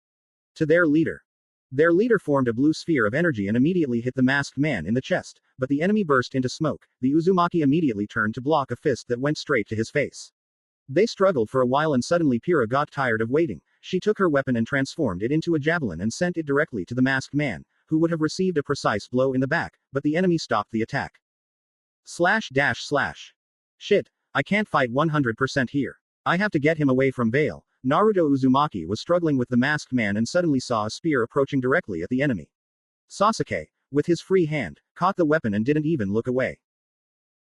To their leader. Their leader formed a blue sphere of energy and immediately hit the masked man in the chest, but the enemy burst into smoke. The Uzumaki immediately turned to block a fist that went straight to his face. They struggled for a while and suddenly Pyrrha got tired of waiting. She took her weapon and transformed it into a javelin and sent it directly to the masked man, who would have received a precise blow in the back, but the enemy stopped the attack. Shit, I can't fight 100% here. I have to get him away from Vale. Naruto Uzumaki was struggling with the masked man and suddenly saw a spear approaching directly at the enemy. Sasuke, with his free hand, caught the weapon and didn't even look away.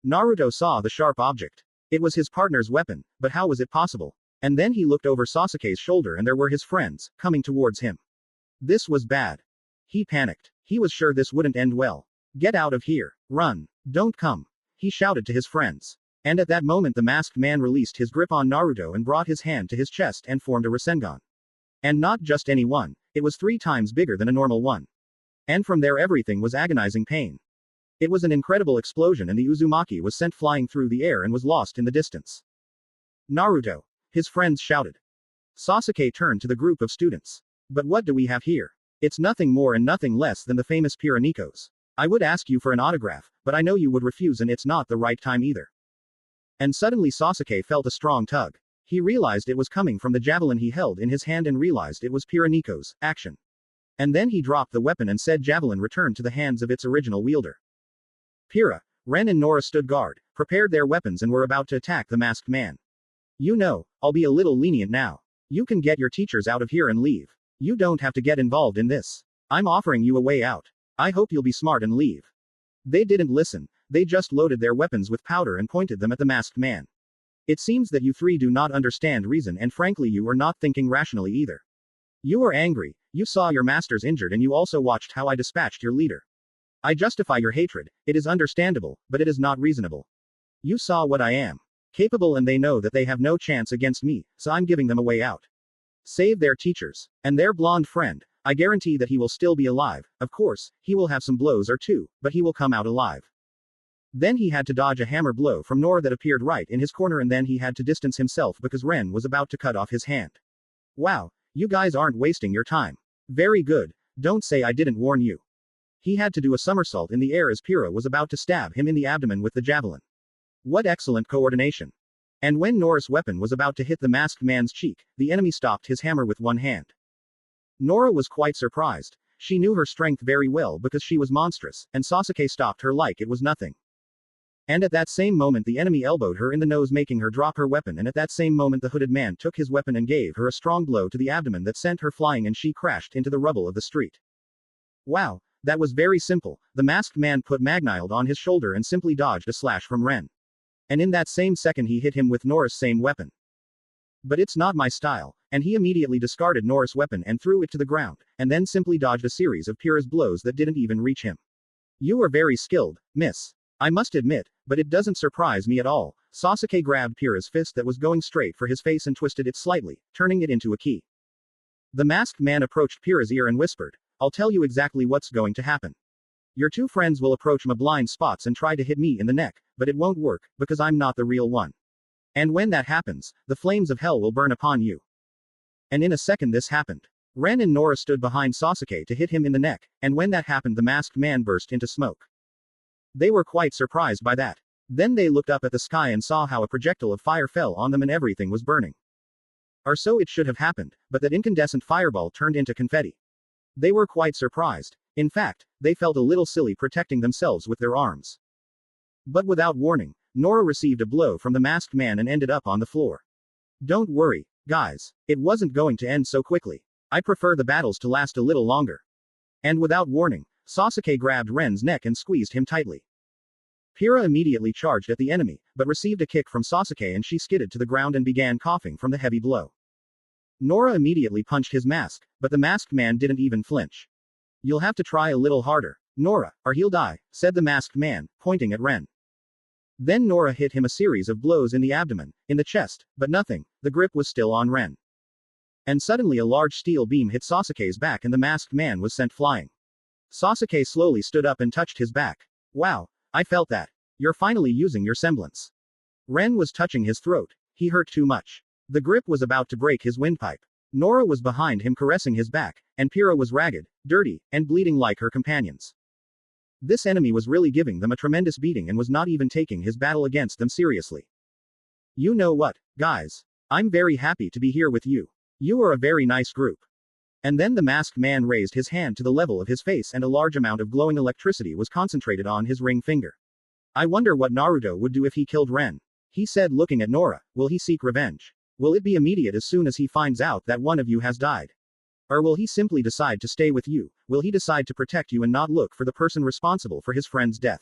Naruto saw the sharp object. It was his partner's weapon, but how was it possible? And then he looked over Sasuke's shoulder and there were his friends, coming towards him. This was bad. He panicked. He was sure this wouldn't end well. Get out of here. Run. Don't come. He shouted to his friends. And at that moment the masked man released his grip on Naruto and brought his hand to his chest and formed a Rasengan. And not just any one, it was 3 times bigger than a normal one. And from there everything was agonizing pain. It was an incredible explosion and the Uzumaki was sent flying through the air and was lost in the distance. Naruto. His friends shouted. Sasuke turned to the group of students. But what do we have here? It's nothing more and nothing less than the famous Pyrrha Nikos. I would ask you for an autograph, but I know you would refuse and it's not the right time either. And suddenly Sasuke felt a strong tug. He realized it was coming from the javelin he held in his hand and realized it was Pyrrha Nikos, action. And then he dropped the weapon and said javelin returned to the hands of its original wielder. Pyrrha, Ren and Nora stood guard, prepared their weapons and were about to attack the masked man. You know, I'll be a little lenient now. You can get your teachers out of here and leave. You don't have to get involved in this. I'm offering you a way out. I hope you'll be smart and leave. They didn't listen. They just loaded their weapons with powder and pointed them at the masked man. It seems that you 3 do not understand reason and frankly you are not thinking rationally either. You are angry. You saw your masters injured and you also watched how I dispatched your leader. I justify your hatred. It is understandable, but it is not reasonable. You saw what I am capable and they know that they have no chance against me, so I'm giving them a way out. Save their teachers. And their blonde friend. I guarantee that he will still be alive. Of course, he will have some blows or 2, but he will come out alive. Then he had to dodge a hammer blow from Nora that appeared right in his corner and then he had to distance himself because Ren was about to cut off his hand. Wow, you guys aren't wasting your time. Very good. Don't say I didn't warn you. He had to do a somersault in the air as Pyrrha was about to stab him in the abdomen with the javelin. What excellent coordination. And when Nora's weapon was about to hit the masked man's cheek, the enemy stopped his hammer with one hand. Nora was quite surprised. She knew her strength very well because she was monstrous, and Sasuke stopped her like it was nothing. And at that same moment the enemy elbowed her in the nose making her drop her weapon and at that same moment the hooded man took his weapon and gave her a strong blow to the abdomen that sent her flying and she crashed into the rubble of the street. Wow, that was very simple. The masked man put Magnild on his shoulder and simply dodged a slash from Ren. And in that same second he hit him with Nora's same weapon. But it's not my style, and he immediately discarded Nora's weapon and threw it to the ground, and then simply dodged a series of Pyrrha's blows that didn't even reach him. You are very skilled, miss. I must admit, but it doesn't surprise me at all. Sasuke grabbed Pyrrha's fist that was going straight for his face and twisted it slightly, turning it into a key. The masked man approached Pyrrha's ear and whispered, I'll tell you exactly what's going to happen. Your two friends will approach my blind spots and try to hit me in the neck, but it won't work, because I'm not the real one. And when that happens, the flames of hell will burn upon you. And in a second this happened. Ren and Nora stood behind Sasuke to hit him in the neck, and when that happened the masked man burst into smoke. They were quite surprised by that. Then they looked up at the sky and saw how a projectile of fire fell on them and everything was burning. Or so it should have happened, but that incandescent fireball turned into confetti. They were quite surprised. In fact, they felt a little silly protecting themselves with their arms. But without warning, Nora received a blow from the masked man and ended up on the floor. Don't worry, guys. It wasn't going to end so quickly. I prefer the battles to last a little longer. And without warning, Sasuke grabbed Ren's neck and squeezed him tightly. Pyrrha immediately charged at the enemy, but received a kick from Sasuke and she skidded to the ground and began coughing from the heavy blow. Nora immediately punched his mask, but the masked man didn't even flinch. You'll have to try a little harder, Nora, or he'll die, said the masked man, pointing at Ren. Then Nora hit him a series of blows in the abdomen, in the chest, but nothing, the grip was still on Ren. And suddenly a large steel beam hit Sasuke's back and the masked man was sent flying. Sasuke slowly stood up and touched his back. Wow, I felt that. You're finally using your semblance. Ren was touching his throat. He hurt too much. The grip was about to break his windpipe. Nora was behind him caressing his back, and Pyrrha was ragged, dirty, and bleeding like her companions. This enemy was really giving them a tremendous beating and was not even taking his battle against them seriously. You know what, guys? I'm very happy to be here with you. You are a very nice group. And then the masked man raised his hand to the level of his face and a large amount of glowing electricity was concentrated on his ring finger. I wonder what Naruto would do if he killed Ren. He said looking at Nora, will he seek revenge? Will it be immediate as soon as he finds out that one of you has died? Or will he simply decide to stay with you? Will he decide to protect you and not look for the person responsible for his friend's death?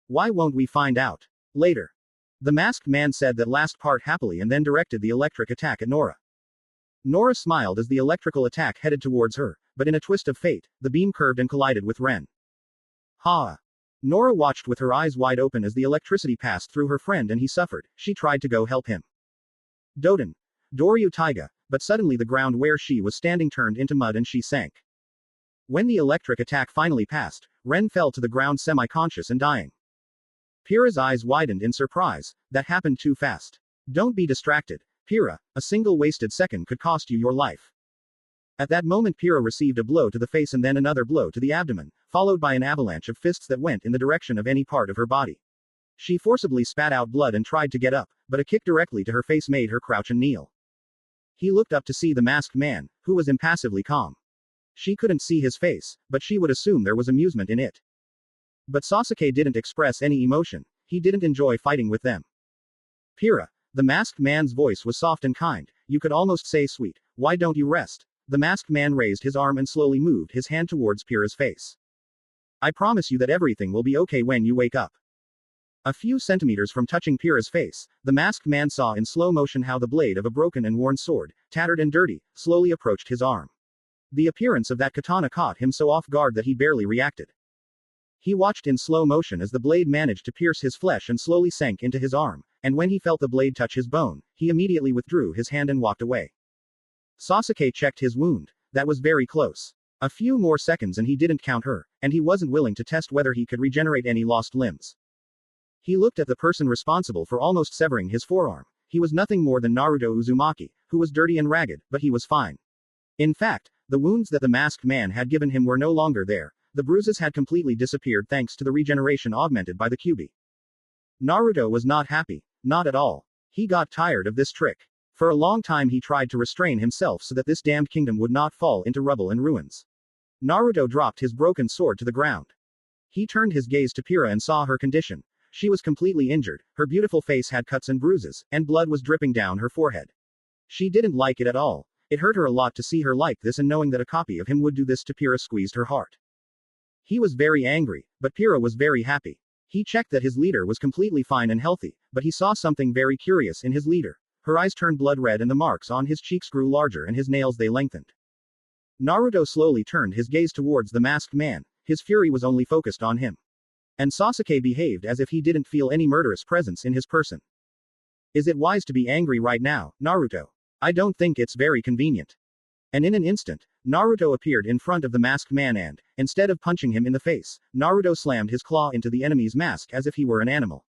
Why won't we find out? Later. The masked man said that last part happily and then directed the electric attack at Nora. Nora smiled as the electrical attack headed towards her, but in a twist of fate, the beam curved and collided with Ren. Ha! Nora watched with her eyes wide open as the electricity passed through her friend and he suffered. She tried to go help him. Doden. Doryu Taiga, but suddenly the ground where she was standing turned into mud and she sank. When the electric attack finally passed, Ren fell to the ground semi-conscious and dying. Pyrrha's eyes widened in surprise. That happened too fast. Don't be distracted, Pyrrha. A single wasted second could cost you your life. At that moment Pyrrha received a blow to the face and then another blow to the abdomen, followed by an avalanche of fists that went in the direction of any part of her body. She forcibly spat out blood and tried to get up, but a kick directly to her face made her crouch and kneel. He looked up to see the masked man, who was impassively calm. She couldn't see his face, but she would assume there was amusement in it. But Sasuke didn't express any emotion. He didn't enjoy fighting with them. Pyrrha. The masked man's voice was soft and kind, you could almost say sweet. Why don't you rest? The masked man raised his arm and slowly moved his hand towards Pyrrha's face. I promise you that everything will be okay when you wake up. A few centimeters from touching Pyrrha's face, the masked man saw in slow motion how the blade of a broken and worn sword, tattered and dirty, slowly approached his arm. The appearance of that katana caught him so off guard that he barely reacted. He watched in slow motion as the blade managed to pierce his flesh and slowly sank into his arm, and when he felt the blade touch his bone, he immediately withdrew his hand and walked away. Sasuke checked his wound. That was very close. A few more seconds and he didn't count her, and he wasn't willing to test whether he could regenerate any lost limbs. He looked at the person responsible for almost severing his forearm. He was nothing more than Naruto Uzumaki, who was dirty and ragged, but he was fine. In fact, the wounds that the masked man had given him were no longer there. The bruises had completely disappeared thanks to the regeneration augmented by the QB. Naruto was not happy. Not at all. He got tired of this trick. For a long time he tried to restrain himself so that this damned kingdom would not fall into rubble and ruins. Naruto dropped his broken sword to the ground. He turned his gaze to Pyrrha and saw her condition. She was completely injured, her beautiful face had cuts and bruises, and blood was dripping down her forehead. She didn't like it at all. It hurt her a lot to see her like this, and knowing that a copy of him would do this to Pyrrha squeezed her heart. He was very angry, but Pyrrha was very happy. He checked that his leader was completely fine and healthy, but he saw something very curious in his leader. Her eyes turned blood red and the marks on his cheeks grew larger and his nails they lengthened. Naruto slowly turned his gaze towards the masked man. His fury was only focused on him. And Sasuke behaved as if he didn't feel any murderous presence in his person. Is it wise to be angry right now, Naruto? I don't think it's very convenient. And in an instant, Naruto appeared in front of the masked man and, instead of punching him in the face, Naruto slammed his claw into the enemy's mask as if he were an animal.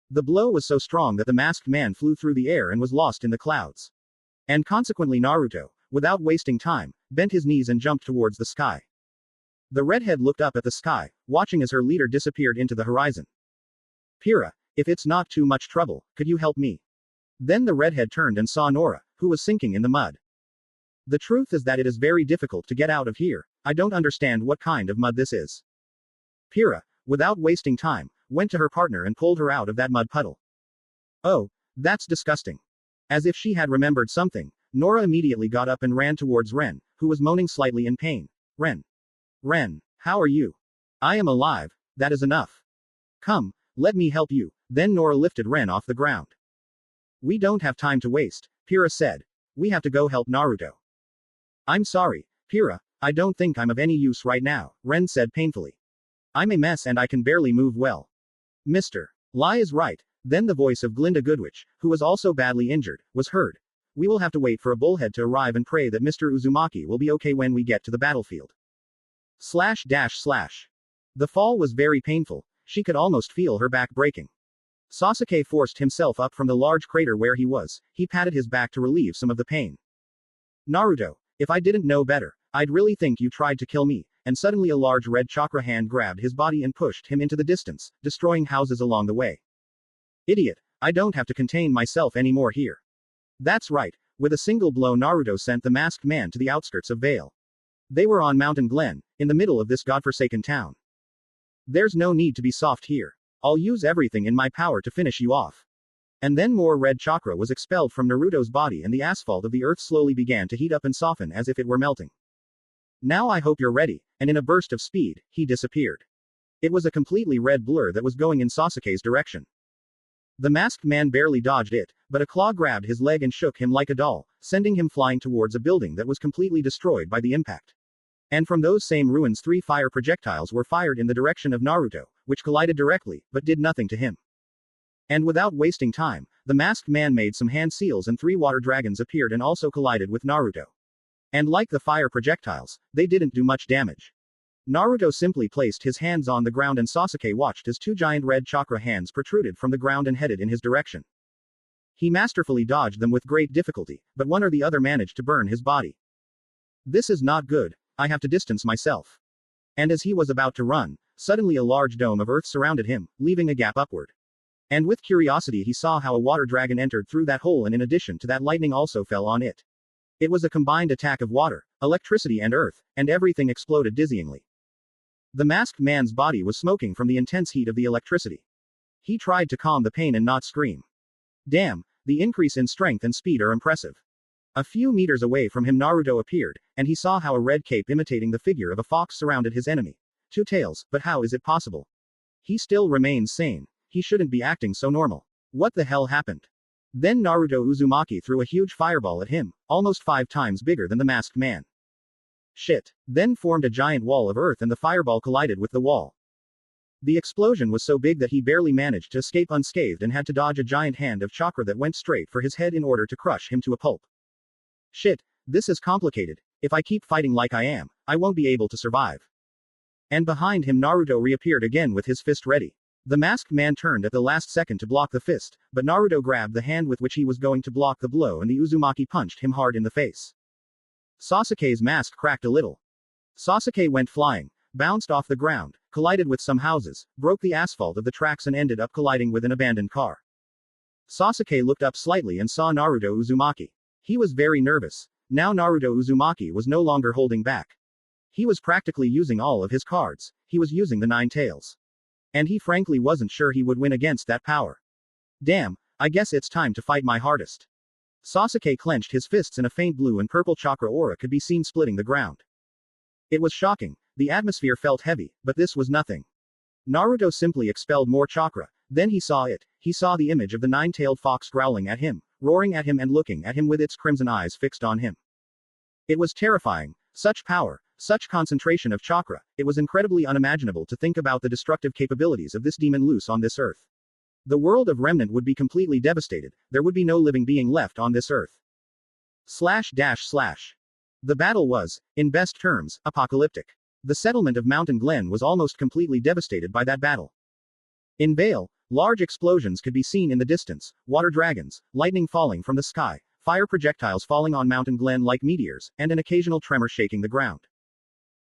The blow was so strong that the masked man flew through the air and was lost in the clouds. And consequently Naruto, without wasting time, bent his knees and jumped towards the sky. The redhead looked up at the sky, watching as her leader disappeared into the horizon. Pira, if it's not too much trouble, could you help me? Then the redhead turned and saw Nora, who was sinking in the mud. The truth is that it is very difficult to get out of here. I don't understand what kind of mud this is. Pira, without wasting time, went to her partner and pulled her out of that mud puddle. Oh, that's disgusting. As if she had remembered something, Nora immediately got up and ran towards Ren, who was moaning slightly in pain. Ren, how are you? I am alive, that is enough. Come, let me help you. Then Nora lifted Ren off the ground. We don't have time to waste, Pira said. We have to go help Naruto. I'm sorry, Pira, I don't think I'm of any use right now, Ren said painfully. I'm a mess and I can barely move well. Mr. Lai is right. Then the voice of Glinda Goodwitch, who was also badly injured, was heard. We will have to wait for a bullhead to arrive and pray that Mr. Uzumaki will be okay when we get to the battlefield. The fall was very painful. She could almost feel her back breaking. Sasuke forced himself up from the large crater where he was. He patted his back to relieve some of the pain. Naruto, if I didn't know better, I'd really think you tried to kill me. And suddenly a large red chakra hand grabbed his body and pushed him into the distance, destroying houses along the way. Idiot, I don't have to contain myself anymore here. That's right, with a single blow Naruto sent the masked man to the outskirts of Vale. They were on Mountain Glen, in the middle of this godforsaken town. There's no need to be soft here. I'll use everything in my power to finish you off. And then more red chakra was expelled from Naruto's body and the asphalt of the earth slowly began to heat up and soften as if it were melting. Now I hope you're ready, and in a burst of speed, he disappeared. It was a completely red blur that was going in Sasuke's direction. The masked man barely dodged it, but a claw grabbed his leg and shook him like a doll, sending him flying towards a building that was completely destroyed by the impact. And from those same ruins 3 fire projectiles were fired in the direction of Naruto, which collided directly, but did nothing to him. And without wasting time, the masked man made some hand seals and 3 water dragons appeared and also collided with Naruto. And like the fire projectiles, they didn't do much damage. Naruto simply placed his hands on the ground and Sasuke watched as 2 giant red chakra hands protruded from the ground and headed in his direction. He masterfully dodged them with great difficulty, but one or the other managed to burn his body. This is not good. I have to distance myself. And as he was about to run, suddenly a large dome of earth surrounded him, leaving a gap upward. And with curiosity he saw how a water dragon entered through that hole and in addition to that lightning also fell on it. It was a combined attack of water, electricity and earth, and everything exploded dizzyingly. The masked man's body was smoking from the intense heat of the electricity. He tried to calm the pain and not scream. Damn, the increase in strength and speed are impressive. A few meters away from him Naruto appeared, and he saw how a red cape imitating the figure of a fox surrounded his enemy. 2 tails, but how is it possible? He still remains sane. He shouldn't be acting so normal. What the hell happened? Then Naruto Uzumaki threw a huge fireball at him, almost 5 times bigger than the masked man. Shit. Then formed a giant wall of earth and the fireball collided with the wall. The explosion was so big that he barely managed to escape unscathed and had to dodge a giant hand of chakra that went straight for his head in order to crush him to a pulp. Shit, this is complicated. If I keep fighting like I am, I won't be able to survive. And behind him Naruto reappeared again with his fist ready. The masked man turned at the last second to block the fist, but Naruto grabbed the hand with which he was going to block the blow and the Uzumaki punched him hard in the face. Sasuke's mask cracked a little. Sasuke went flying, bounced off the ground, collided with some houses, broke the asphalt of the tracks and ended up colliding with an abandoned car. Sasuke looked up slightly and saw Naruto Uzumaki. He was very nervous. Now Naruto Uzumaki was no longer holding back. He was practically using all of his cards. He was using the 9 tails. And he frankly wasn't sure he would win against that power. Damn, I guess it's time to fight my hardest. Sasuke clenched his fists and a faint blue and purple chakra aura could be seen splitting the ground. It was shocking. The atmosphere felt heavy, but this was nothing. Naruto simply expelled more chakra. Then he saw it. He saw the image of the 9-tailed fox growling at him, roaring at him and looking at him with its crimson eyes fixed on him. It was terrifying. Such power, such concentration of chakra, it was incredibly unimaginable to think about the destructive capabilities of this demon loose on this earth. The world of Remnant would be completely devastated, there would be no living being left on this earth. // The battle was, in best terms, apocalyptic. The settlement of Mountain Glen was almost completely devastated by that battle. In Vale, large explosions could be seen in the distance, water dragons, lightning falling from the sky, fire projectiles falling on Mountain Glen like meteors, and an occasional tremor shaking the ground.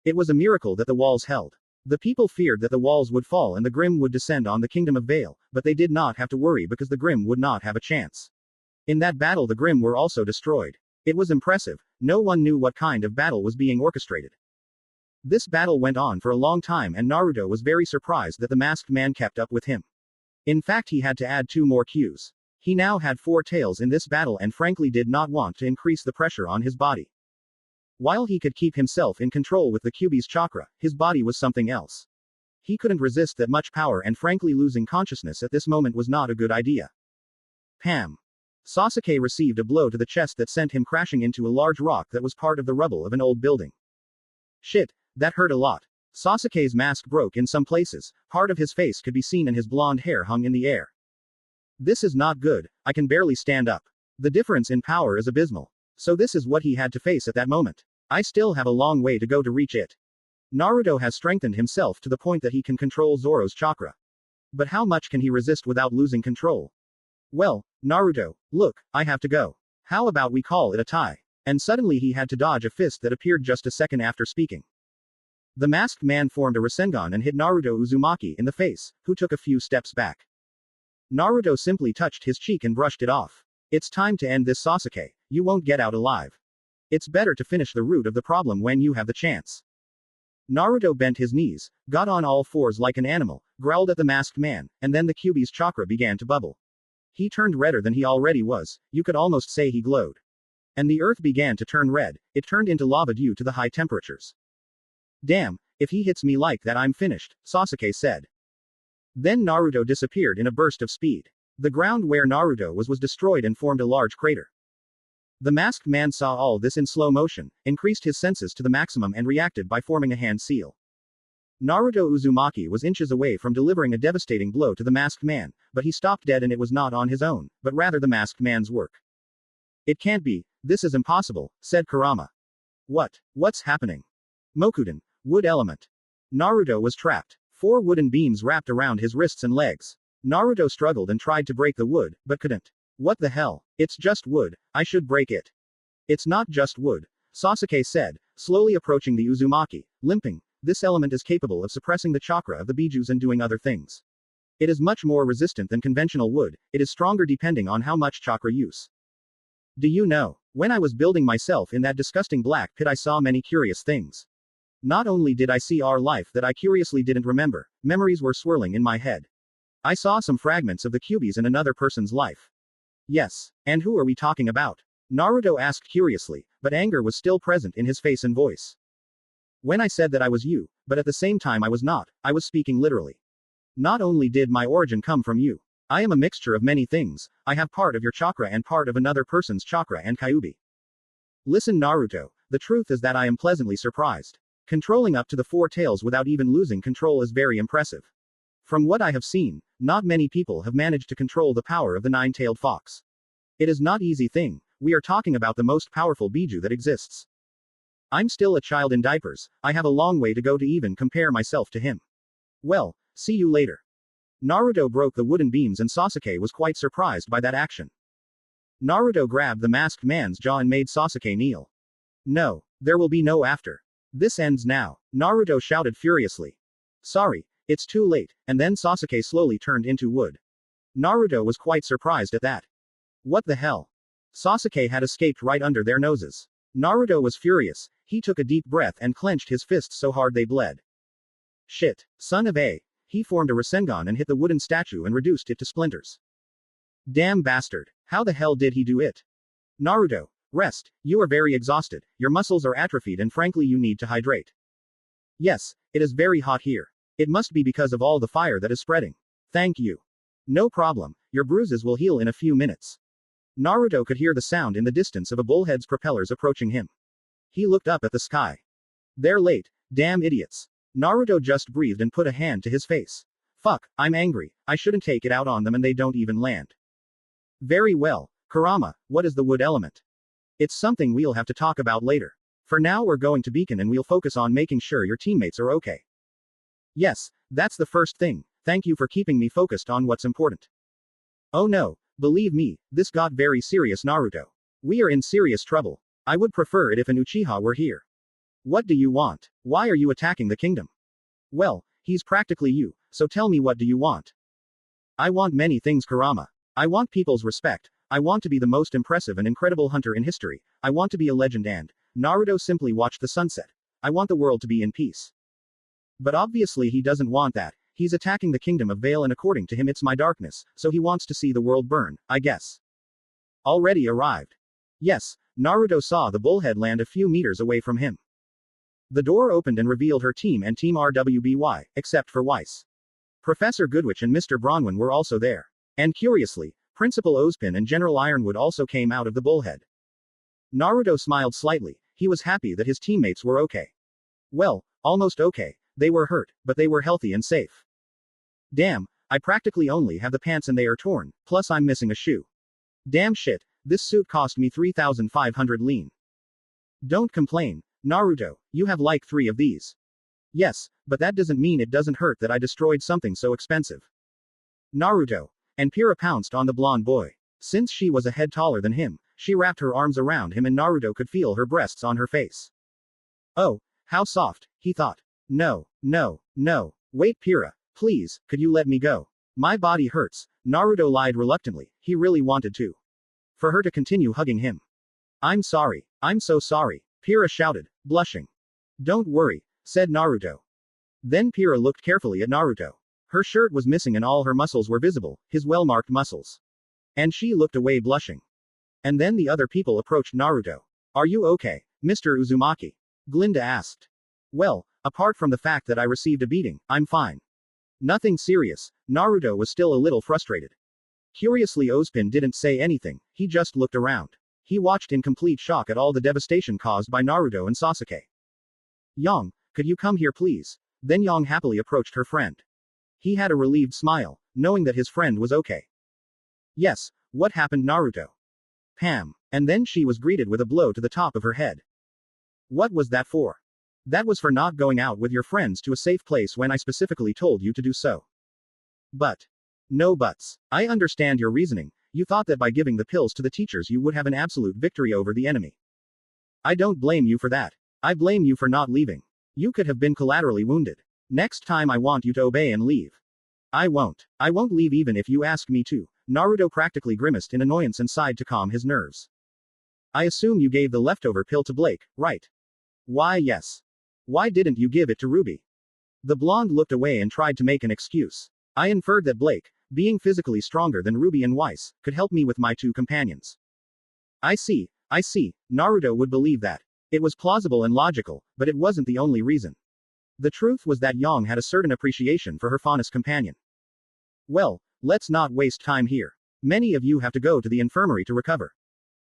It was a miracle that the walls held. The people feared that the walls would fall and the Grimm would descend on the kingdom of Vale, but they did not have to worry because the Grimm would not have a chance. In that battle the Grimm were also destroyed. It was impressive. No one knew what kind of battle was being orchestrated. This battle went on for a long time and Naruto was very surprised that the masked man kept up with him. In fact, he had to add 2 more Qs. He now had 4 tails in this battle and frankly did not want to increase the pressure on his body. While he could keep himself in control with the Kyuubi's chakra, his body was something else. He couldn't resist that much power and frankly losing consciousness at this moment was not a good idea. Pam. Sasuke received a blow to the chest that sent him crashing into a large rock that was part of the rubble of an old building. Shit, that hurt a lot. Sasuke's mask broke in some places, part of his face could be seen and his blonde hair hung in the air. This is not good, I can barely stand up. The difference in power is abysmal. So this is what he had to face at that moment. I still have a long way to go to reach it. Naruto has strengthened himself to the point that he can control Zoro's chakra. But how much can he resist without losing control? Well, Naruto, look, I have to go. How about we call it a tie? And suddenly he had to dodge a fist that appeared just a second after speaking. The masked man formed a Rasengan and hit Naruto Uzumaki in the face, who took a few steps back. Naruto simply touched his cheek and brushed it off. It's time to end this, Sasuke. You won't get out alive. It's better to finish the root of the problem when you have the chance. Naruto bent his knees, got on all fours like an animal, growled at the masked man, and then the Kyuubi's chakra began to bubble. He turned redder than he already was, you could almost say he glowed. And the earth began to turn red, it turned into lava due to the high temperatures. Damn, if he hits me like that I'm finished, Sasuke said. Then Naruto disappeared in a burst of speed. The ground where Naruto was destroyed and formed a large crater. The masked man saw all this in slow motion, increased his senses to the maximum and reacted by forming a hand seal. Naruto Uzumaki was inches away from delivering a devastating blow to the masked man, but he stopped dead and it was not on his own, but rather the masked man's work. It can't be, this is impossible, said Kurama. What's happening? Mokuden, wood element. Naruto was trapped. 4 wooden beams wrapped around his wrists and legs. Naruto struggled and tried to break the wood, but couldn't. What the hell? It's just wood, I should break it. It's not just wood, Sasuke said, slowly approaching the Uzumaki, limping. This element is capable of suppressing the chakra of the Bijus and doing other things. It is much more resistant than conventional wood, it is stronger depending on how much chakra use. Do you know, when I was building myself in that disgusting black pit I saw many curious things. Not only did I see our life that I curiously didn't remember, memories were swirling in my head. I saw some fragments of the Kyuubis in another person's life. Yes, and who are we talking about? Naruto asked curiously, but anger was still present in his face and voice. When I said that I was you, but at the same time I was not, I was speaking literally. Not only did my origin come from you, I am a mixture of many things, I have part of your chakra and part of another person's chakra and Kyuubi. Listen Naruto, the truth is that I am pleasantly surprised. Controlling up to the 4 tails without even losing control is very impressive. From what I have seen, not many people have managed to control the power of the 9-tailed fox. It is not easy thing, we are talking about the most powerful Biju that exists. I'm still a child in diapers, I have a long way to go to even compare myself to him. Well, see you later. Naruto broke the wooden beams and Sasuke was quite surprised by that action. Naruto grabbed the masked man's jaw and made Sasuke kneel. No, there will be no after. This ends now, Naruto shouted furiously. Sorry, it's too late, and then Sasuke slowly turned into wood. Naruto was quite surprised at that. What the hell? Sasuke had escaped right under their noses. Naruto was furious, he took a deep breath and clenched his fists so hard they bled. Shit, son of a. He formed a Rasengan and hit the wooden statue and reduced it to splinters. Damn bastard, how the hell did he do it? Naruto, rest, you are very exhausted, your muscles are atrophied and frankly you need to hydrate. Yes, it is very hot here. It must be because of all the fire that is spreading. Thank you. No problem, your bruises will heal in a few minutes. Naruto could hear the sound in the distance of a bullhead's propellers approaching him. He looked up at the sky. They're late, damn idiots. Naruto just breathed and put a hand to his face. Fuck, I'm angry, I shouldn't take it out on them and they don't even land. Very well, Kurama, what is the wood element? It's something we'll have to talk about later. For now we're going to Beacon and we'll focus on making sure your teammates are okay. Yes, that's the first thing. Thank you for keeping me focused on what's important. Oh no, believe me, this got very serious, Naruto. We are in serious trouble. I would prefer it if an Uchiha were here. What do you want? Why are you attacking the kingdom? Well, he's practically you, so tell me, what do you want? I want many things, Kurama. I want people's respect. I want to be the most impressive and incredible hunter in history. I want to be a legend and Naruto simply watched the sunset. I want the world to be in peace. But obviously he doesn't want that. He's attacking the kingdom of Vale and according to him it's my darkness, so he wants to see the world burn, I guess. Already arrived. Yes, Naruto saw the bullhead land a few meters away from him. The door opened and revealed her team and Team RWBY, except for Weiss. Professor Goodwitch and Mr. Bronwyn were also there. And curiously, Principal Ozpin and General Ironwood also came out of the bullhead. Naruto smiled slightly. He was happy that his teammates were okay. Well, almost okay. They were hurt, but they were healthy and safe. Damn, I practically only have the pants and they are torn, plus I'm missing a shoe. Damn shit, this suit cost me 3,500 lean. Don't complain, Naruto, you have like 3 of these. Yes, but that doesn't mean it doesn't hurt that I destroyed something so expensive. Naruto. And Pyrrha pounced on the blonde boy. Since she was a head taller than him, she wrapped her arms around him and Naruto could feel her breasts on her face. Oh, how soft, he thought. No, no, no. Wait, Pyrrha, please, could you let me go? My body hurts. Naruto lied reluctantly. He really wanted to. For her to continue hugging him. I'm sorry. I'm so sorry, Pyrrha shouted, blushing. Don't worry, said Naruto. Then Pyrrha looked carefully at Naruto. Her shirt was missing and all her muscles were visible, his well-marked muscles. And she looked away blushing. And then the other people approached Naruto. Are you okay, Mr. Uzumaki? Glinda asked. Well, apart from the fact that I received a beating, I'm fine. Nothing serious. Naruto was still a little frustrated. Curiously, Ozpin didn't say anything, he just looked around. He watched in complete shock at all the devastation caused by Naruto and Sasuke. Yang, could you come here please? Then Yang happily approached her friend. He had a relieved smile, knowing that his friend was okay. Yes, what happened, Naruto? Pam. And then she was greeted with a blow to the top of her head. What was that for? That was for not going out with your friends to a safe place when I specifically told you to do so. But. No buts. I understand your reasoning. You thought that by giving the pills to the teachers you would have an absolute victory over the enemy. I don't blame you for that. I blame you for not leaving. You could have been collaterally wounded. Next time I want you to obey and leave. I won't. I won't leave even if you ask me to. Naruto practically grimaced in annoyance and sighed to calm his nerves. I assume you gave the leftover pill to Blake, right? Why yes. Why didn't you give it to RWBY? The blonde looked away and tried to make an excuse. I inferred that Blake, being physically stronger than RWBY and Weiss, could help me with my 2 companions. I see, Naruto would believe that. It was plausible and logical, but it wasn't the only reason. The truth was that Yang had a certain appreciation for her faunus companion. Well, let's not waste time here. Many of you have to go to the infirmary to recover.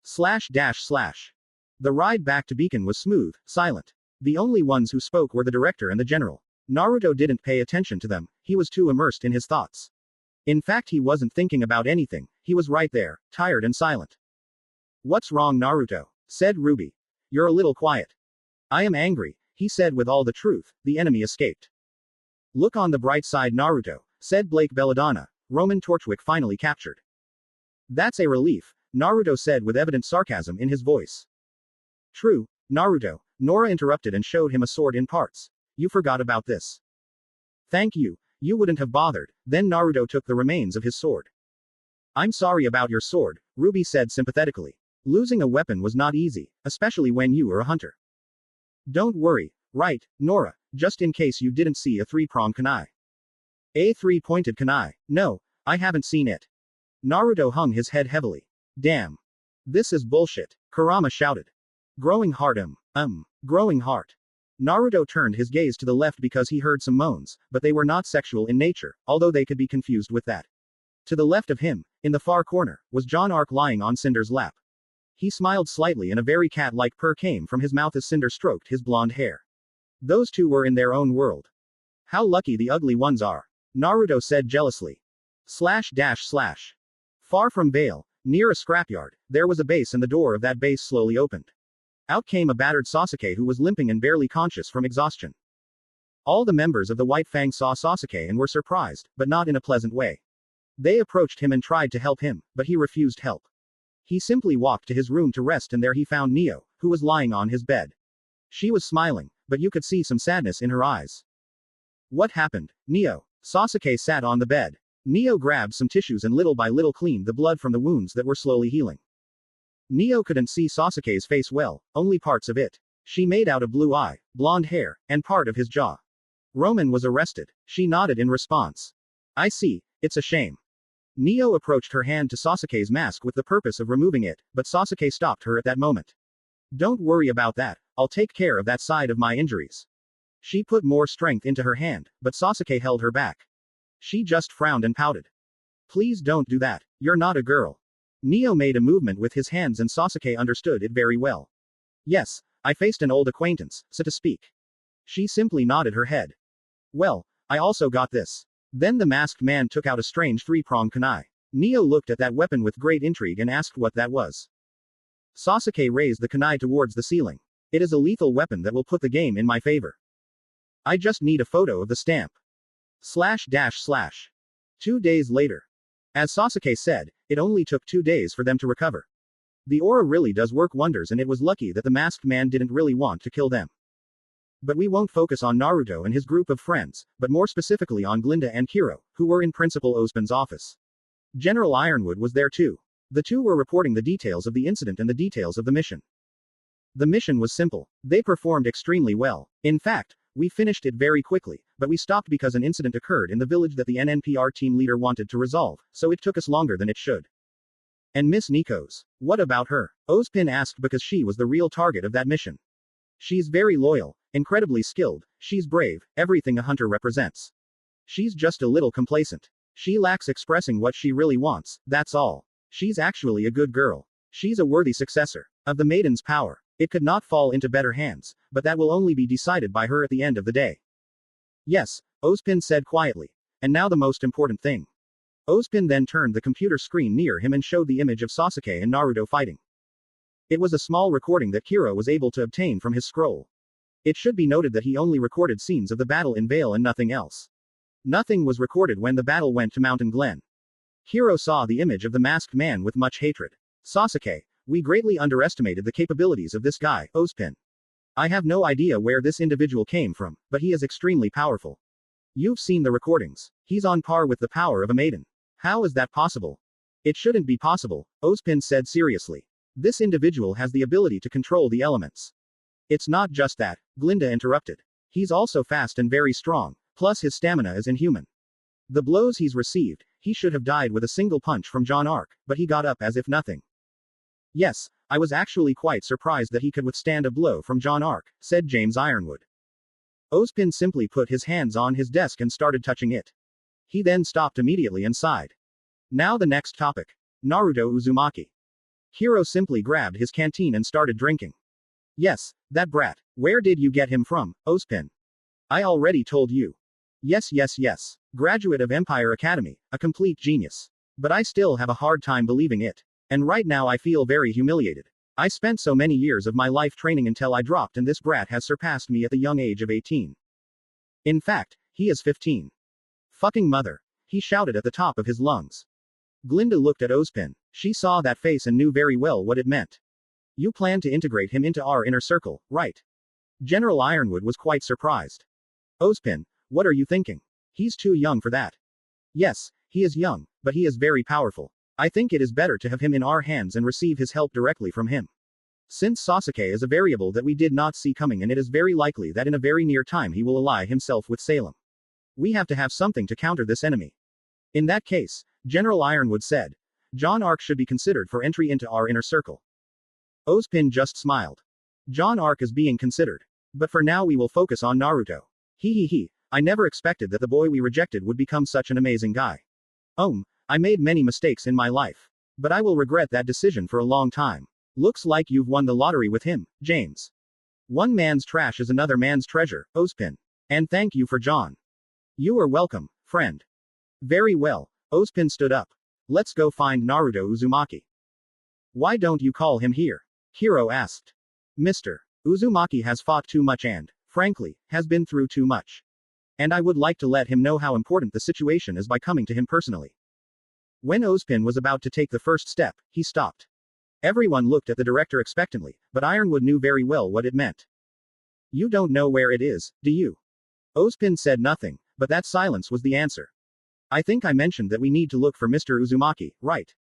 //. The ride back to Beacon was smooth, silent. The only ones who spoke were the director and the general. Naruto didn't pay attention to them, he was too immersed in his thoughts. In fact, he wasn't thinking about anything, he was right there, tired and silent. What's wrong, Naruto? Said RWBY. You're a little quiet. I am angry, he said with all the truth. The enemy escaped. Look on the bright side, Naruto, said Blake Belladonna. Roman Torchwick finally captured. That's a relief, Naruto said with evident sarcasm in his voice. True, Naruto, Nora interrupted and showed him a sword in parts. You forgot about this. Thank you, you wouldn't have bothered. Then Naruto took the remains of his sword. I'm sorry about your sword, RWBY said sympathetically. Losing a weapon was not easy, especially when you were a hunter. Don't worry, right, Nora, just in case you didn't see a 3-pronged kunai. A 3-pointed kunai. No, I haven't seen it. Naruto hung his head heavily. Damn. This is bullshit, Kurama shouted. Growing heart. Growing heart. Naruto turned his gaze to the left because he heard some moans, but they were not sexual in nature, although they could be confused with that. To the left of him, in the far corner, was John Ark lying on Cinder's lap. He smiled slightly and a very cat-like purr came from his mouth as Cinder stroked his blonde hair. Those two were in their own world. How lucky the ugly ones are, Naruto said jealously. //. Far from Vale, near a scrapyard, there was a base and the door of that base slowly opened. Out came a battered Sasuke who was limping and barely conscious from exhaustion. All the members of the White Fang saw Sasuke and were surprised, but not in a pleasant way. They approached him and tried to help him, but he refused help. He simply walked to his room to rest, and there he found Neo, who was lying on his bed. She was smiling, but you could see some sadness in her eyes. What happened, Neo? Sasuke sat on the bed. Neo grabbed some tissues and little by little cleaned the blood from the wounds that were slowly healing. Neo couldn't see Sasuke's face well, only parts of it. She made out a blue eye, blonde hair, and part of his jaw. Roman was arrested. She nodded in response. I see, it's a shame. Neo approached her hand to Sasuke's mask with the purpose of removing it, but Sasuke stopped her at that moment. Don't worry about that, I'll take care of that side of my injuries. She put more strength into her hand, but Sasuke held her back. She just frowned and pouted. Please don't do that, you're not a girl. Neo made a movement with his hands and Sasuke understood it very well. Yes, I faced an old acquaintance, so to speak. She simply nodded her head. Well, I also got this. Then the masked man took out a strange three-pronged kunai. Neo looked at that weapon with great intrigue and asked what that was. Sasuke raised the kunai towards the ceiling. It is a lethal weapon that will put the game in my favor. I just need a photo of the stamp. // 2 days later. As Sasuke said, it only took 2 days for them to recover. The aura really does work wonders, and it was lucky that the masked man didn't really want to kill them. But we won't focus on Naruto and his group of friends, but more specifically on Glinda and Kiro, who were in Principal Ozpin's office. General Ironwood was there too. The two were reporting the details of the incident and the details of the mission. The mission was simple. They performed extremely well. In fact, we finished it very quickly, but we stopped because an incident occurred in the village that the NNPR team leader wanted to resolve, so it took us longer than it should. And Miss Nikos? What about her? Ozpin asked because she was the real target of that mission. She's very loyal, incredibly skilled, she's brave, everything a hunter represents. She's just a little complacent. She lacks expressing what she really wants, that's all. She's actually a good girl. She's a worthy successor of the maiden's power. It could not fall into better hands, but that will only be decided by her at the end of the day. Yes, Ozpin said quietly. And now the most important thing. Ozpin then turned the computer screen near him and showed the image of Sasuke and Naruto fighting. It was a small recording that Kiro was able to obtain from his scroll. It should be noted that he only recorded scenes of the battle in Vale and nothing else. Nothing was recorded when the battle went to Mountain Glen. Kiro saw the image of the masked man with much hatred. Sasuke, we greatly underestimated the capabilities of this guy, Ozpin. I have no idea where this individual came from, but he is extremely powerful. You've seen the recordings. He's on par with the power of a maiden. How is that possible? It shouldn't be possible, Ozpin said seriously. This individual has the ability to control the elements. It's not just that, Glinda interrupted. He's also fast and very strong, plus his stamina is inhuman. The blows he's received, he should have died with a single punch from John Arc, but he got up as if nothing. Yes, I was actually quite surprised that he could withstand a blow from John Arc, said James Ironwood. Ozpin simply put his hands on his desk and started touching it. He then stopped immediately and sighed. Now the next topic. Naruto Uzumaki. Kiro simply grabbed his canteen and started drinking. Yes, that brat. Where did you get him from, Ozpin? I already told you. Yes. Graduate of Empire Academy, a complete genius. But I still have a hard time believing it. And right now I feel very humiliated. I spent so many years of my life training until I dropped, and this brat has surpassed me at the young age of 18. In fact, he is 15. Fucking mother. He shouted at the top of his lungs. Glinda looked at Ozpin. She saw that face and knew very well what it meant. You plan to integrate him into our inner circle, right? General Ironwood was quite surprised. Ozpin, what are you thinking? He's too young for that. Yes, he is young, but he is very powerful. I think it is better to have him in our hands and receive his help directly from him. Since Sasuke is a variable that we did not see coming, and it is very likely that in a very near time he will ally himself with Salem. We have to have something to counter this enemy. In that case, General Ironwood said, John Arc should be considered for entry into our inner circle. Ozpin just smiled. John Arc is being considered. But for now we will focus on Naruto. I never expected that the boy we rejected would become such an amazing guy. I made many mistakes in my life. But I will regret that decision for a long time. Looks like you've won the lottery with him, James. One man's trash is another man's treasure, Ozpin. And thank you for John. You are welcome, friend. Very well, Ozpin stood up. Let's go find Naruto Uzumaki. Why don't you call him here? Kiro asked. Mr. Uzumaki has fought too much and, frankly, has been through too much. And I would like to let him know how important the situation is by coming to him personally. When Ozpin was about to take the first step, he stopped. Everyone looked at the director expectantly, but Ironwood knew very well what it meant. You don't know where it is, do you? Ozpin said nothing, but that silence was the answer. I think I mentioned that we need to look for Mr. Uzumaki, right?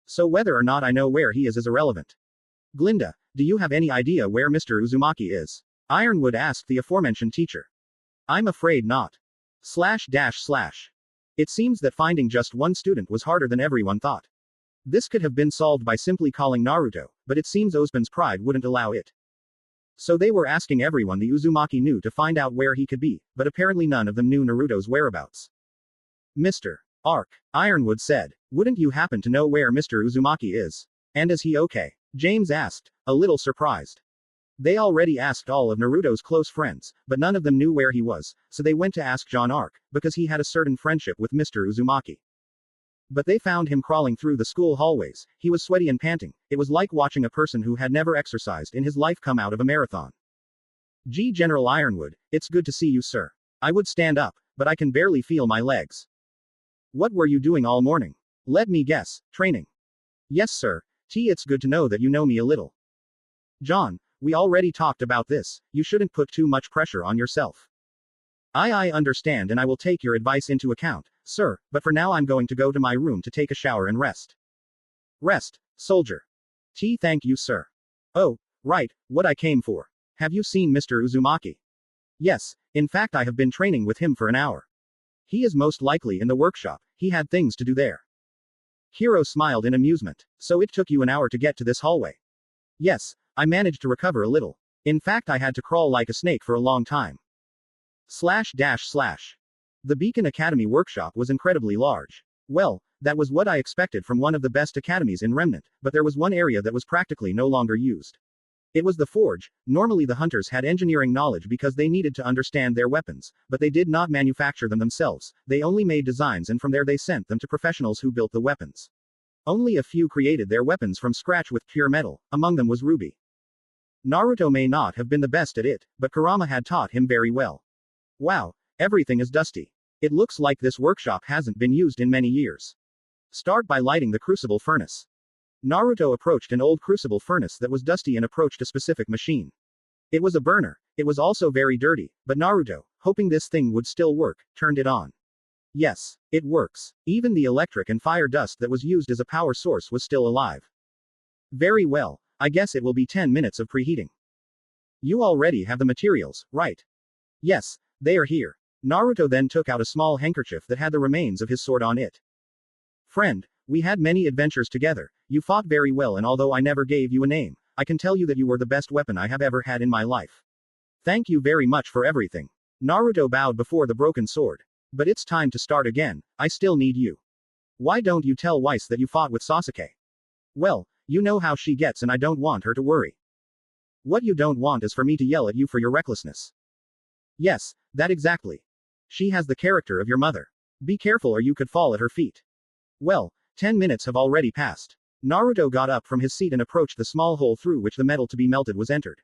So whether or not I know where he is irrelevant. Glinda, do you have any idea where Mr. Uzumaki is? Ironwood asked the aforementioned teacher. I'm afraid not. It seems that finding just one student was harder than everyone thought. This could have been solved by simply calling Naruto, but it seems Ozpin's pride wouldn't allow it. So they were asking everyone the Uzumaki knew to find out where he could be, but apparently none of them knew Naruto's whereabouts. Mr. Ark, Ironwood said, wouldn't you happen to know where Mr. Uzumaki is? And is he okay? James asked, a little surprised. They already asked all of Naruto's close friends, but none of them knew where he was, so they went to ask John Ark, because he had a certain friendship with Mr. Uzumaki. But they found him crawling through the school hallways. He was sweaty and panting. It was like watching a person who had never exercised in his life come out of a marathon. General Ironwood, it's good to see you, sir. I would stand up, but I can barely feel my legs. What were you doing all morning? Let me guess, training. Yes, sir. It's good to know that you know me a little. John, we already talked about this. You shouldn't put too much pressure on yourself. I understand and I will take your advice into account, sir, but for now I'm going to go to my room to take a shower and rest. Rest, soldier. Thank you, sir. Oh, right, what I came for. Have you seen Mr. Uzumaki? Yes, in fact I have been training with him for an hour. He is most likely in the workshop, he had things to do there. Hiro smiled in amusement. So it took you an hour to get to this hallway? Yes, I managed to recover a little. In fact I had to crawl like a snake for a long time. The Beacon Academy workshop was incredibly large. Well, that was what I expected from one of the best academies in Remnant, but there was one area that was practically no longer used. It was the forge. Normally the hunters had engineering knowledge because they needed to understand their weapons, but they did not manufacture them themselves, they only made designs and from there they sent them to professionals who built the weapons. Only a few created their weapons from scratch with pure metal, among them was RWBY. Naruto may not have been the best at it, but Kurama had taught him very well. Wow, everything is dusty. It looks like this workshop hasn't been used in many years. Start by lighting the crucible furnace. Naruto approached an old crucible furnace that was dusty and approached a specific machine. It was a burner. It was also very dirty, but Naruto, hoping this thing would still work, turned it on. Yes, it works. Even the electric and fire dust that was used as a power source was still alive. Very well, I guess it will be 10 minutes of preheating. You already have the materials, right? Yes, they are here. Naruto then took out a small handkerchief that had the remains of his sword on it. Friend, we had many adventures together, you fought very well and although I never gave you a name, I can tell you that you were the best weapon I have ever had in my life. Thank you very much for everything. Naruto bowed before the broken sword. But it's time to start again, I still need you. Why don't you tell Weiss that you fought with Sasuke? Well, you know how she gets and I don't want her to worry. What you don't want is for me to yell at you for your recklessness. Yes, that exactly. She has the character of your mother. Be careful or you could fall at her feet. Well, 10 minutes have already passed. Naruto got up from his seat and approached the small hole through which the metal to be melted was entered.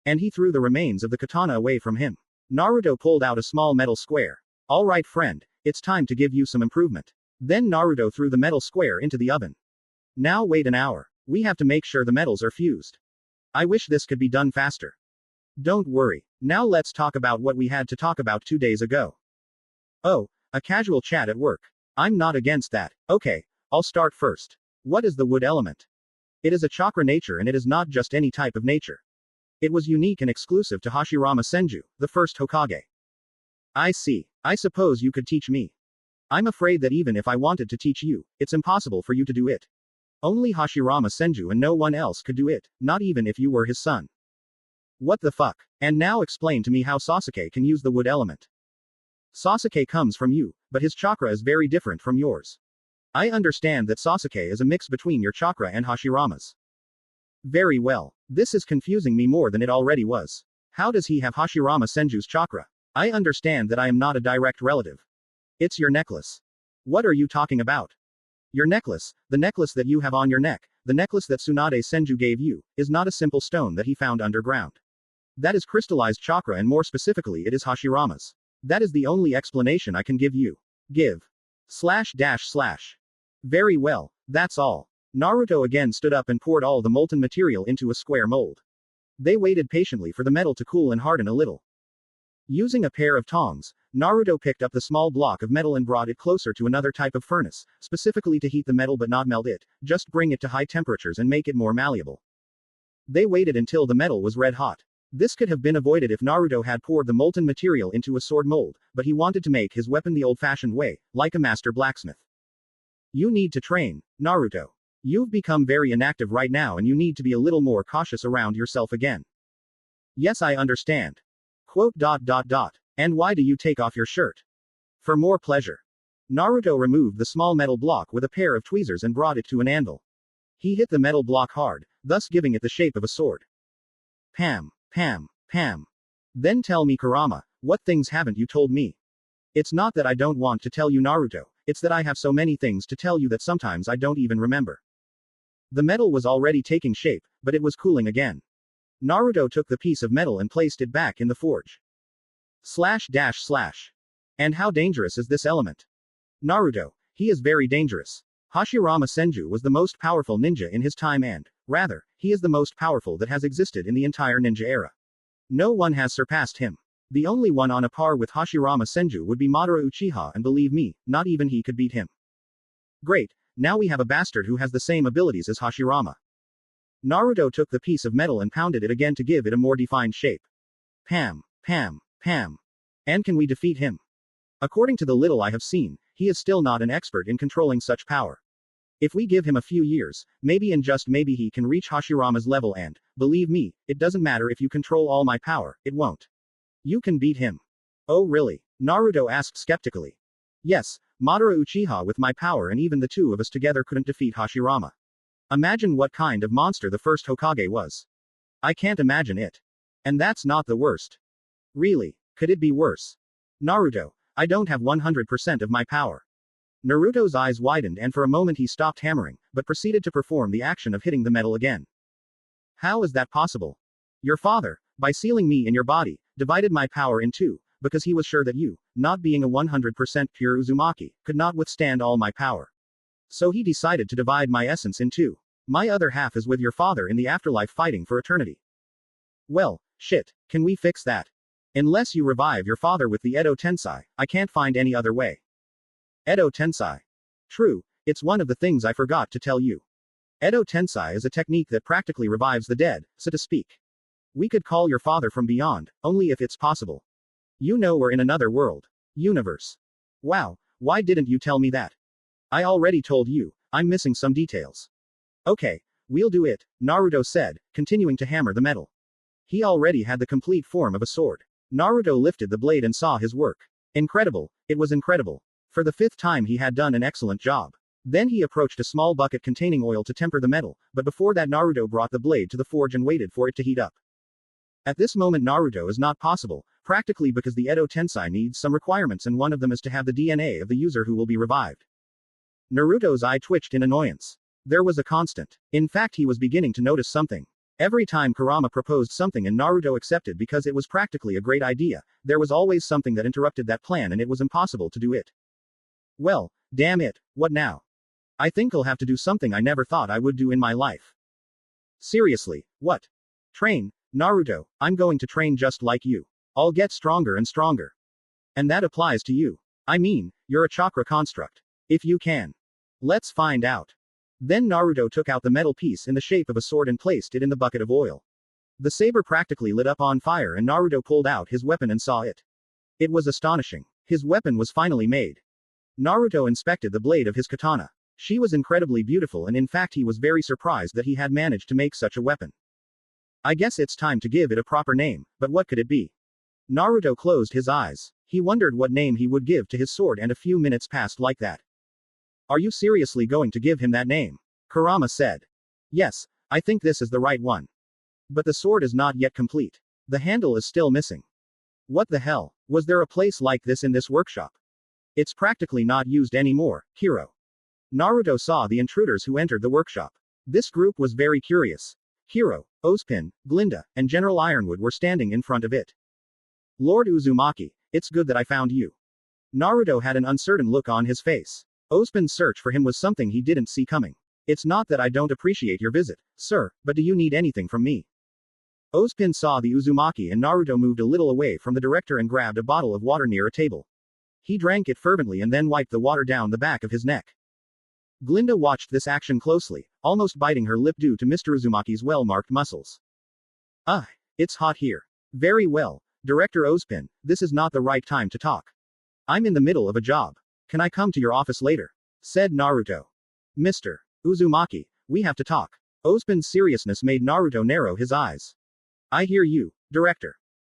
And he threw the remains of the katana away from him. Naruto pulled out a small metal square. Alright friend, it's time to give you some improvement. Then Naruto threw the metal square into the oven. Now wait an hour. We have to make sure the metals are fused. I wish this could be done faster. Don't worry. Now let's talk about what we had to talk about 2 days ago. Oh, a casual chat at work. I'm not against that. Okay, I'll start first. What is the wood element? It is a chakra nature and it is not just any type of nature. It was unique and exclusive to Hashirama Senju, the first Hokage. I see. I suppose you could teach me. I'm afraid that even if I wanted to teach you, it's impossible for you to do it. Only Hashirama Senju and no one else could do it, not even if you were his son. What the fuck? And now explain to me how Sasuke can use the wood element. Sasuke comes from you, but his chakra is very different from yours. I understand that Sasuke is a mix between your chakra and Hashirama's. Very well. This is confusing me more than it already was. How does he have Hashirama Senju's chakra? I understand that I am not a direct relative. It's your necklace. What are you talking about? Your necklace, the necklace that you have on your neck, the necklace that Tsunade Senju gave you, is not a simple stone that he found underground. That is crystallized chakra, and more specifically it is Hashirama's. That is the only explanation I can give you. Give. // Very well, that's all. Naruto again stood up and poured all the molten material into a square mold. They waited patiently for the metal to cool and harden a little. Using a pair of tongs, Naruto picked up the small block of metal and brought it closer to another type of furnace, specifically to heat the metal but not melt it, just bring it to high temperatures and make it more malleable. They waited until the metal was red hot. This could have been avoided if Naruto had poured the molten material into a sword mold, but he wanted to make his weapon the old-fashioned way, like a master blacksmith. You need to train, Naruto. You've become very inactive right now and you need to be a little more cautious around yourself again. Yes, I understand. And why do you take off your shirt? For more pleasure. Naruto removed the small metal block with a pair of tweezers and brought it to an anvil. He hit the metal block hard, thus giving it the shape of a sword. Pam. Then tell me, Kurama, what things haven't you told me? It's not that I don't want to tell you, Naruto, it's that I have so many things to tell you that sometimes I don't even remember. The metal was already taking shape, but it was cooling again. Naruto took the piece of metal and placed it back in the forge. / And how dangerous is this element? Naruto, he is very dangerous. Hashirama Senju was the most powerful ninja in his time and, rather, he is the most powerful that has existed in the entire ninja era. No one has surpassed him. The only one on a par with Hashirama Senju would be Madara Uchiha, and believe me, not even he could beat him. Great, now we have a bastard who has the same abilities as Hashirama. Naruto took the piece of metal and pounded it again to give it a more defined shape. Pam. And can we defeat him? According to the little I have seen, he is still not an expert in controlling such power. If we give him a few years, maybe and just maybe he can reach Hashirama's level and, believe me, it doesn't matter if you control all my power, it won't. You can beat him. Oh really? Naruto asked skeptically. Yes, Madara Uchiha with my power and even the two of us together couldn't defeat Hashirama. Imagine what kind of monster the first Hokage was. I can't imagine it. And that's not the worst. Really, could it be worse? Naruto, I don't have 100% of my power. Naruto's eyes widened and for a moment he stopped hammering, but proceeded to perform the action of hitting the metal again. How is that possible? Your father, by sealing me in your body, divided my power in two, because he was sure that you, not being a 100% pure Uzumaki, could not withstand all my power. So he decided to divide my essence in two. My other half is with your father in the afterlife fighting for eternity. Well, shit, can we fix that? Unless you revive your father with the Edo Tensei, I can't find any other way. Edo Tensei. True, it's one of the things I forgot to tell you. Edo Tensei is a technique that practically revives the dead, so to speak. We could call your father from beyond, only if it's possible. You know we're in another world. Universe. Wow, why didn't you tell me that? I already told you, I'm missing some details. Okay, we'll do it, Naruto said, continuing to hammer the metal. He already had the complete form of a sword. Naruto lifted the blade and saw his work. Incredible, it was incredible. For the 5th time he had done an excellent job. Then he approached a small bucket containing oil to temper the metal, but before that Naruto brought the blade to the forge and waited for it to heat up. At this moment Naruto is not possible, practically because the Edo Tensei needs some requirements and one of them is to have the DNA of the user who will be revived. Naruto's eye twitched in annoyance. There was a constant. In fact he was beginning to notice something. Every time Kurama proposed something and Naruto accepted because it was practically a great idea, there was always something that interrupted that plan and it was impossible to do it. Well, damn it, what now? I think I'll have to do something I never thought I would do in my life. Seriously, what? Train, Naruto, I'm going to train just like you. I'll get stronger and stronger. And that applies to you. I mean, you're a chakra construct. If you can. Let's find out. Then Naruto took out the metal piece in the shape of a sword and placed it in the bucket of oil. The saber practically lit up on fire and Naruto pulled out his weapon and saw it. It was astonishing. His weapon was finally made. Naruto inspected the blade of his katana. She was incredibly beautiful and in fact he was very surprised that he had managed to make such a weapon. I guess it's time to give it a proper name, but what could it be? Naruto closed his eyes. He wondered what name he would give to his sword and a few minutes passed like that. Are you seriously going to give him that name? Kurama said. Yes, I think this is the right one. But the sword is not yet complete. The handle is still missing. What the hell? Was there a place like this in this workshop? It's practically not used anymore, Kiro. Naruto saw the intruders who entered the workshop. This group was very curious. Hiro, Ozpin, Glinda, and General Ironwood were standing in front of it. Lord Uzumaki, it's good that I found you. Naruto had an uncertain look on his face. Ozpin's search for him was something he didn't see coming. It's not that I don't appreciate your visit, sir, but do you need anything from me? Ozpin saw the Uzumaki and Naruto moved a little away from the director and grabbed a bottle of water near a table. He drank it fervently and then wiped the water down the back of his neck. Glinda watched this action closely, almost biting her lip due to Mr. Uzumaki's well-marked muscles. It's hot here. Very well, Director Ozpin, this is not the right time to talk. I'm in the middle of a job. Can I come to your office later? Said Naruto. Mr. Uzumaki, we have to talk. Ozpin's seriousness made Naruto narrow his eyes. I hear you, Director.